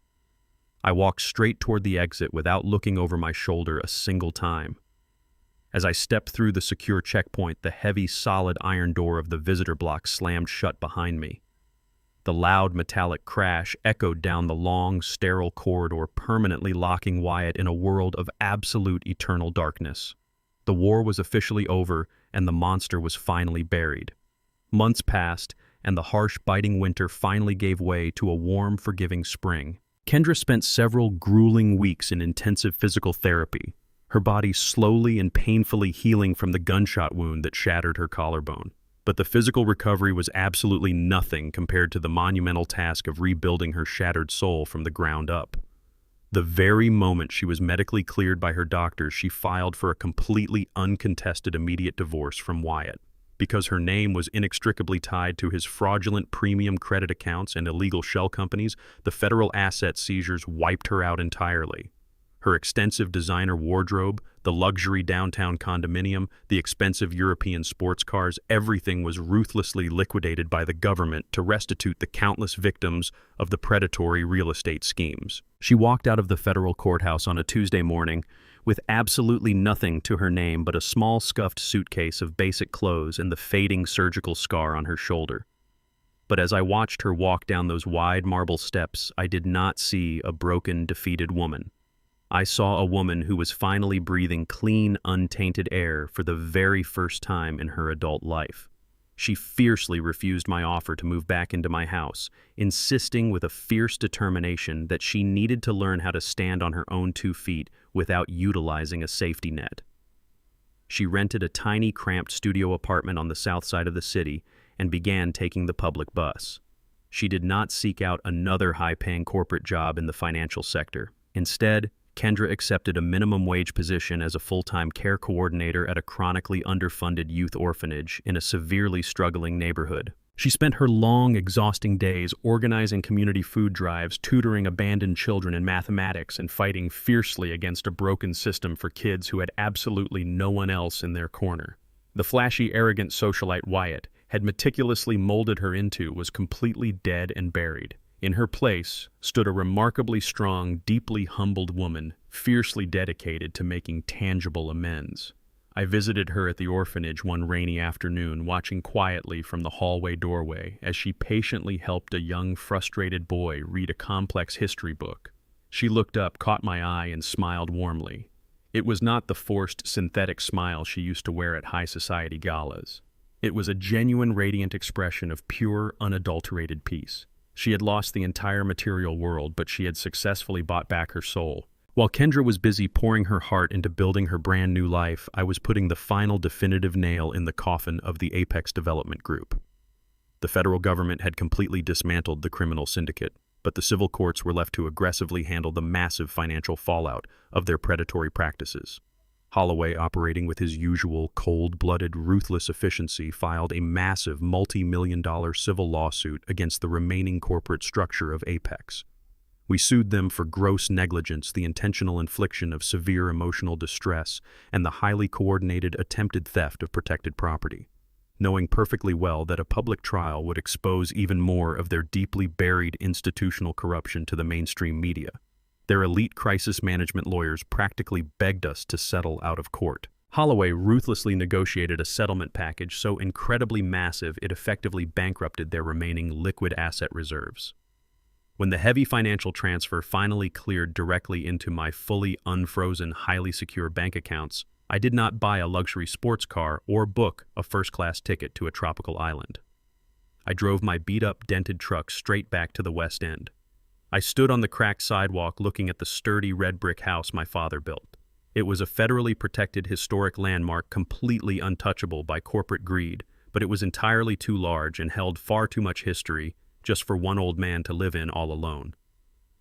I walked straight toward the exit without looking over my shoulder a single time. As I stepped through the secure checkpoint, the heavy, solid iron door of the visitor block slammed shut behind me. The loud metallic crash echoed down the long, sterile corridor, permanently locking Wyatt in a world of absolute eternal darkness. The war was officially over, and the monster was finally buried. Months passed, and the harsh, biting winter finally gave way to a warm, forgiving spring. Kendra spent several grueling weeks in intensive physical therapy, her body slowly and painfully healing from the gunshot wound that shattered her collarbone. But the physical recovery was absolutely nothing compared to the monumental task of rebuilding her shattered soul from the ground up. The very moment she was medically cleared by her doctors, she filed for a completely uncontested immediate divorce from Wyatt. Because her name was inextricably tied to his fraudulent premium credit accounts and illegal shell companies, the federal asset seizures wiped her out entirely. Her extensive designer wardrobe, the luxury downtown condominium, the expensive European sports cars, everything was ruthlessly liquidated by the government to restitute the countless victims of the predatory real estate schemes. She walked out of the federal courthouse on a Tuesday morning with absolutely nothing to her name but a small scuffed suitcase of basic clothes and the fading surgical scar on her shoulder. But as I watched her walk down those wide marble steps, I did not see a broken, defeated woman. I saw a woman who was finally breathing clean, untainted air for the very first time in her adult life. She fiercely refused my offer to move back into my house, insisting with a fierce determination that she needed to learn how to stand on her own 2 feet without utilizing a safety net. She rented a tiny, cramped studio apartment on the south side of the city and began taking the public bus. She did not seek out another high-paying corporate job in the financial sector. Instead, Kendra accepted a minimum wage position as a full-time care coordinator at a chronically underfunded youth orphanage in a severely struggling neighborhood. She spent her long, exhausting days organizing community food drives, tutoring abandoned children in mathematics, and fighting fiercely against a broken system for kids who had absolutely no one else in their corner. The flashy, arrogant socialite Wyatt had meticulously molded her into was completely dead and buried. In her place stood a remarkably strong, deeply humbled woman, fiercely dedicated to making tangible amends. I visited her at the orphanage one rainy afternoon, watching quietly from the hallway doorway as she patiently helped a young, frustrated boy read a complex history book. She looked up, caught my eye, and smiled warmly. It was not the forced, synthetic smile she used to wear at high society galas. It was a genuine, radiant expression of pure, unadulterated peace. She had lost the entire material world, but she had successfully bought back her soul. While Kendra was busy pouring her heart into building her brand new life, I was putting the final definitive nail in the coffin of the Apex Development Group. The federal government had completely dismantled the criminal syndicate, but the civil courts were left to aggressively handle the massive financial fallout of their predatory practices. Holloway, operating with his usual cold-blooded, ruthless efficiency, filed a massive multi-million-dollar civil lawsuit against the remaining corporate structure of Apex. We sued them for gross negligence, the intentional infliction of severe emotional distress, and the highly coordinated attempted theft of protected property, knowing perfectly well that a public trial would expose even more of their deeply buried institutional corruption to the mainstream media. Their elite crisis management lawyers practically begged us to settle out of court. Holloway ruthlessly negotiated a settlement package so incredibly massive it effectively bankrupted their remaining liquid asset reserves. When the heavy financial transfer finally cleared directly into my fully unfrozen, highly secure bank accounts, I did not buy a luxury sports car or book a first-class ticket to a tropical island. I drove my beat-up, dented truck straight back to the West End. I stood on the cracked sidewalk looking at the sturdy red brick house my father built. It was a federally protected historic landmark completely untouchable by corporate greed, but it was entirely too large and held far too much history just for one old man to live in all alone.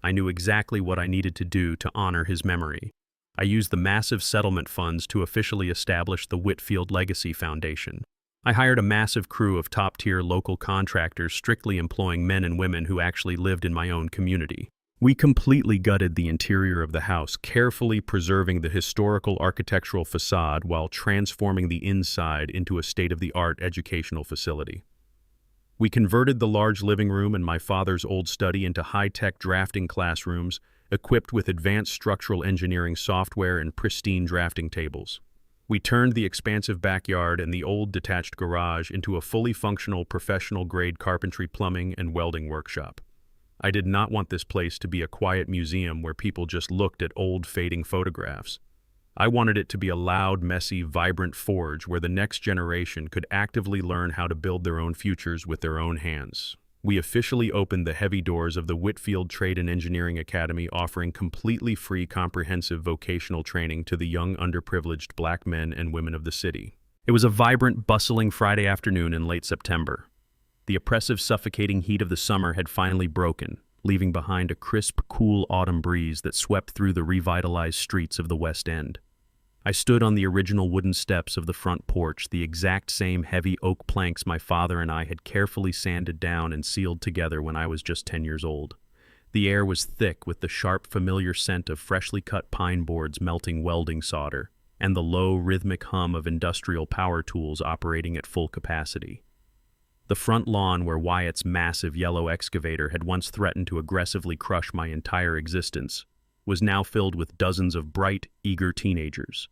I knew exactly what I needed to do to honor his memory. I used the massive settlement funds to officially establish the Whitfield Legacy Foundation. I hired a massive crew of top-tier local contractors strictly employing men and women who actually lived in my own community. We completely gutted the interior of the house, carefully preserving the historical architectural facade while transforming the inside into a state-of-the-art educational facility. We converted the large living room and my father's old study into high-tech drafting classrooms, equipped with advanced structural engineering software and pristine drafting tables. We turned the expansive backyard and the old detached garage into a fully functional professional-grade carpentry, plumbing, and welding workshop. I did not want this place to be a quiet museum where people just looked at old, fading photographs. I wanted it to be a loud, messy, vibrant forge where the next generation could actively learn how to build their own futures with their own hands. We officially opened the heavy doors of the Whitfield Trade and Engineering Academy, offering completely free comprehensive vocational training to the young underprivileged black men and women of the city. It was a vibrant, bustling Friday afternoon in late September. The oppressive, suffocating heat of the summer had finally broken, leaving behind a crisp, cool autumn breeze that swept through the revitalized streets of the West End. I stood on the original wooden steps of the front porch, the exact same heavy oak planks my father and I had carefully sanded down and sealed together when I was just 10 years old. The air was thick with the sharp, familiar scent of freshly cut pine boards melting welding solder, and the low, rhythmic hum of industrial power tools operating at full capacity. The front lawn, where Wyatt's massive yellow excavator had once threatened to aggressively crush my entire existence, was now filled with dozens of bright, eager teenagers.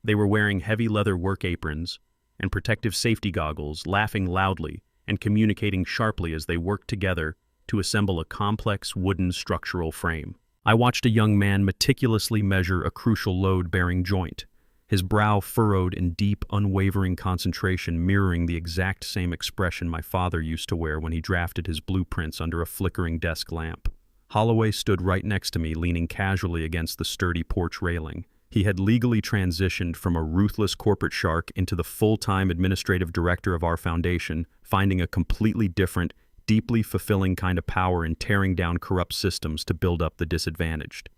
They were wearing heavy leather work aprons and protective safety goggles, laughing loudly and communicating sharply as they worked together to assemble a complex wooden structural frame. I watched a young man meticulously measure a crucial load-bearing joint, his brow furrowed in deep, unwavering concentration, mirroring the exact same expression my father used to wear when he drafted his blueprints under a flickering desk lamp. Holloway stood right next to me, leaning casually against the sturdy porch railing. He had legally transitioned from a ruthless corporate shark into the full-time administrative director of our foundation, finding a completely different, deeply fulfilling kind of power in tearing down corrupt systems to build up the disadvantaged.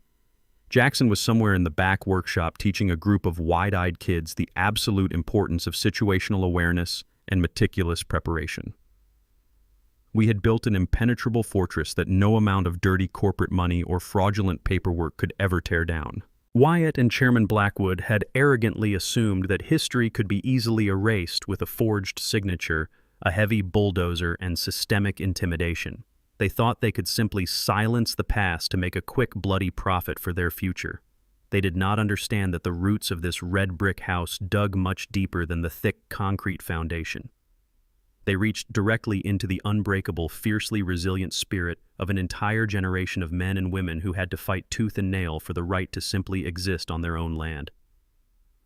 Jackson was somewhere in the back workshop teaching a group of wide-eyed kids the absolute importance of situational awareness and meticulous preparation. We had built an impenetrable fortress that no amount of dirty corporate money or fraudulent paperwork could ever tear down. Wyatt and Chairman Blackwood had arrogantly assumed that history could be easily erased with a forged signature, a heavy bulldozer, and systemic intimidation. They thought they could simply silence the past to make a quick, bloody profit for their future. They did not understand that the roots of this red brick house dug much deeper than the thick concrete foundation. They reached directly into the unbreakable, fiercely resilient spirit of an entire generation of men and women who had to fight tooth and nail for the right to simply exist on their own land.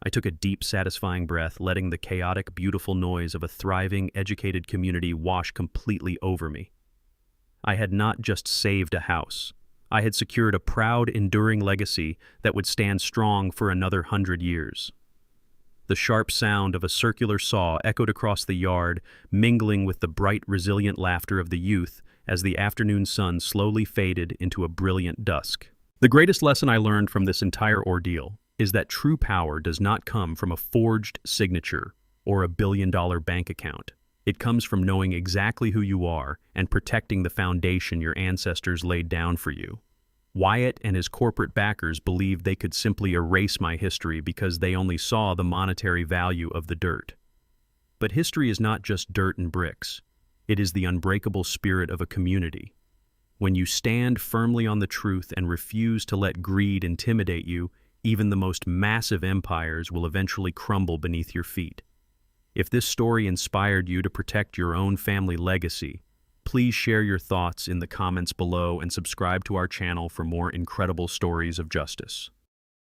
I took a deep, satisfying breath, letting the chaotic, beautiful noise of a thriving, educated community wash completely over me. I had not just saved a house. I had secured a proud, enduring legacy that would stand strong for another 100 years. The sharp sound of a circular saw echoed across the yard, mingling with the bright, resilient laughter of the youth as the afternoon sun slowly faded into a brilliant dusk. The greatest lesson I learned from this entire ordeal is that true power does not come from a forged signature or a billion-dollar bank account. It comes from knowing exactly who you are and protecting the foundation your ancestors laid down for you. Wyatt and his corporate backers believed they could simply erase my history because they only saw the monetary value of the dirt. But history is not just dirt and bricks. It is the unbreakable spirit of a community. When you stand firmly on the truth and refuse to let greed intimidate you, even the most massive empires will eventually crumble beneath your feet. If this story inspired you to protect your own family legacy, Please share your thoughts in the comments below and subscribe to our channel for more incredible stories of justice.